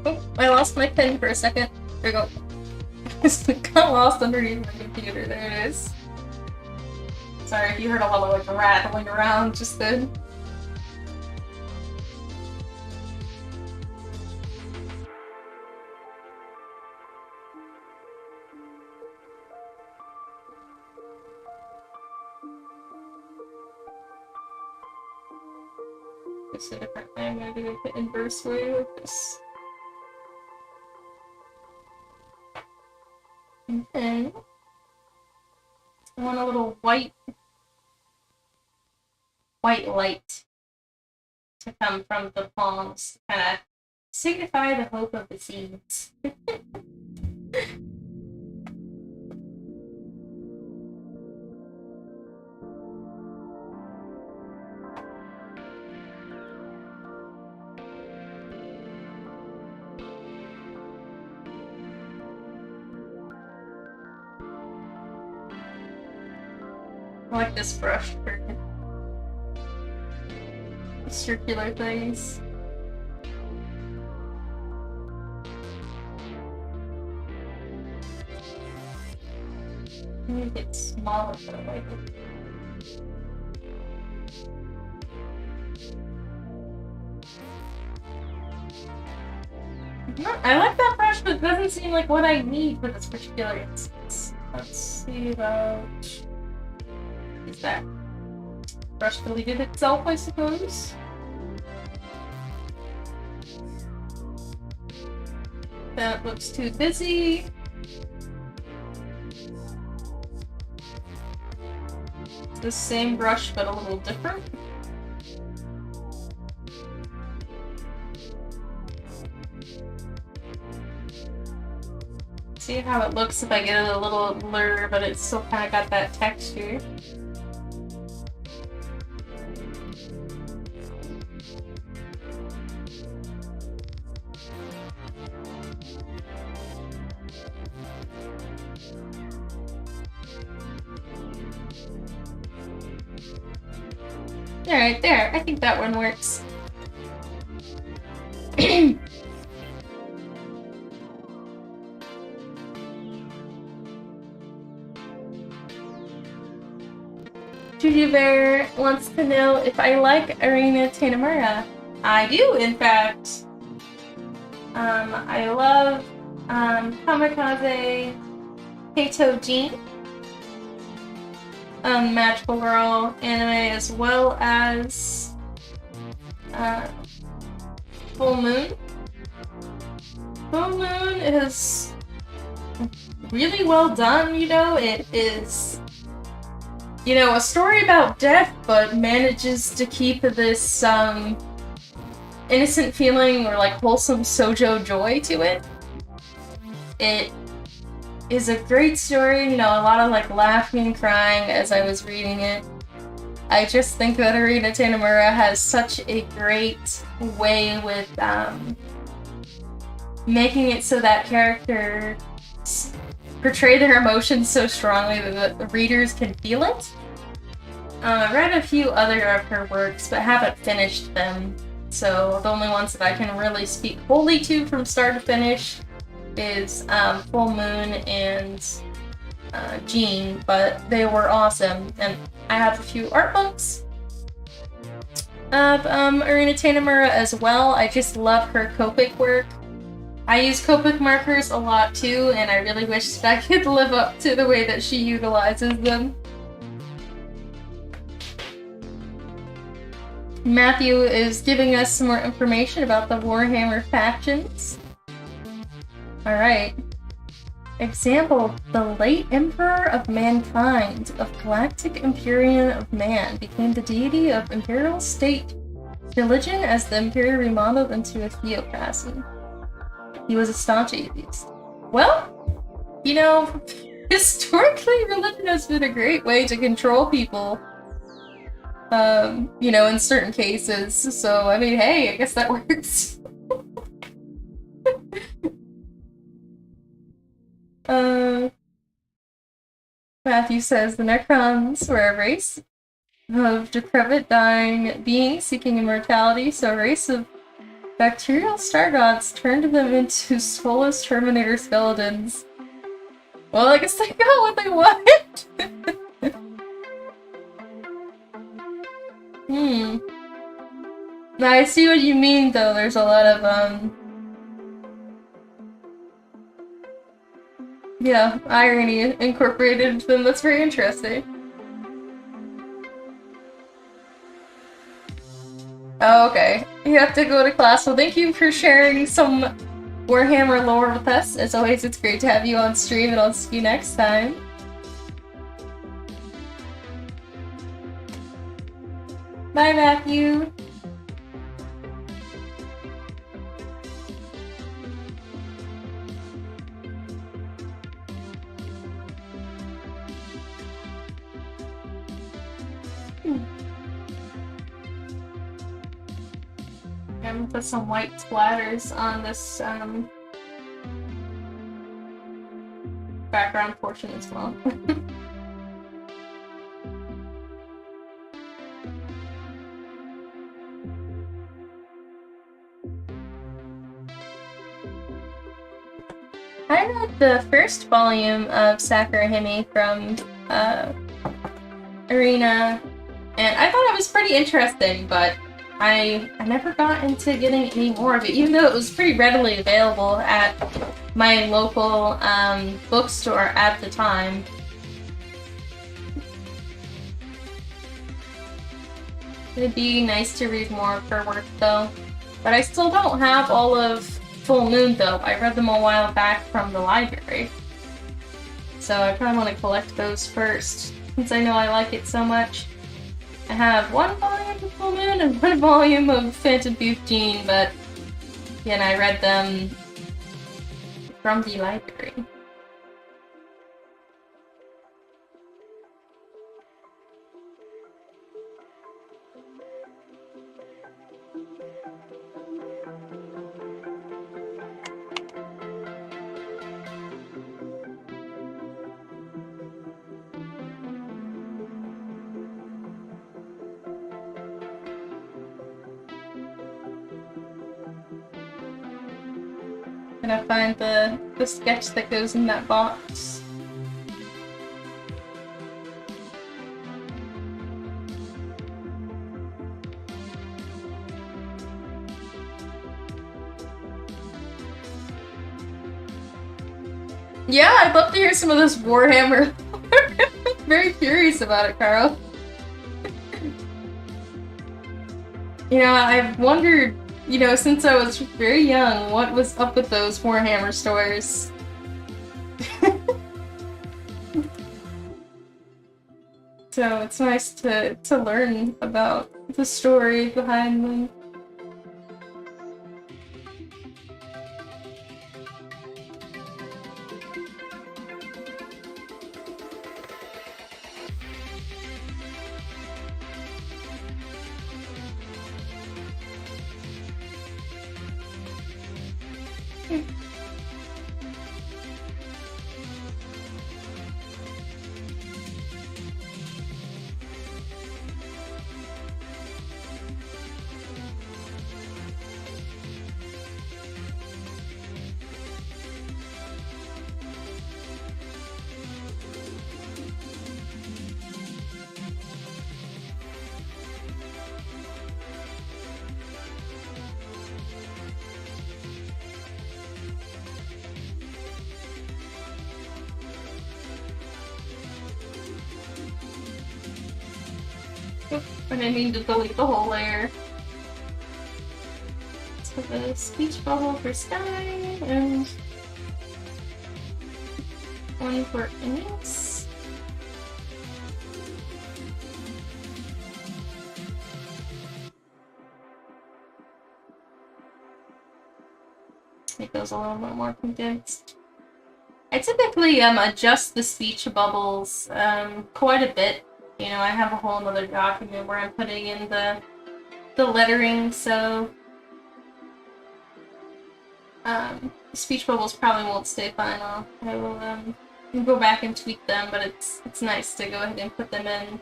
Oh, I lost my pen for a second. There we go. Got lost underneath my computer. There it is. Sorry if you heard a lot of like rattling around just then. this a different way. I'm gonna do it the inverse way with this. And then I want a little white light to come from the palms to kind of signify the hope of the seeds. I like this brush for circular things. Maybe it's smaller though, like I like that brush, but it doesn't seem like what I need for this particular instance. Let's see about... Is that brush deleted itself, I suppose? That looks too busy. It's the same brush, but a little different. See how it looks if I get it a little blur, but it's still kind of got that texture. Alright, there. I think that one works. Vtuber wants to know if I like Arena Tanemura. I do, in fact. I love Kamikaze Kaito Jin, Magical Girl anime, as well as Full Moon. Full Moon is really well done, you know. It is, you know, a story about death, but manages to keep this innocent feeling or like wholesome shoujo joy to it. It is a great story, you know, a lot of like laughing and crying as I was reading it. I just think that Arena Tanemura has such a great way with making it so that characters portray their emotions so strongly that the readers can feel it. I've read a few other of her works, but haven't finished them. So the only ones that I can really speak wholly to from start to finish is Full Moon and Jean, but they were awesome. And I have a few art books of Arena Tanemura as well. I just love her Copic work. I use Copic markers a lot too, and I really wish that I could live up to the way that she utilizes them. Matthew is giving us some more information about the Warhammer factions. Alright. Example, the late Emperor of Mankind, of Galactic Empyrean of Man, became the deity of imperial state religion as the Empire remodeled into a theocracy. He was a staunch atheist. Well, you know, historically religion has been a great way to control people. You know, in certain cases. So, I mean, hey, I guess that works. Matthew says the Necrons were a race of decrepit, dying beings seeking immortality, so a race of bacterial star gods turned them into soulless Terminator skeletons. Well, I guess they got what they want! Now, I see what you mean, though. There's a lot of, yeah, irony incorporated into them. That's very interesting. Oh, okay. You have to go to class. Well, thank you for sharing some Warhammer lore with us. As always, it's great to have you on stream, and I'll see you next time. Bye, Matthew. I'm gonna put some white splatters on this background portion as well. I read the first volume of Sakurahime from Arena, and I thought it was pretty interesting, but I never got into getting any more of it, even though it was pretty readily available at my local bookstore at the time. It'd be nice to read more for work, though. But I still don't have all of Full Moon, though. I read them a while back from the library. So I probably want to collect those first, since I know I like it so much. I have one volume of Full Moon and one volume of Phantom 15, but again, I read them from the library. Gonna find the sketch that goes in that box. Yeah, I'd love to hear some of this Warhammer. I'm very curious about it, Carl. You know, I've wondered, you know, since I was very young, what was up with those Warhammer stores? So it's nice to learn about the story behind them. And I need to delete the whole layer. So the speech bubble for Sky, and one for Anise. Make those a little bit more condensed. I typically adjust the speech bubbles quite a bit. You know, I have a whole other document where I'm putting in the lettering, so speech bubbles probably won't stay final. I will go back and tweak them, but it's nice to go ahead and put them in.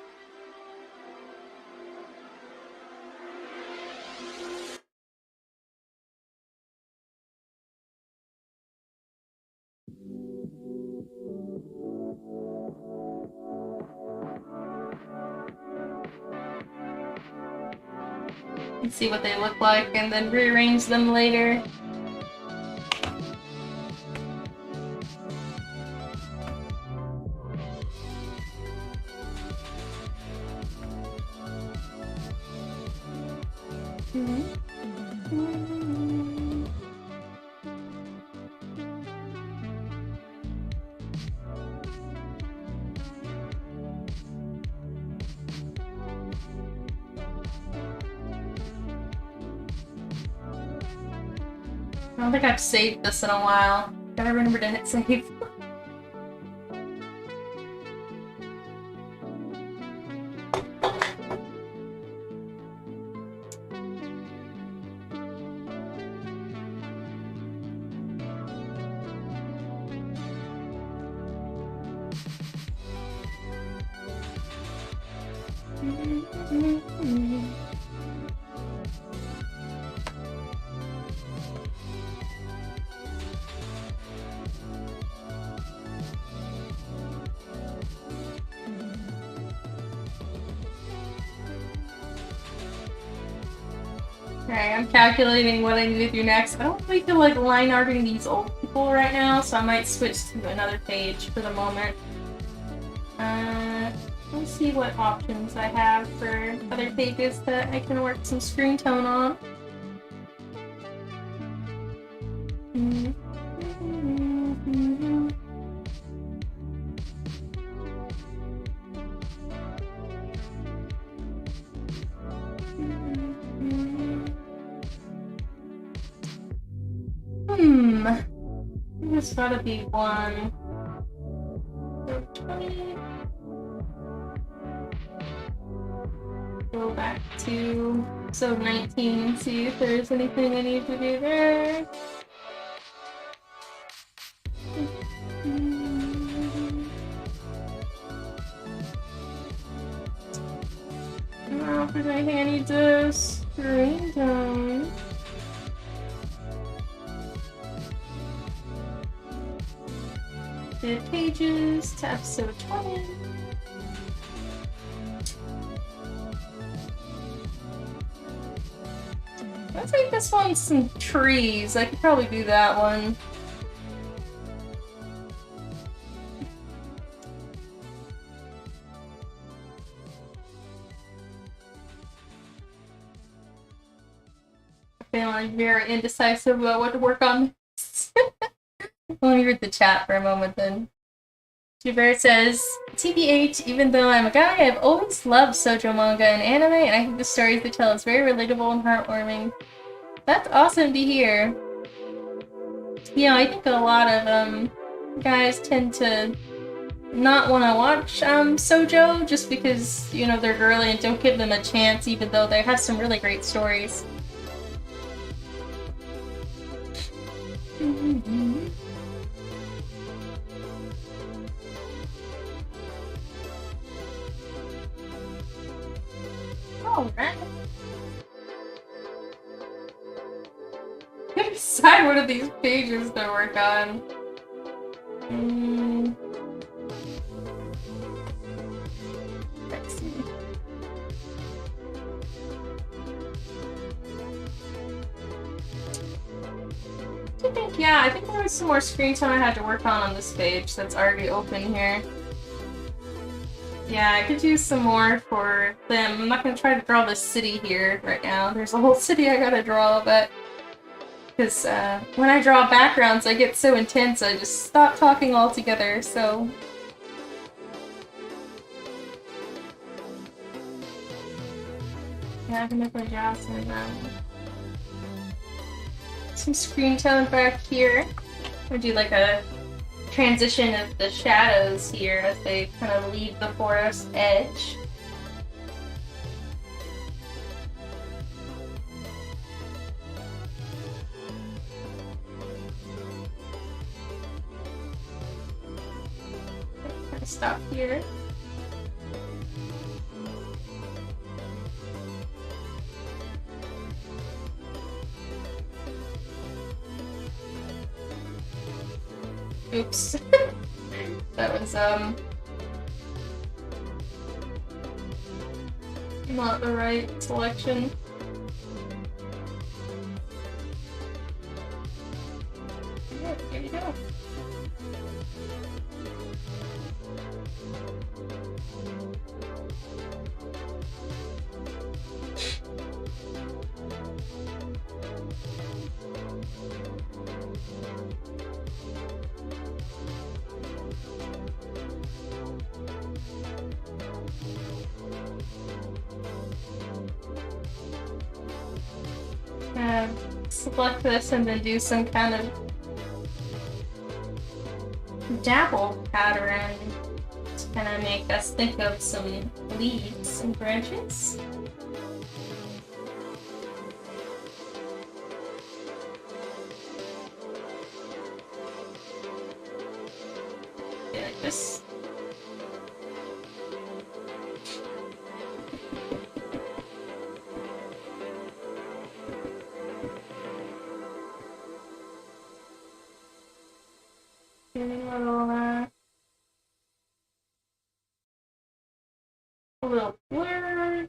And see what they look like, and then rearrange them later. I don't think I've saved this in a while. Gotta remember to hit save. Okay, I'm calculating what I need to do next. I don't really feel like line arting these old people right now, so I might switch to another page for the moment. Let's see what options I have for other pages that I can work some screen tone on. There's gotta be one. So 20. Go back to so 19 and see if there's anything I need to do there. I don't know if there's anything I need to screen tone. The pages to episode 20. I think this one's some trees. I could probably do that one. I'm feeling very indecisive about what to work on. Let me read the chat for a moment then. Vtuber says, TBH, even though I'm a guy, I've always loved shoujo manga and anime, and I think the stories they tell is very relatable and heartwarming. That's awesome to hear. You know, I think a lot of guys tend to not want to watch shoujo just because, you know, they're girly and don't give them a chance, even though they have some really great stories. Alright. I gotta decide one of these pages to work on. Let's see. I think there was some more screen time I had to work on this page that's already open here. Yeah, I could use some more for them. I'm not gonna try to draw this city here right now. There's a whole city I gotta draw, but because when I draw backgrounds, I get so intense, I just stop talking altogether, so... Yeah, I can definitely draw some screen tone back here. I'm gonna do like a transition of the shadows here as they kind of leave the forest edge. Stop here. Oops. That was not the right selection. Yeah, here you go. Select this and then do some kind of dabble pattern to kind of make us think of some leaves and branches. Yeah, like this. A little blur.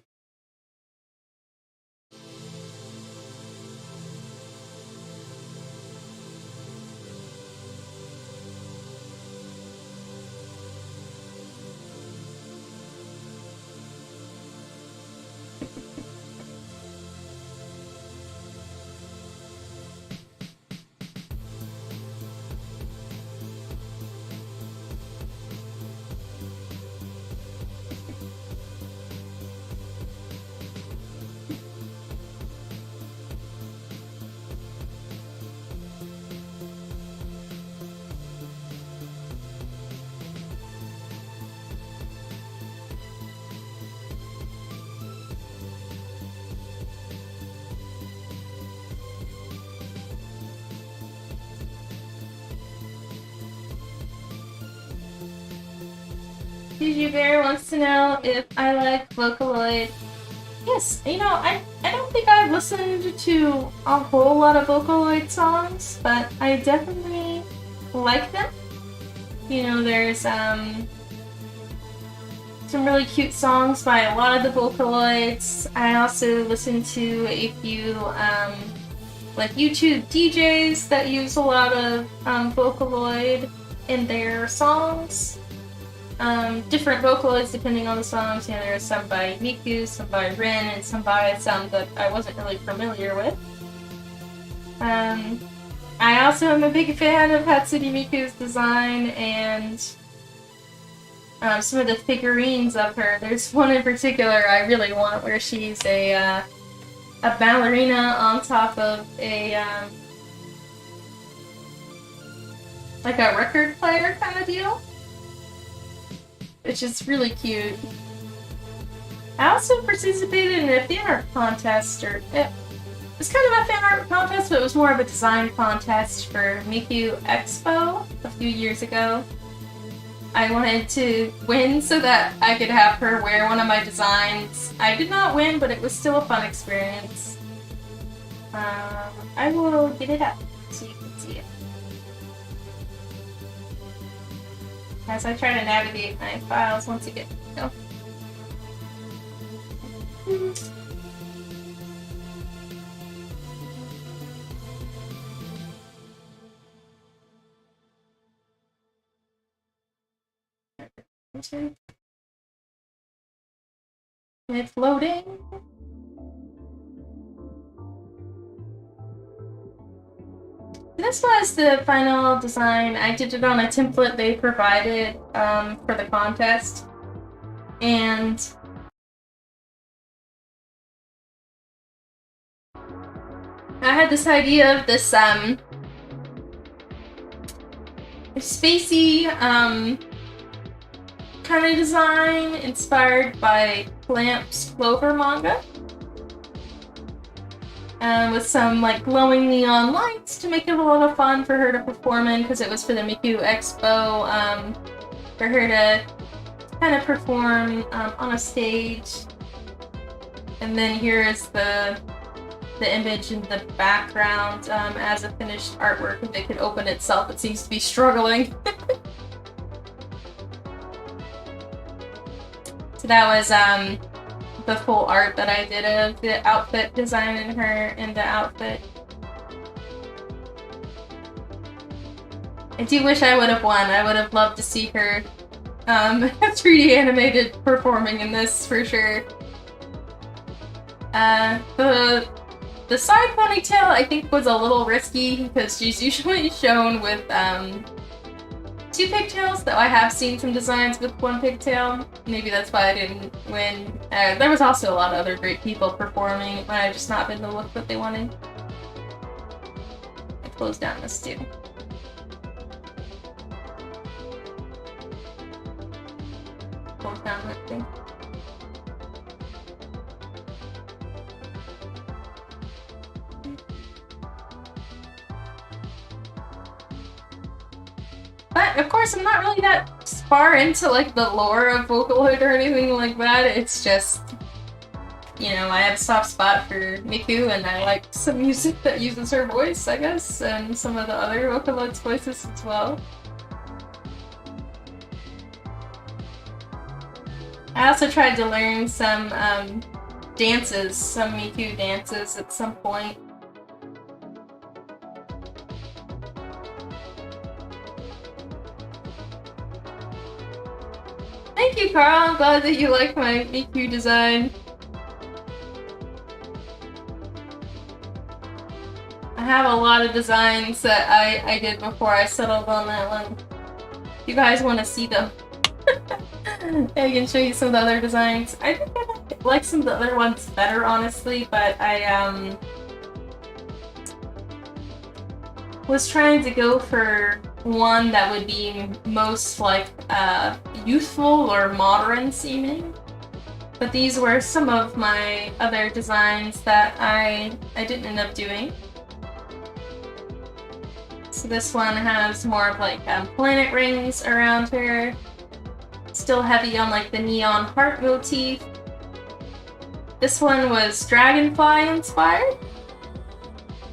Gigi Bear wants to know if I like Vocaloid. Yes, you know, I don't think I've listened to a whole lot of Vocaloid songs, but I definitely like them. You know, there's some really cute songs by a lot of the Vocaloids. I also listen to a few like YouTube DJs that use a lot of Vocaloid in their songs. Different Vocaloids depending on the songs. You know, there's some by Miku, some by Rin, and some that I wasn't really familiar with. I also am a big fan of Hatsune Miku's design and some of the figurines of her. There's one in particular I really want where she's a ballerina on top of a like a record player kind of deal, which is really cute. I also participated in a fan art contest, or it was kind of a fan art contest, but it was more of a design contest for Miku Expo a few years ago. I wanted to win so that I could have her wear one of my designs. I did not win, but it was still a fun experience. I will get it up so you can see it. As I try to navigate my files once again. Go. It's loading. This was the final design. I did it on a template they provided for the contest. And I had this idea of this spacey kind of design inspired by Clamp's Clover manga. With some like glowing neon lights to make it a lot of fun for her to perform in, because it was for the Miku Expo, for her to kind of perform on a stage. And then here is the image in the background as a finished artwork. If it could open itself, it seems to be struggling. So that was the full art that I did of the outfit design in her in the outfit. I do wish I would have won. I would have loved to see her 3D animated performing in this for sure. The side ponytail I think was a little risky because she's usually shown with 2 pigtails, though I have seen some designs with 1 pigtail. Maybe that's why I didn't win. There was also a lot of other great people performing. It might have just not been the look that they wanted. close down this too. Close down that thing. But of course, I'm not really that far into like the lore of Vocaloid or anything like that. It's just, you know, I have a soft spot for Miku, and I like some music that uses her voice, I guess, and some of the other Vocaloid's voices as well. I also tried to learn some dances, some Miku dances at some point. Thank you, Carl. I'm glad that you like my Miku design. I have a lot of designs that I did before I settled on that one. If you guys want to see them, I can show you some of the other designs. I think I like some of the other ones better, honestly, but I was trying to go for one that would be most like youthful or modern seeming. But these were some of my other designs that I didn't end up doing. So this one has more of like planet rings around her. Still heavy on like the neon heart motif. This one was dragonfly inspired.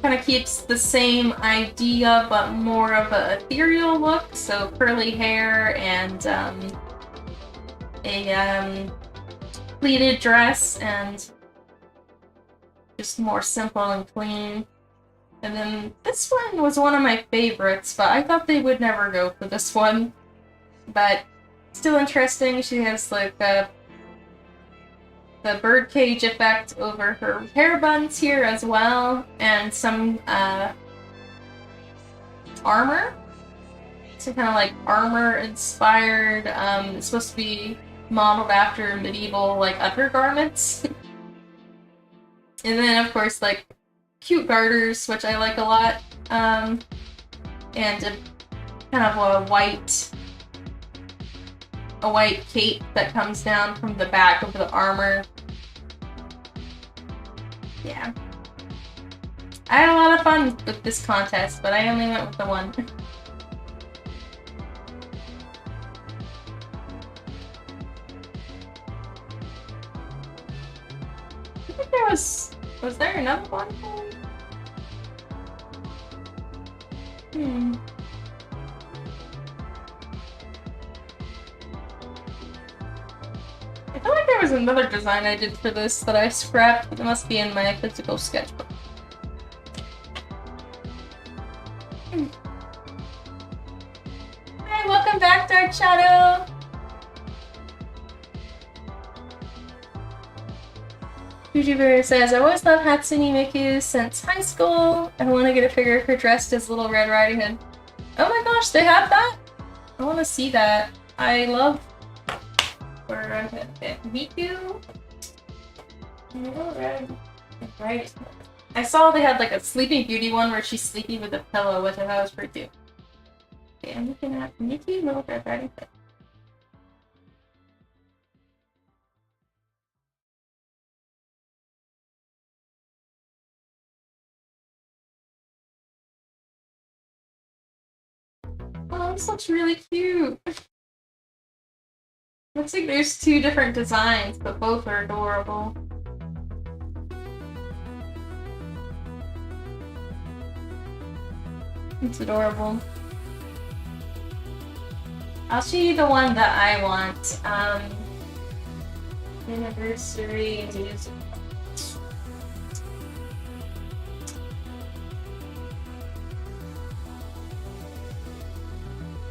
Kind of keeps the same idea but more of an ethereal look. So curly hair and a pleated dress and just more simple and clean. And then this one was one of my favorites, but I thought they would never go for this one. But still interesting. She has like the birdcage effect over her hair buns here as well, and some armor. So kind of like armor inspired. It's supposed to be modeled after medieval like undergarments. And then of course like cute garters, which I like a lot, and a kind of a white cape that comes down from the back of the armor. Yeah. I had a lot of fun with this contest, but I only went with the one. I think there was there another one? I feel like there was another design I did for this that I scrapped, but it must be in my physical sketchbook. Hi, welcome back, Dark Shadow! Vtuber says, I always loved Hatsune Miku since high school. I want to get a figure of her dressed as Little Red Riding Hood. Oh my gosh, they have that? I want to see that. I love Miku. Little Red Riding Hood. I saw they had like a Sleeping Beauty one where she's sleeping with a pillow, which I thought was pretty cute. Okay, I'm looking at Miku, Little Red Riding Hood. Oh, this looks really cute. Looks like there's two different designs, but both are adorable. It's adorable. I'll show you the one that I want. Anniversary music.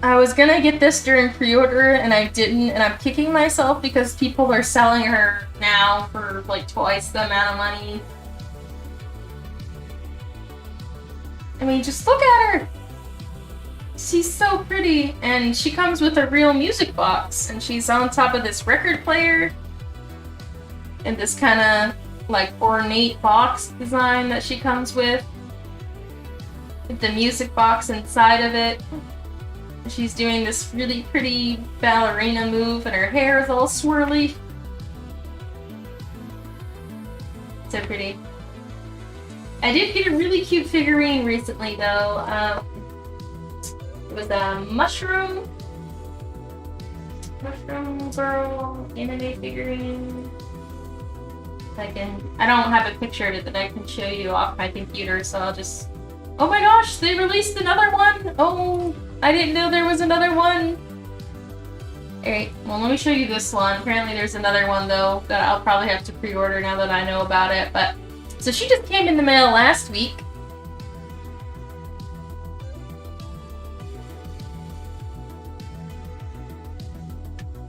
I was gonna get this during pre-order and I didn't, and I'm kicking myself because people are selling her now for like twice the amount of money. I mean, just look at her! She's so pretty, and she comes with a real music box, and she's on top of this record player and this kind of like ornate box design that she comes with. the music box inside of it. She's doing this really pretty ballerina move, and her hair is all swirly. So pretty. I did get a really cute figurine recently, though. It was a mushroom girl anime figurine. I don't have a picture of it that I can show you off my computer, so I'll just... Oh my gosh, they released another one! Oh, I didn't know there was another one! Alright, well let me show you this one. Apparently there's another one, though, that I'll probably have to pre-order now that I know about it, but... So she just came in the mail last week.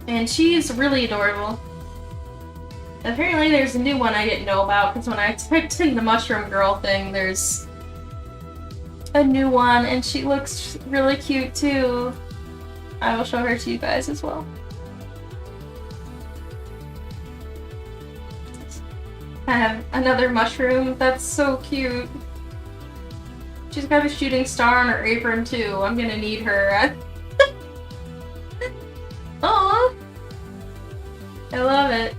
And she's really adorable. Apparently there's a new one I didn't know about, because when I typed in the Mushroom Girl thing, there's a new one, and she looks really cute too. I will show her to you guys as well. I have another mushroom. That's so cute. She's got a shooting star on her apron too. I'm gonna need her. Aww! I love it.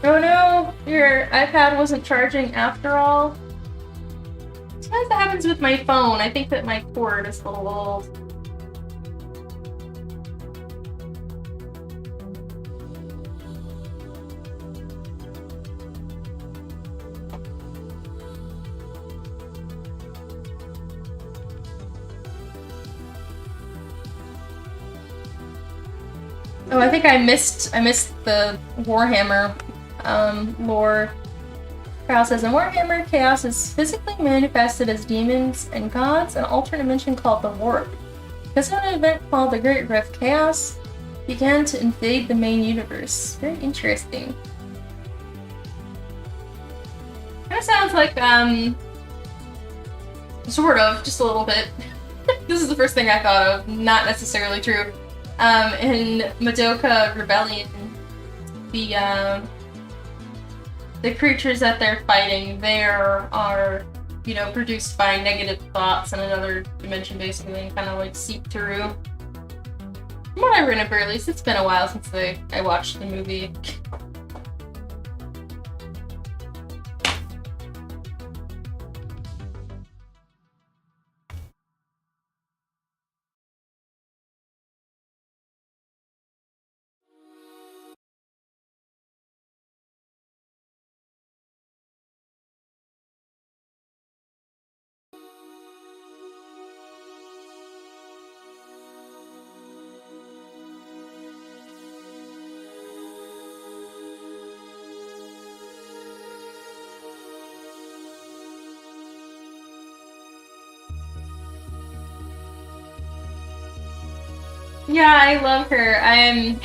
Oh no! Your iPad wasn't charging after all. Sometimes that happens with my phone. I think that my cord is a little old. Oh, I think I missed the Warhammer lore. Kyle says, in Warhammer, chaos is physically manifested as demons and gods, an alternate dimension called the Warp. Because of an event called the Great Rift, chaos began to invade the main universe. Very interesting. Kind of sounds like, sort of, just a little bit. This is the first thing I thought of, not necessarily true. In Madoka Rebellion, the creatures that they're fighting there are, you know, produced by negative thoughts in another dimension, basically, and kind of like seep through. From what I remember, at least, it's been a while since I watched the movie. Yeah, I love her. I'm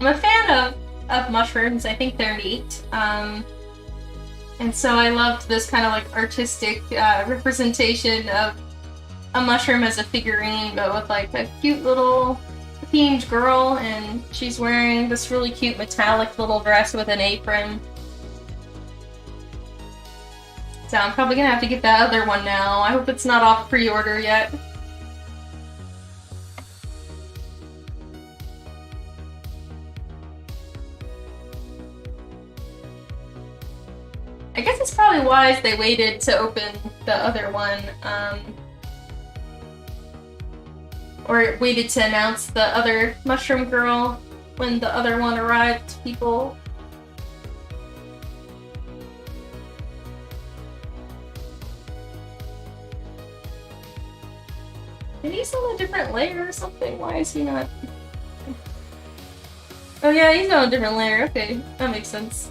a fan of mushrooms. I think they're neat. And so I loved this kind of like artistic representation of a mushroom as a figurine, but with like a cute little themed girl, and she's wearing this really cute metallic little dress with an apron. So I'm probably gonna have to get that other one now. I hope it's not off pre-order yet. I guess it's probably wise they waited to open the other one, or waited to announce the other Mushroom Girl when the other one arrived to people. Did he on a different layer or something? Why is he not? Oh yeah, he's on a different layer. Okay, that makes sense.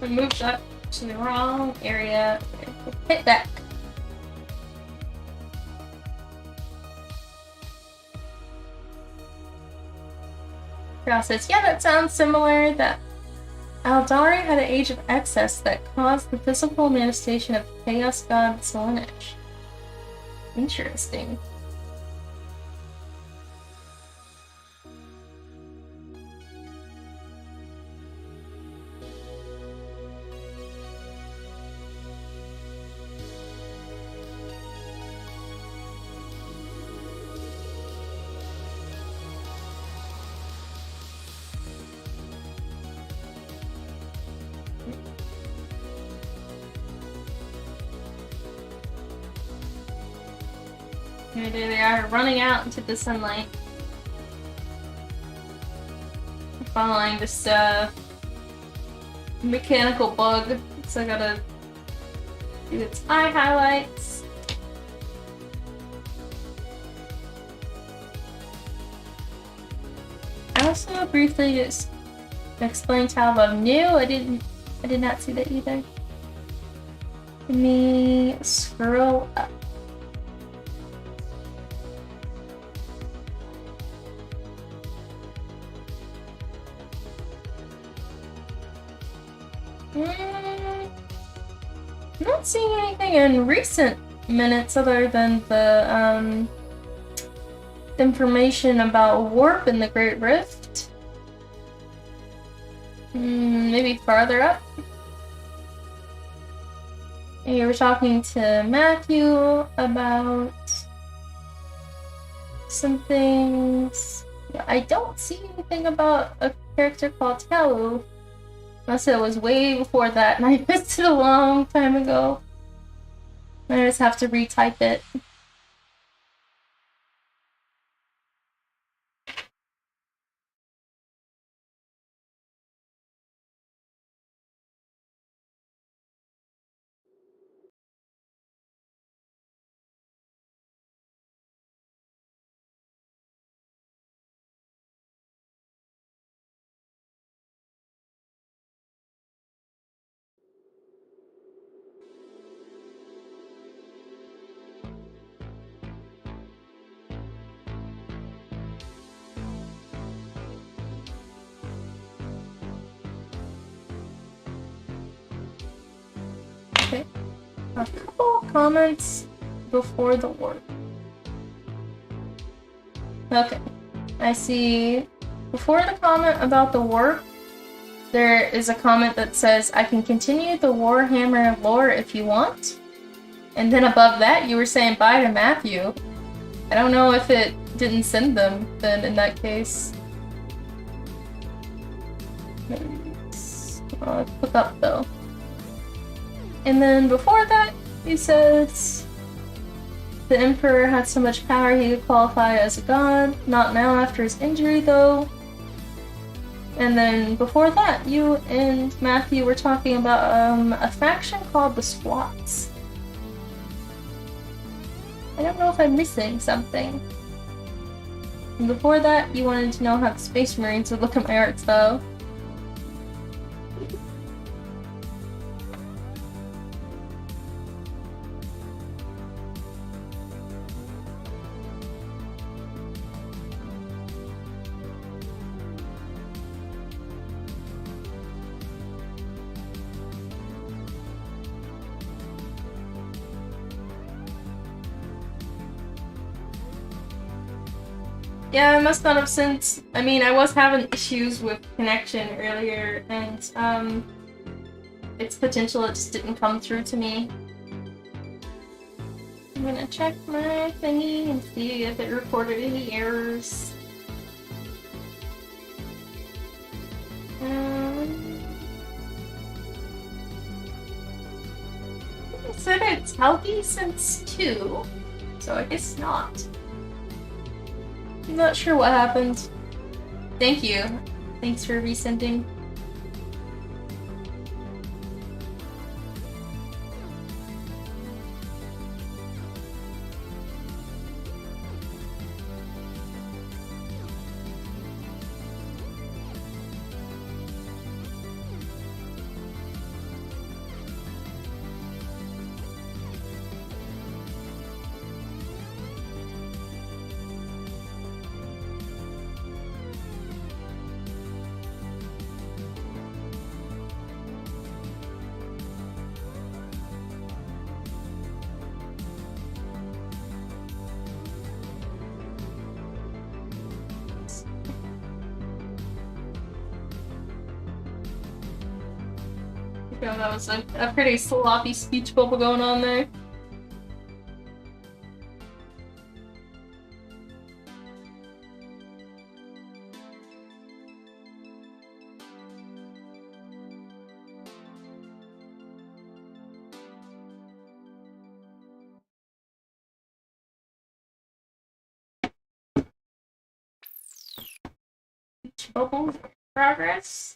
I moved up to the wrong area. Hit that. Girl says, yeah, that sounds similar. That Aldari had an age of excess that caused the physical manifestation of Chaos God Slaanesh. Interesting. Here they are, running out into the sunlight. Following this mechanical bug, so I gotta do its eye highlights. I also briefly just explained how I'm new. I did not see that either. Let me scroll up. Not seeing anything in recent minutes other than the information about warp in the Great Rift. Maybe farther up. You were talking to Matthew about some things. I don't see anything about a character called Talu. Unless it was way before that and I missed it a long time ago. I just have to retype it. Okay. A couple comments before the warp. Okay. I see before the comment about the warp, there is a comment that says, I can continue the Warhammer lore if you want. And then above that, you were saying bye to Matthew. I don't know if it didn't send them, then in that case. Let's look up though. And then before that, he says, the Emperor had so much power he could qualify as a god. Not now after his injury though. And then before that, you and Matthew were talking about a faction called the Squats. I don't know if I'm missing something. And before that, you wanted to know how the Space Marines would look at my art style. Yeah, I must not have sent. I mean, I was having issues with connection earlier, and it's potential it just didn't come through to me. gonna check my thingy and see if it reported any errors. It said it's healthy since 2, so I guess not. I'm not sure what happened. Thank you. Thanks for resending. Yeah, that was a pretty sloppy speech bubble going on there. Speech bubble progress.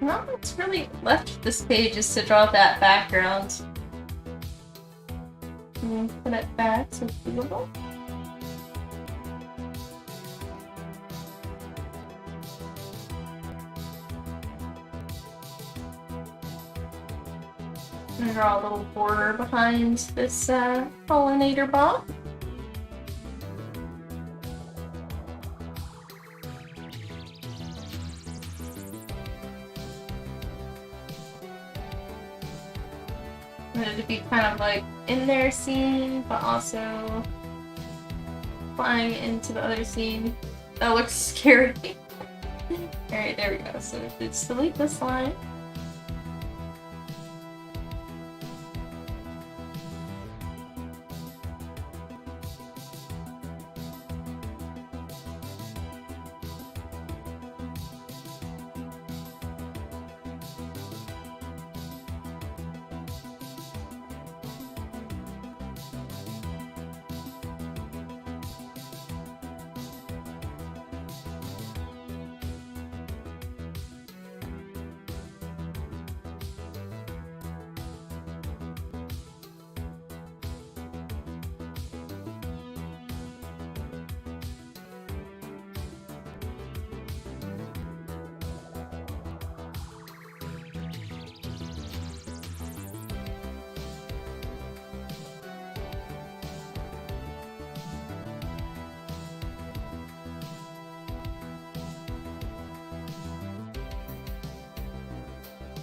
Not what's really left of this page is to draw that background. And put it back so it's viewable. And draw a little border behind this pollinator box. To be kind of like in their scene, but also flying into the other scene. That looks scary. Alright, there we go. So let's delete this line.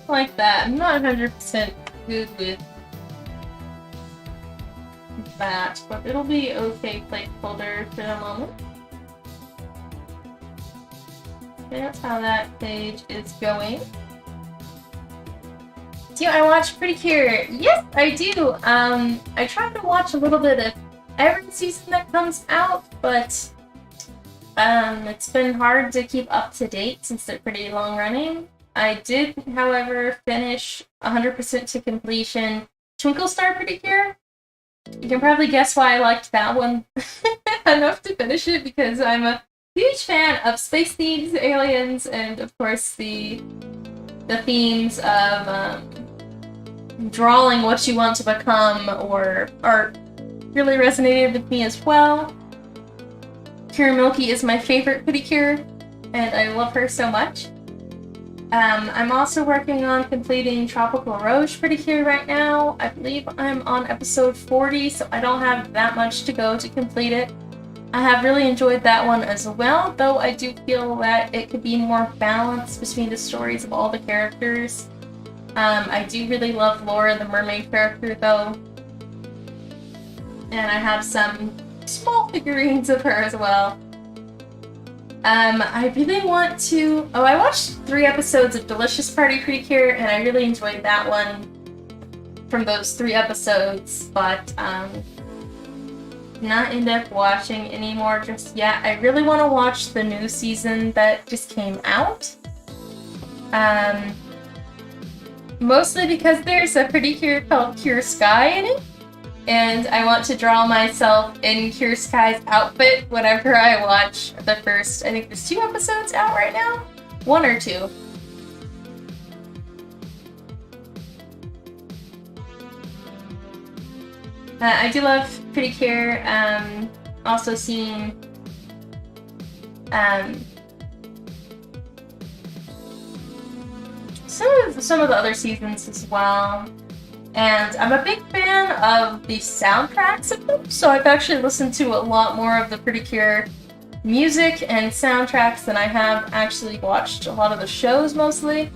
Like that. I'm not 100% good with that, but it'll be okay placeholder for the moment. Okay, that's how that page is going. Do I watch Pretty Cure? Yes, I do. I try to watch a little bit of every season that comes out, but it's been hard to keep up to date since they're pretty long running. I did, however, finish 100% to completion Twinkle Star Pretty Cure. You can probably guess why I liked that one enough to finish it, because I'm a huge fan of space themes, aliens, and of course the themes of drawing what you want to become or art really resonated with me as well. Kira Milky is my favorite Pretty Cure, and I love her so much. I'm also working on completing Tropical Rouge Pretty Cure right now. I believe I'm on episode 40, so I don't have that much to go to complete it. I have really enjoyed that one as well, though I do feel that it could be more balanced between the stories of all the characters. I do really love Laura, the mermaid character, though. and I have some small figurines of her as well. I really want to... Oh, I watched 3 episodes of Delicious Party Precure, and I really enjoyed that one from those 3 episodes, but not end up watching anymore just yet. I really want to watch the new season that just came out. Mostly because there's a pretty cure called Cure Sky in it, and I want to draw myself in Cure Sky's outfit whenever I watch the first, I think there's 2 episodes out right now? 1 or 2. I do love Pretty Cure. Also seeing some of the other seasons as well. And I'm a big fan of the soundtracks of them, so I've actually listened to a lot more of the Pretty Cure music and soundtracks than I have actually watched a lot of the shows mostly.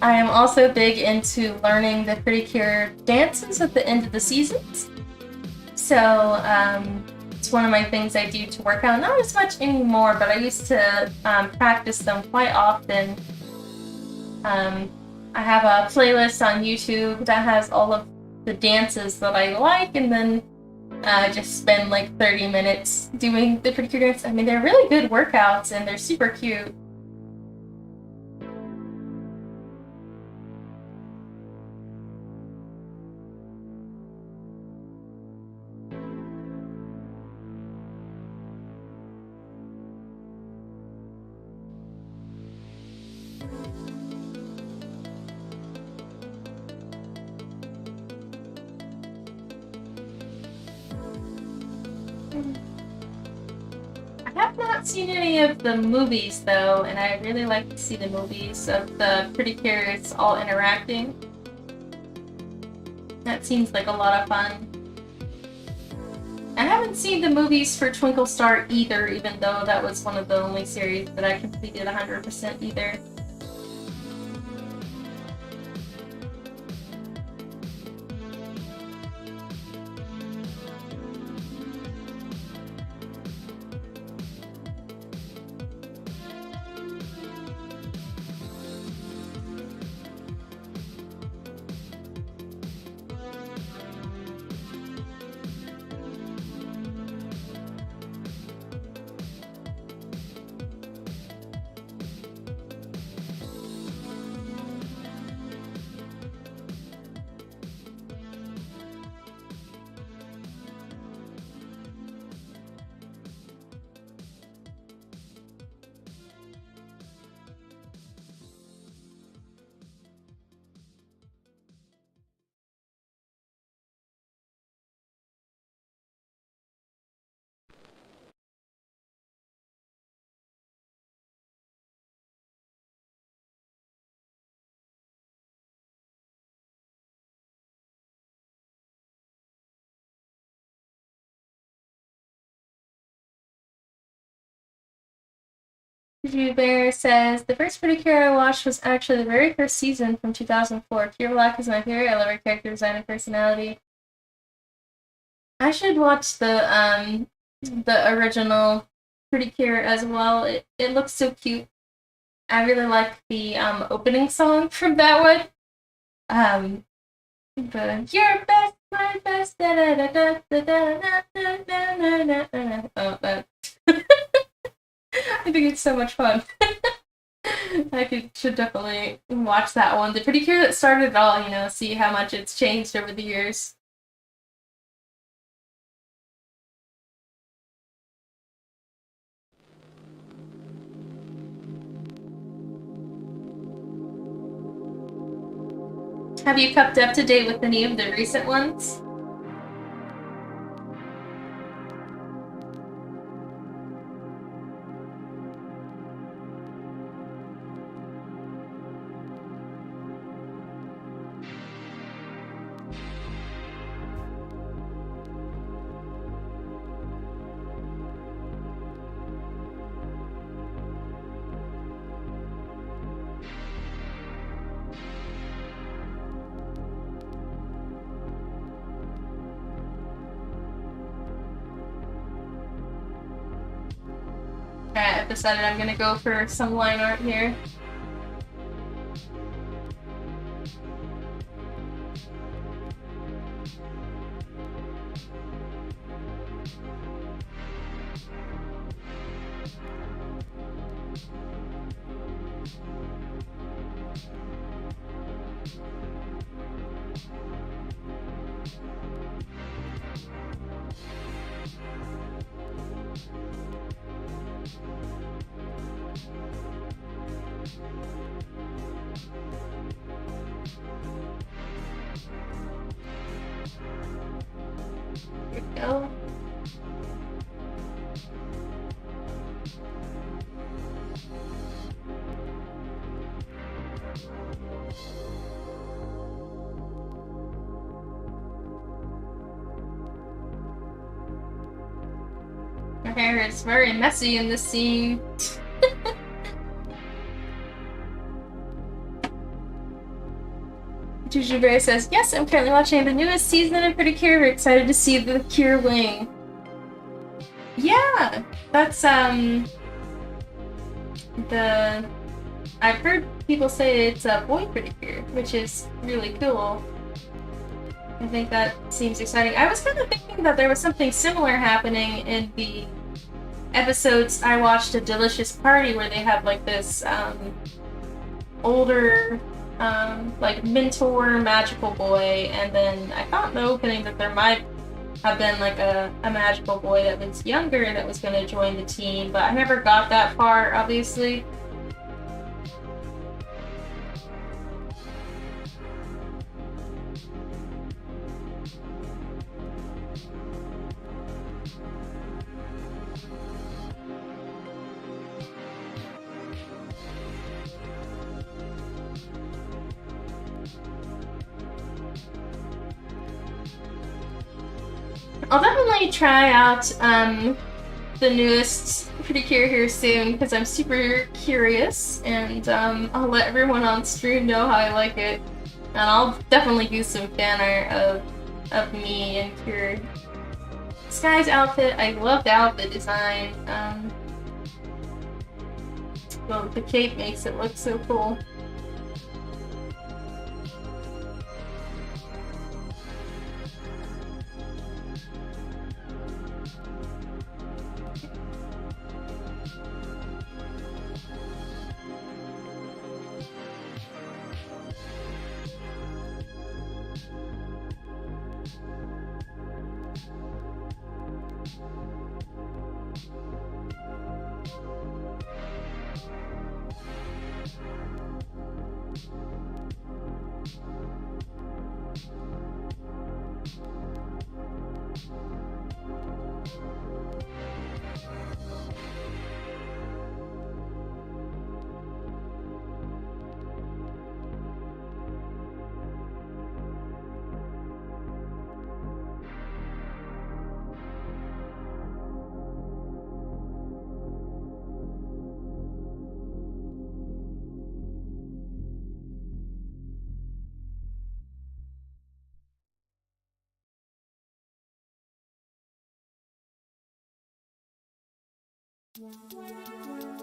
I am also big into learning the Pretty Cure dances at the end of the seasons. So it's one of my things I do to work out. Not as much anymore, but I used to practice them quite often. I have a playlist on YouTube that has all of the dances that I like, and then just spend like 30 minutes doing the Pretty Cure dance. I mean, they're really good workouts, and they're super cute. I have not seen any of the movies though, and I really like to see the movies of the Pretty Cures all interacting. That seems like a lot of fun. I haven't seen the movies for Twinkle Star either, even though that was one of the only series that I completed 100% either. Vtuber says, the first Pretty Cure I watched was actually the very first season from 2004. Cure Black is my favorite. I love her character design and personality. I should watch the original Pretty Cure as well. It looks so cute. I really like the opening song from that one. But you're best, my best. Da, da, da, da, da, da, da, da, da, da. Oh, that. I think it's so much fun. Should definitely watch that one. The Pretty Cure that started it all, you know, see how much it's changed over the years. Have you kept up to date with any of the recent ones? Alright, I've decided I'm gonna go for some line art here. Here we go. Her hair is very messy in this scene. Jujuberry says, yes, I'm currently watching the newest season of Pretty Cure. We're excited to see the Cure wing. Yeah, that's, I've heard people say it's a boy Pretty Cure, which is really cool. I think that seems exciting. I was kind of thinking that there was something similar happening in the episodes I watched of Delicious Party, where they have like this older like mentor magical boy, and then I thought in the opening that there might have been like a magical boy that was younger that was going to join the team, but I never got that far, obviously. I'll definitely try out the newest Pretty Cure here soon, because I'm super curious, and I'll let everyone on stream know how I like it. And I'll definitely do some fan art of me and Cure. Sky's outfit, I love the outfit design. Well, the cape makes it look so cool.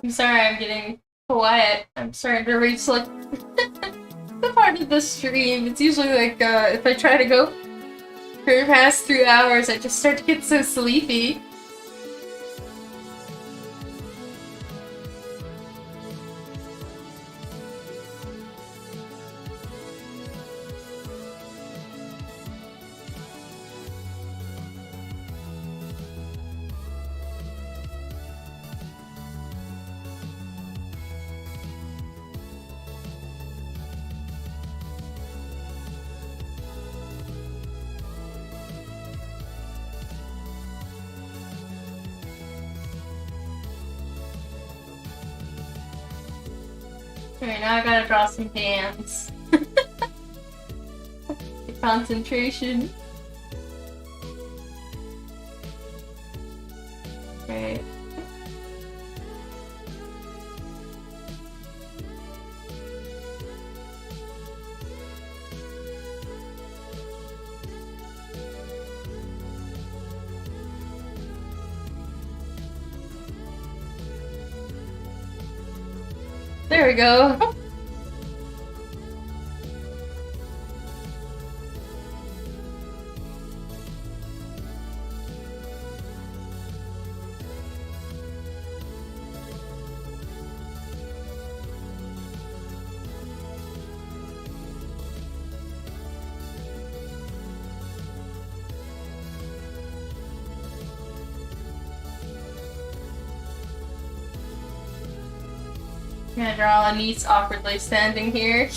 I'm sorry I'm getting quiet. I'm starting to reach like the part of the stream. It's usually like if I try to go for past 3 hours, I just start to get so sleepy. Alright, now I gotta draw some hands. Concentration. Okay. There we go. I'm gonna draw Anise awkwardly standing here.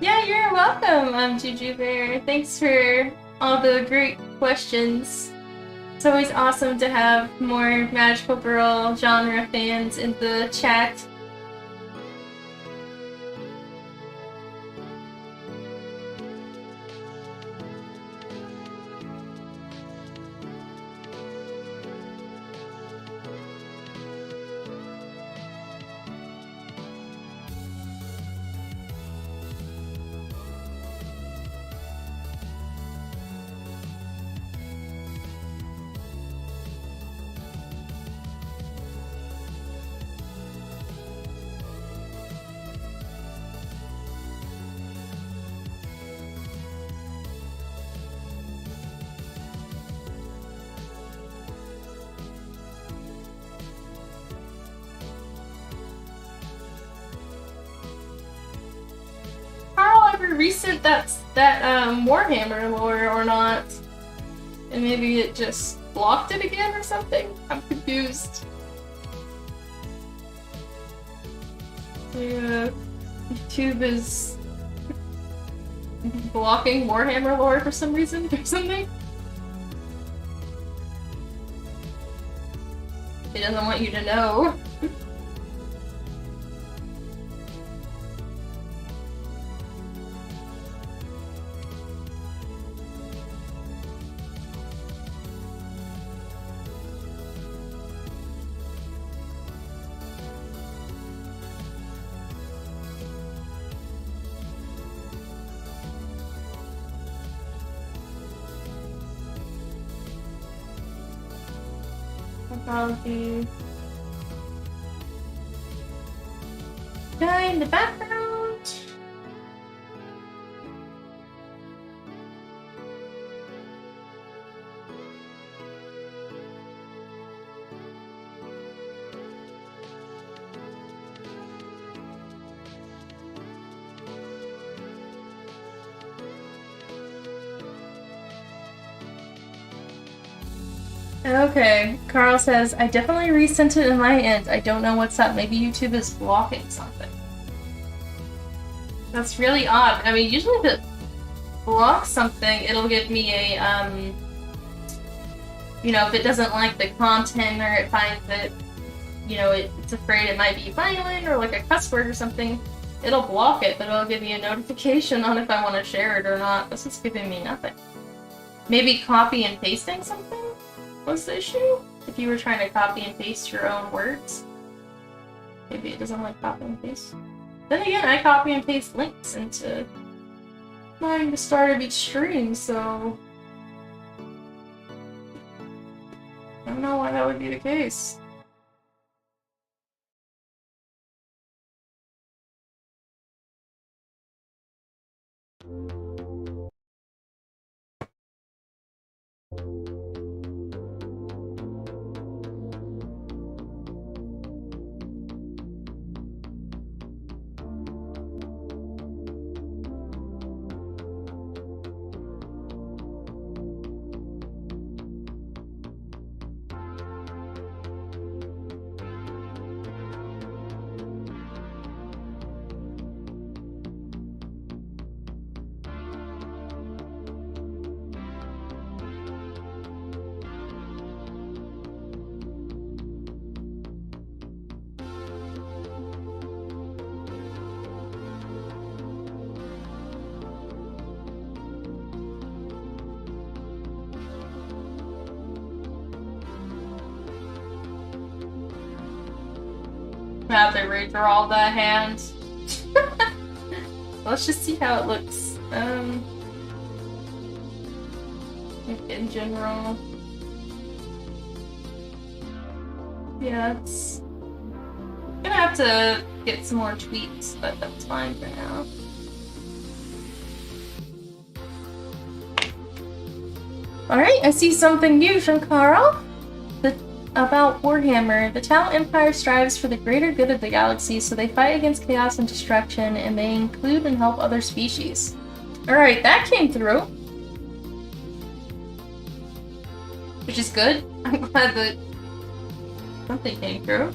Yeah, you're welcome, Juju Bear. Thanks for all the great questions. It's always awesome to have more Magical Girl genre fans in the chat. Carl ever reset that Warhammer lore or not? And maybe it just blocked it again or something? I'm confused. YouTube is blocking Warhammer lore for some reason or something? It doesn't want you to know. Probably guy in the background. Okay, Carl says, I definitely resent it in my end. I don't know what's up. Maybe YouTube is blocking something. That's really odd. I mean, usually if it blocks something, it'll give me a, you know, if it doesn't like the content or it finds that, you know, it's afraid it might be violent or like a cuss word or something, it'll block it, but it'll give me a notification on if I want to share it or not. This is giving me nothing. Maybe copy and pasting something was the issue? If you were trying to copy and paste your own words? Maybe it doesn't like copy and paste. Then again, I copy and paste links into mine the start of each stream, so I don't know why that would be the case. Rather redraw the hand. Let's just see how it looks. In general. Yeah, it's gonna have to get some more tweaks, but that's fine for now. Alright, I see something new, Shankara. About Warhammer. The Tau Empire strives for the greater good of the galaxy, so they fight against chaos and destruction, and they include and help other species. Alright, that came through. Which is good. I'm glad that something came through.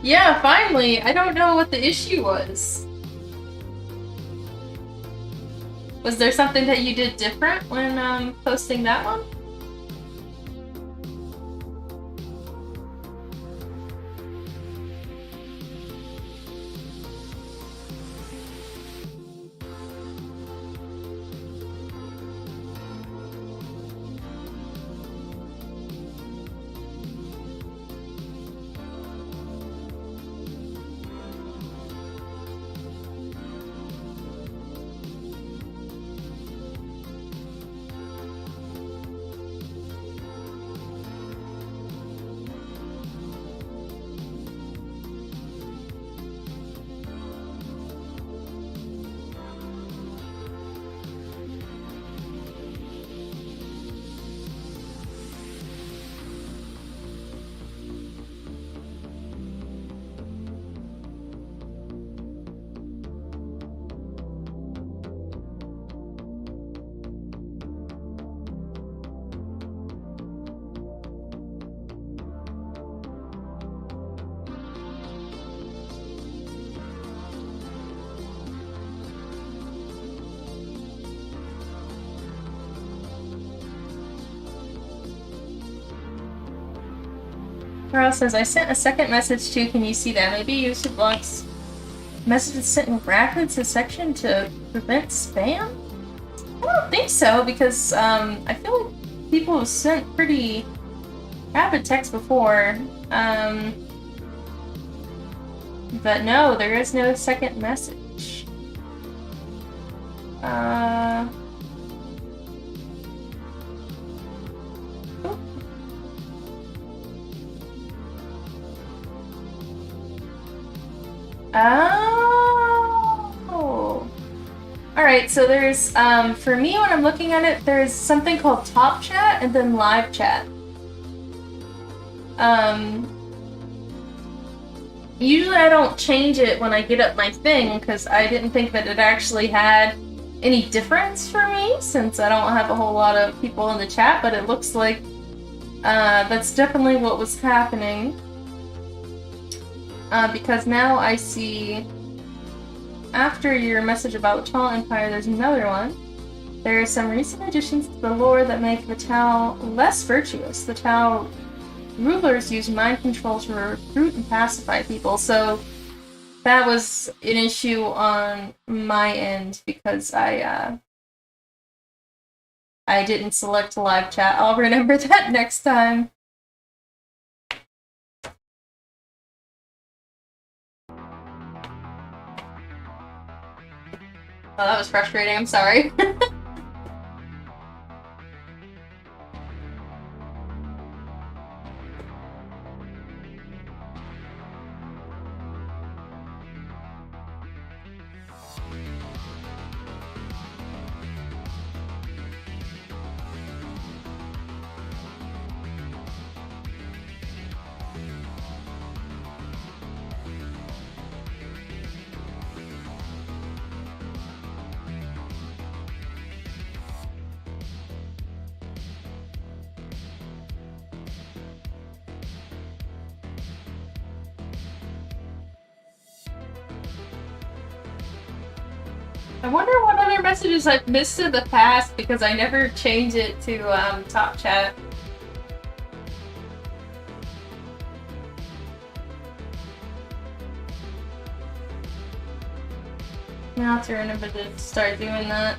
Yeah, finally! I don't know what the issue was. Was there something that you did different when posting that one? Carl says, I sent a second message too, can you see that? Maybe use your blocks. Message is sent in brackets a section to prevent spam? I don't think so, because I feel like people have sent pretty rapid text before. But no, there is no second message. Oh. Alright, so there's, for me when I'm looking at it, there's something called Top Chat and then Live Chat. Usually I don't change it when I get up my thing, because I didn't think that it actually had any difference for me, since I don't have a whole lot of people in the chat, but it looks like that's definitely what was happening. Because now I see, after your message about the Tau Empire, there's another one. There are some recent additions to the lore that make the Tau less virtuous. The Tau rulers use mind control to recruit and pacify people, so that was an issue on my end because I didn't select live chat. I'll remember that next time. Oh, that was frustrating, I'm sorry. I wonder what other messages I've missed in the past because I never changed it to top chat. I'll have to remember to start doing that.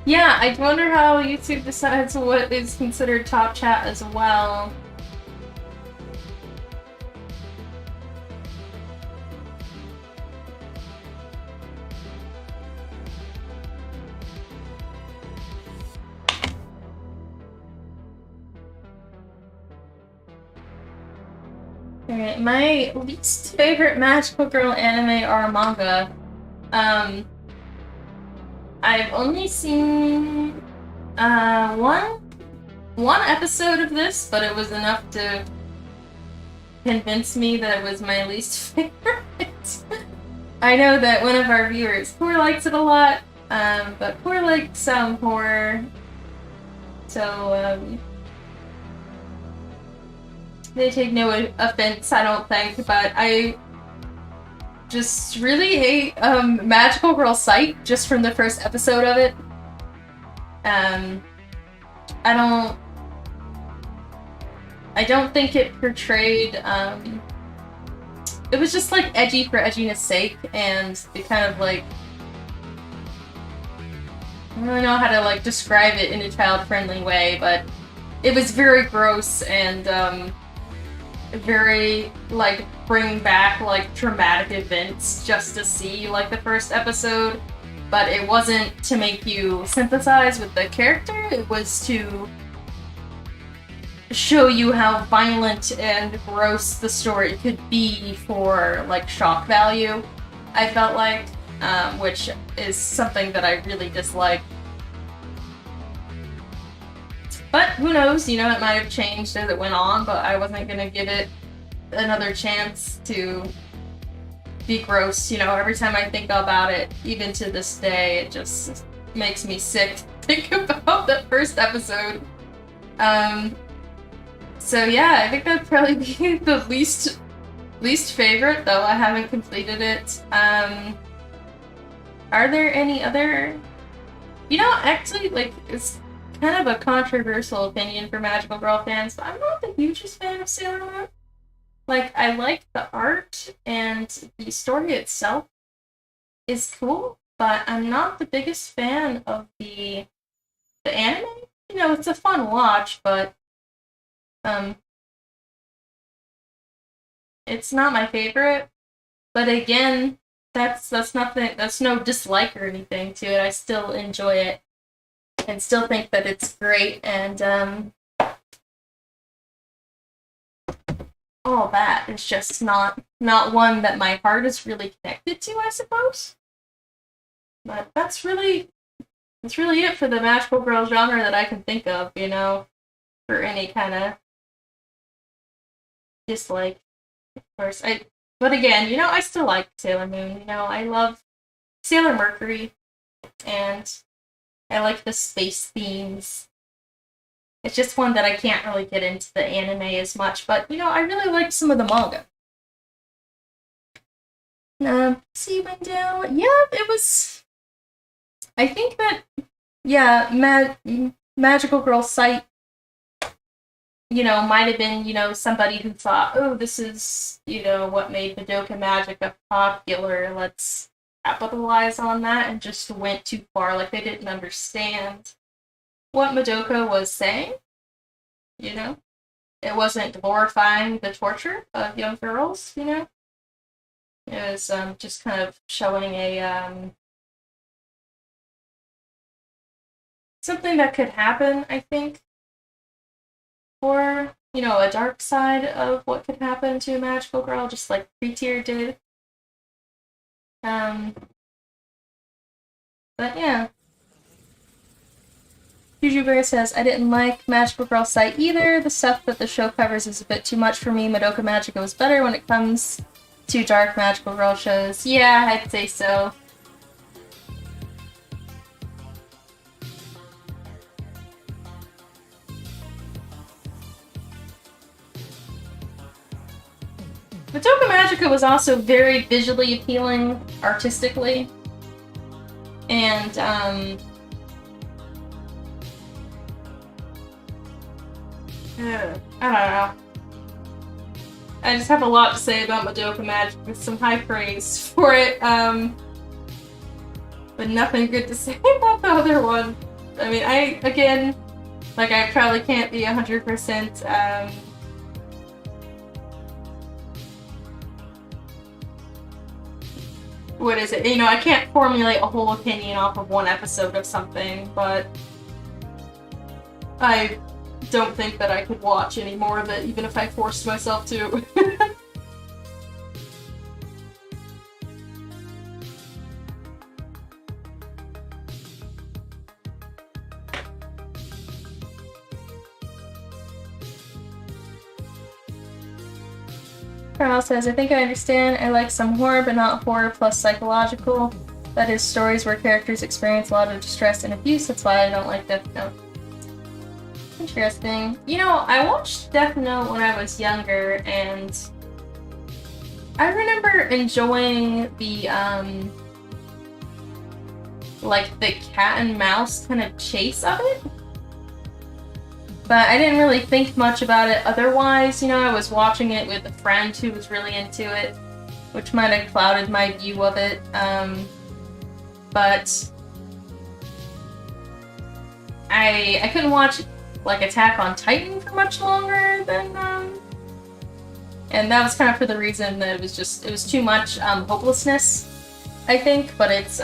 Yeah, I wonder how YouTube decides what is considered top chat as well. Alright, my least favorite magical girl anime are manga. I've only seen one episode of this, but it was enough to convince me that it was my least favorite. I know that one of our viewers, Poor, likes it a lot, but Poor likes some horror, so they take no offense, I don't think, but I just really hate Magical Girl Sight just from the first episode of it. I don't think it portrayed it was just like edgy for edginess sake, and they kind of like, I don't really know how to like describe it in a child-friendly way, but it was very gross and very like bring back like traumatic events just to see like the first episode, but it wasn't to make you sympathize with the character, it was to show you how violent and gross the story could be for like shock value, I felt like, which is something that I really dislike. But who knows, you know, it might have changed as it went on, but I wasn't gonna give it another chance to be gross. You know, every time I think about it, even to this day, it just makes me sick to think about that first episode. So yeah, I think that'd probably be the least favorite, though I haven't completed it. Are there any other... You know, actually, like, it's kind of a controversial opinion for Magical Girl fans, but I'm not the hugest fan of Sailor Moon. Like, I like the art, and the story itself is cool, but I'm not the biggest fan of the anime. You know, it's a fun watch, but it's not my favorite. But again, that's nothing, that's no dislike or anything to it. I still enjoy it and still think that it's great, and all that is just not one that my heart is really connected to, I suppose. But that's really it for the magical girl genre that I can think of, you know, for any kind of dislike. Of course, but again, you know, I still like Sailor Moon. You know, I love Sailor Mercury, and I like the space themes. It's just one that I can't really get into the anime as much, but, you know, I really like some of the manga. See window. Yeah, it was... I think that, yeah, Magical Girl Sight, you know, might have been, you know, somebody who thought, oh, this is, you know, what made Madoka Magica popular, let's capitalize on that, and just went too far, like they didn't understand what Madoka was saying, you know? It wasn't glorifying the torture of young girls, you know? It was just kind of showing a, something that could happen, I think, or, you know, a dark side of what could happen to a magical girl, just like Pre-Tier did. But yeah. Vtuber says, I didn't like Magical Girl Sight either. The stuff that the show covers is a bit too much for me. Madoka Magica was better when it comes Two dark magical girl shows. Yeah, I'd say so. Madoka Magica was also very visually appealing, artistically. And, I don't know. I just have a lot to say about Madoka Magica, some high praise for it, but nothing good to say about the other one. I mean, I probably can't be 100%, what is it? You know, I can't formulate a whole opinion off of one episode of something, but I don't think that I could watch any more of it, even if I forced myself to. Carl says, I think I understand. I like some horror, but not horror plus psychological. That is, stories where characters experience a lot of distress and abuse. That's why I don't like Death Note. Interesting. You know, I watched Death Note when I was younger, and I remember enjoying the, like, the cat and mouse kind of chase of it. But I didn't really think much about it otherwise. You know, I was watching it with a friend who was really into it, which might have clouded my view of it. But I couldn't watch, like, Attack on Titan for much longer than, and that was kind of for the reason that it was too much, hopelessness, I think, but it's,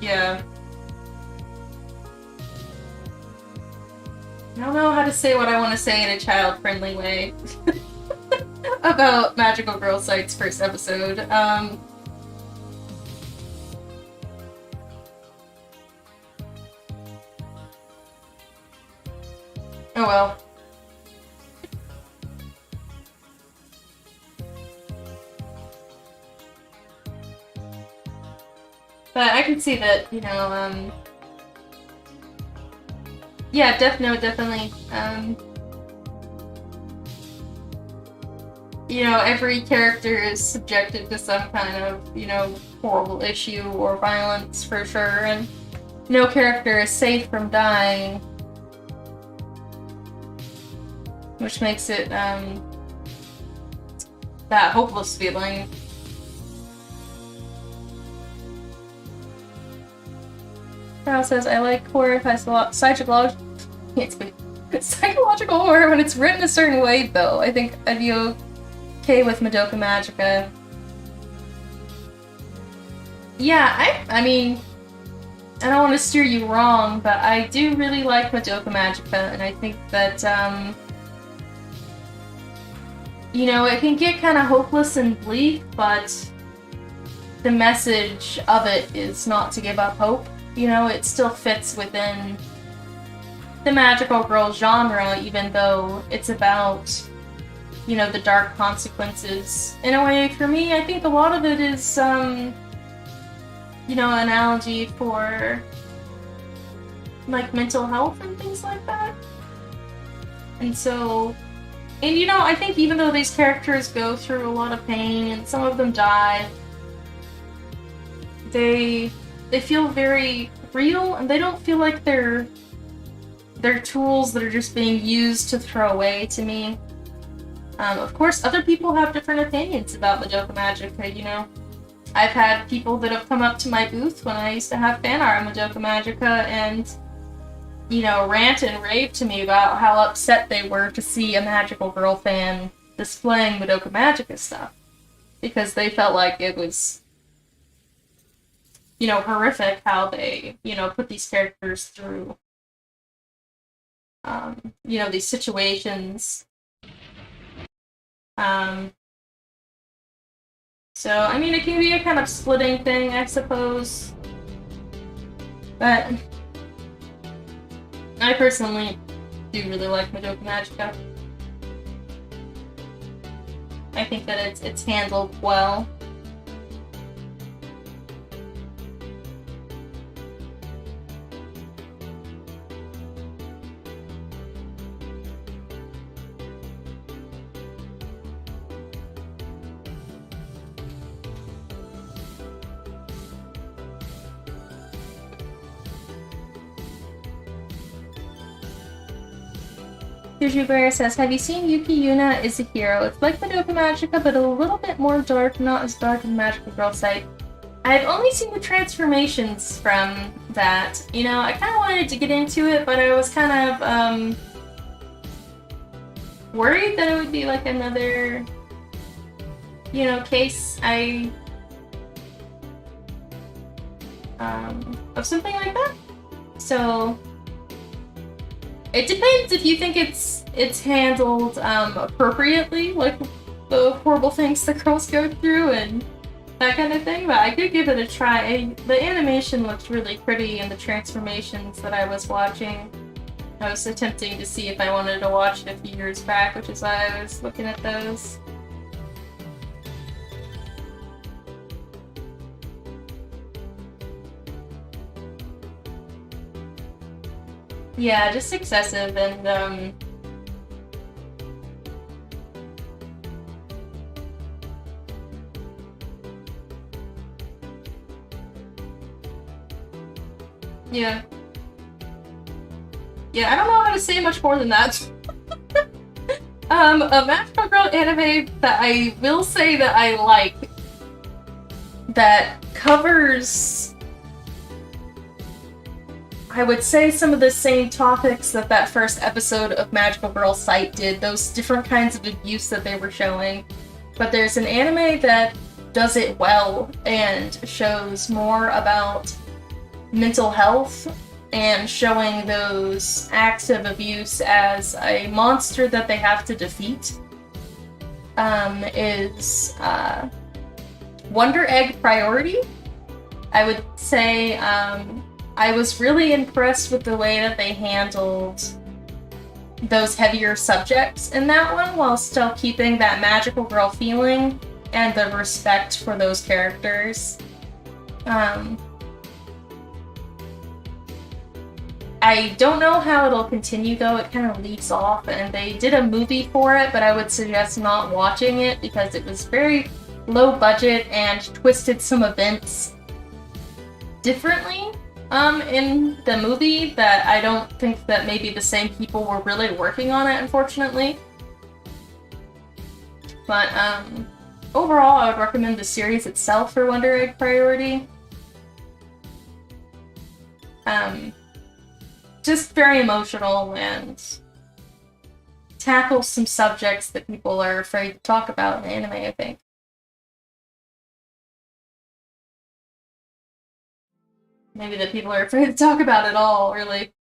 yeah. I don't know how to say what I want to say in a child-friendly way about Magical Girl Sight's first episode. Oh well. But I can see that, you know, yeah, Death Note definitely, you know, every character is subjected to some kind of, you know, horrible issue or violence for sure, and no character is safe from dying, which makes it, that hopeless feeling. Carl says, I like horror psychological horror when it's written a certain way, though. I think I'd be okay with Madoka Magica. Yeah, I mean, I don't want to steer you wrong, but I do really like Madoka Magica, and I think that, you know, it can get kind of hopeless and bleak, but the message of it is not to give up hope. You know, it still fits within the magical girl genre, even though it's about, you know, the dark consequences. In a way, for me, I think a lot of it is, you know, analogy for, like, mental health and things like that. And so, and you know, I think even though these characters go through a lot of pain and some of them die, they feel very real, and they don't feel like they're tools that are just being used to throw away to me. Of course, other people have different opinions about Madoka Magica, you know. I've had people that have come up to my booth when I used to have fan art on Madoka Magica and, you know, rant and rave to me about how upset they were to see a Magical Girl fan displaying Madoka Magica stuff. Because they felt like it was, you know, horrific how they, you know, put these characters through, you know, these situations. So, I mean, it can be a kind of splitting thing, I suppose. But I personally do really like Madoka Magica. I think that it's handled well. Vtuber says, have you seen Yuki Yuna is a Hero? It's like Madoka Magica, but a little bit more dark, not as dark as Magical Girl site. I've only seen the transformations from that. You know, I kind of wanted to get into it, but I was kind of, worried that it would be like another, you know, case of something like that. So it depends if you think it's handled appropriately, like the horrible things the girls go through and that kind of thing, but I could give it a try. The animation looked really pretty in the transformations that I was watching. I was attempting to see if I wanted to watch it a few years back, which is why I was looking at those. Yeah, just excessive and yeah. Yeah, I don't know how to say much more than that. A Magical Girl anime that I will say that I like that covers, I would say, some of the same topics that first episode of Magical Girl site did, those different kinds of abuse that they were showing. But there's an anime that does it well and shows more about mental health and showing those acts of abuse as a monster that they have to defeat. Is Wonder Egg Priority. I would say I was really impressed with the way that they handled those heavier subjects in that one while still keeping that magical girl feeling and the respect for those characters. I don't know how it'll continue though, it kind of leaves off, and they did a movie for it, but I would suggest not watching it because it was very low budget and twisted some events differently in the movie that I don't think that maybe the same people were really working on it, unfortunately. But overall, I would recommend the series itself for Wonder Egg Priority. Just very emotional and tackles some subjects that people are afraid to talk about in anime, I think. Maybe that people are afraid to talk about it all, really.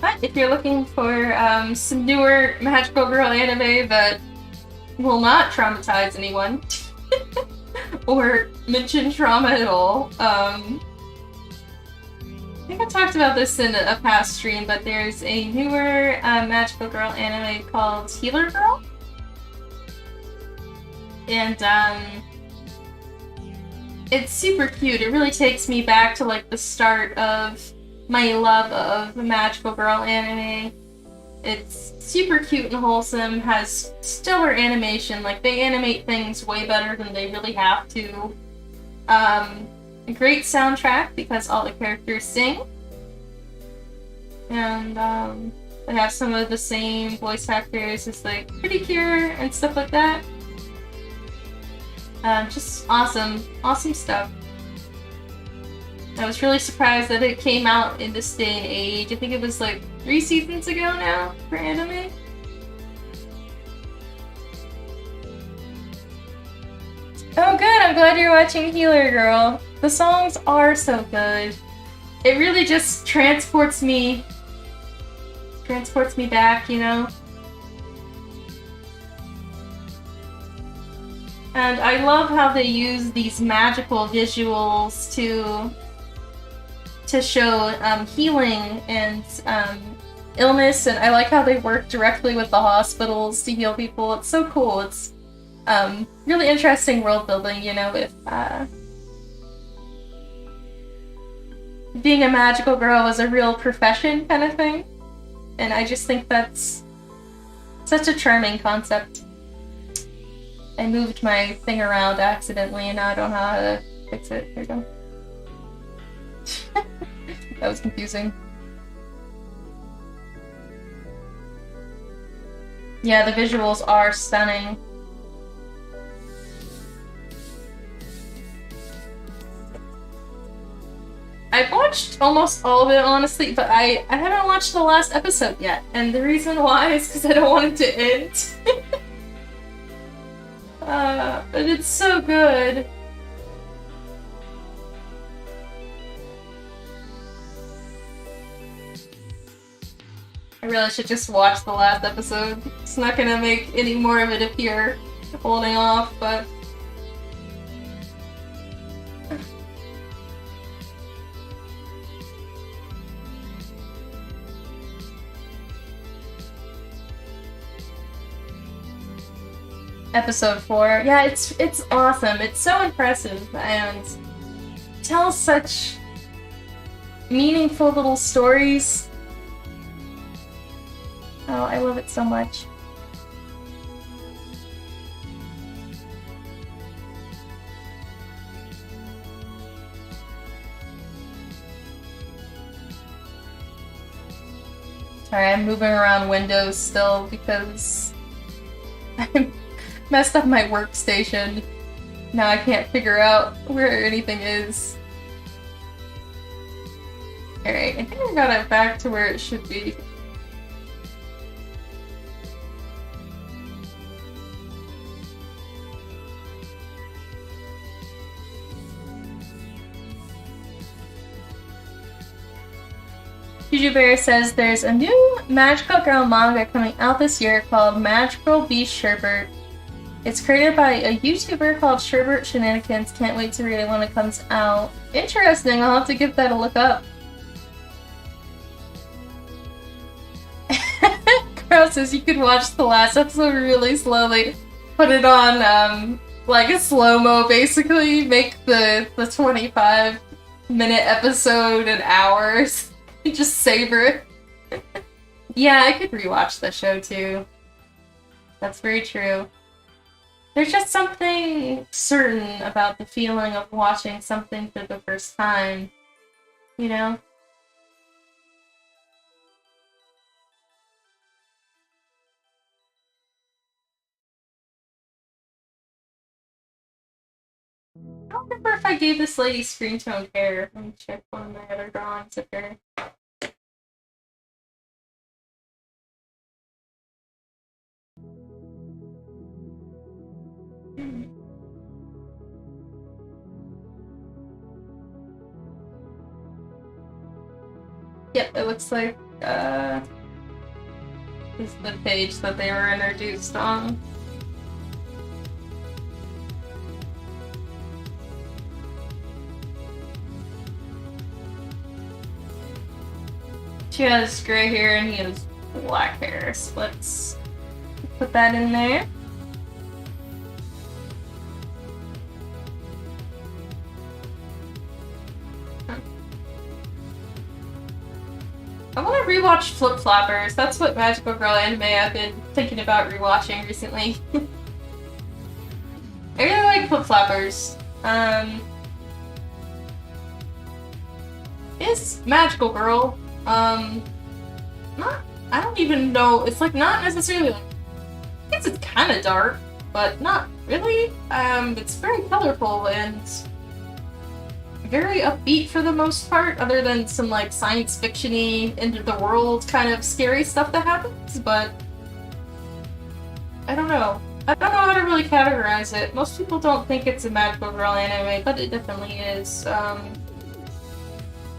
But if you're looking for some newer magical girl anime that will not traumatize anyone or mention trauma at all, I think I talked about this in a past stream, but there's a newer magical girl anime called Healer Girl. And it's super cute. It really takes me back to like the start of my love of magical girl anime. It's super cute and wholesome, has stellar animation, like they animate things way better than they really have to. a great soundtrack because all the characters sing. And they have some of the same voice actors as like Pretty Cure and stuff like that. Just awesome stuff. I was really surprised that it came out in this day and age. I think it was like 3 seasons ago now for anime. Oh good, I'm glad you're watching Healer Girl. The songs are so good. It really just transports me back, you know? And I love how they use these magical visuals to show healing and illness, and I like how they work directly with the hospitals to heal people. It's so cool. It's really interesting world building, you know, with being a magical girl is a real profession kind of thing. And I just think that's such a charming concept. I moved my thing around accidentally and now I don't know how to fix it. Here we go. That was confusing. Yeah, the visuals are stunning. I've watched almost all of it, honestly, but I haven't watched the last episode yet. And the reason why is because I don't want it to end. But it's so good. I really should just watch the last episode. It's not gonna make any more of it appear holding off, but... Episode 4. Yeah, it's awesome. It's so impressive and tells such meaningful little stories. Oh, I love it so much. Sorry, I'm moving around windows still because I messed up my workstation. Now I can't figure out where anything is. Alright, I think I got it back to where it should be. Juju Bear says there's a new Magical Girl manga coming out this year called Magical Beast Sherbert. It's created by a YouTuber called Sherbert Shenanigans. Can't wait to read it when it comes out. Interesting, I'll have to give that a look up. Crow says you could watch the last episode really slowly. Put it on, like a slow-mo, basically. Make the 25-minute episode an hour. Just savor it. Yeah, I could rewatch the show too. That's very true. There's just something certain about the feeling of watching something for the first time, you know? I don't remember if I gave this lady screen toned hair. Let me check one of my other drawings of her. Yep, it looks like, this is the page that they were introduced on. She has gray hair and he has black hair, so let's put that in there. I want to rewatch Flip Flappers. That's what Magical Girl anime I've been thinking about rewatching recently. I really like Flip Flappers. is Magical Girl. Not, I don't even know, it's like not necessarily, like, I guess it's kind of dark, but not really. It's very colorful and very upbeat for the most part, other than some like science fiction-y, into the world kind of scary stuff that happens, but I don't know. I don't know how to really categorize it. Most people don't think it's a Magical Girl anime, but it definitely is.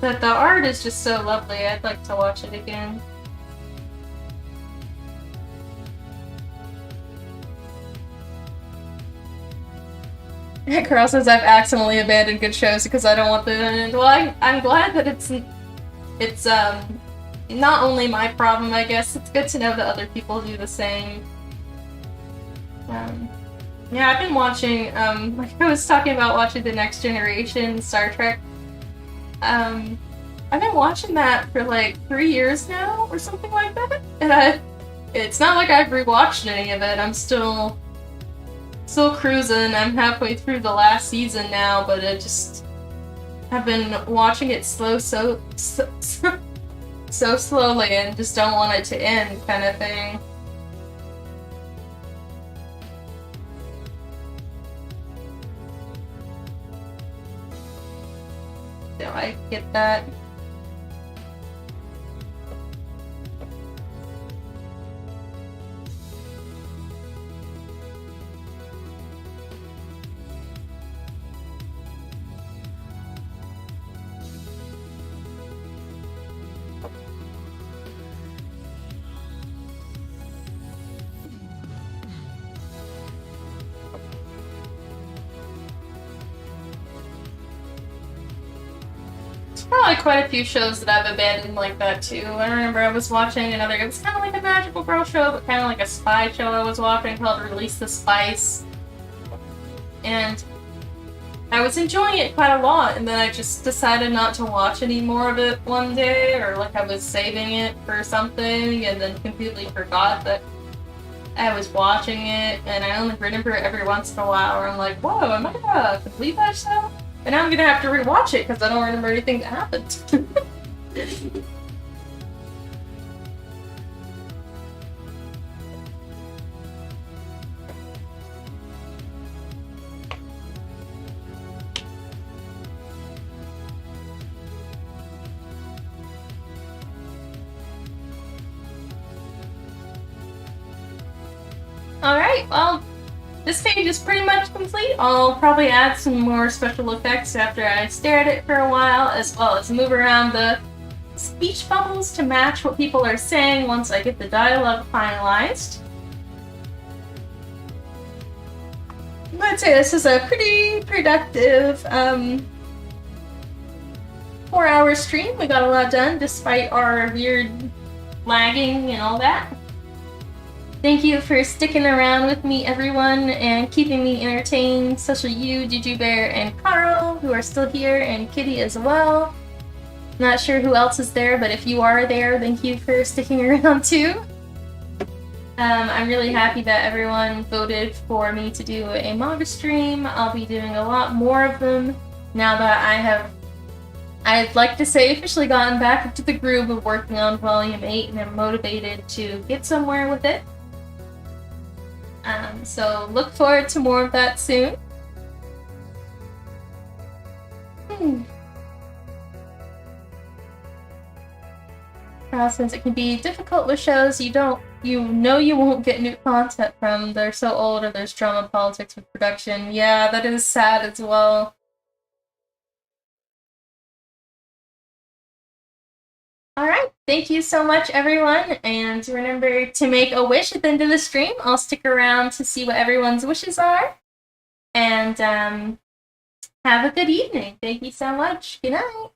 But the art is just so lovely, I'd like to watch it again. Carl says I've accidentally abandoned good shows because I don't want the end. Well, I'm glad that it's not only my problem, I guess. It's good to know that other people do the same. Yeah, I've been watching, like I was talking about watching The Next Generation, Star Trek. I've been watching that for like 3 years now, or something like that. And it's not like I've rewatched any of it. I'm still cruising. I'm halfway through the last season now, but I've been watching it so slowly and just don't want it to end, kind of thing. So I get that. Probably quite a few shows that I've abandoned like that too. I remember I was watching another, it was kind of like a Magical Girl show, but kind of like a spy show I was watching called Release the Spice. And I was enjoying it quite a lot, and then I just decided not to watch any more of it one day, or like I was saving it for something, and then completely forgot that I was watching it, and I only remember it every once in a while where I'm like, whoa, am I gonna complete that show? And now I'm gonna have to rewatch it because I don't remember anything that happened. Alright, well, this page is pretty much complete. I'll probably add some more special effects after I stare at it for a while, as well as move around the speech bubbles to match what people are saying once I get the dialogue finalized. I'd say this is a pretty productive 4-hour stream. We got a lot done despite our weird lagging and all that. Thank you for sticking around with me, everyone, and keeping me entertained, especially you, Juju Bear, and Carl, who are still here, and Kitty as well. Not sure who else is there, but if you are there, thank you for sticking around too. I'm really happy that everyone voted for me to do a manga stream. I'll be doing a lot more of them now that I'd like to say, officially gotten back into the groove of working on Volume 8, and I'm motivated to get somewhere with it. So look forward to more of that soon. Since it can be difficult with shows you know you won't get new content from. They're so old, or there's drama politics with production. Yeah, that is sad as well. Alright, thank you so much, everyone, and remember to make a wish at the end of the stream. I'll stick around to see what everyone's wishes are. And have a good evening. Thank you so much. Good night.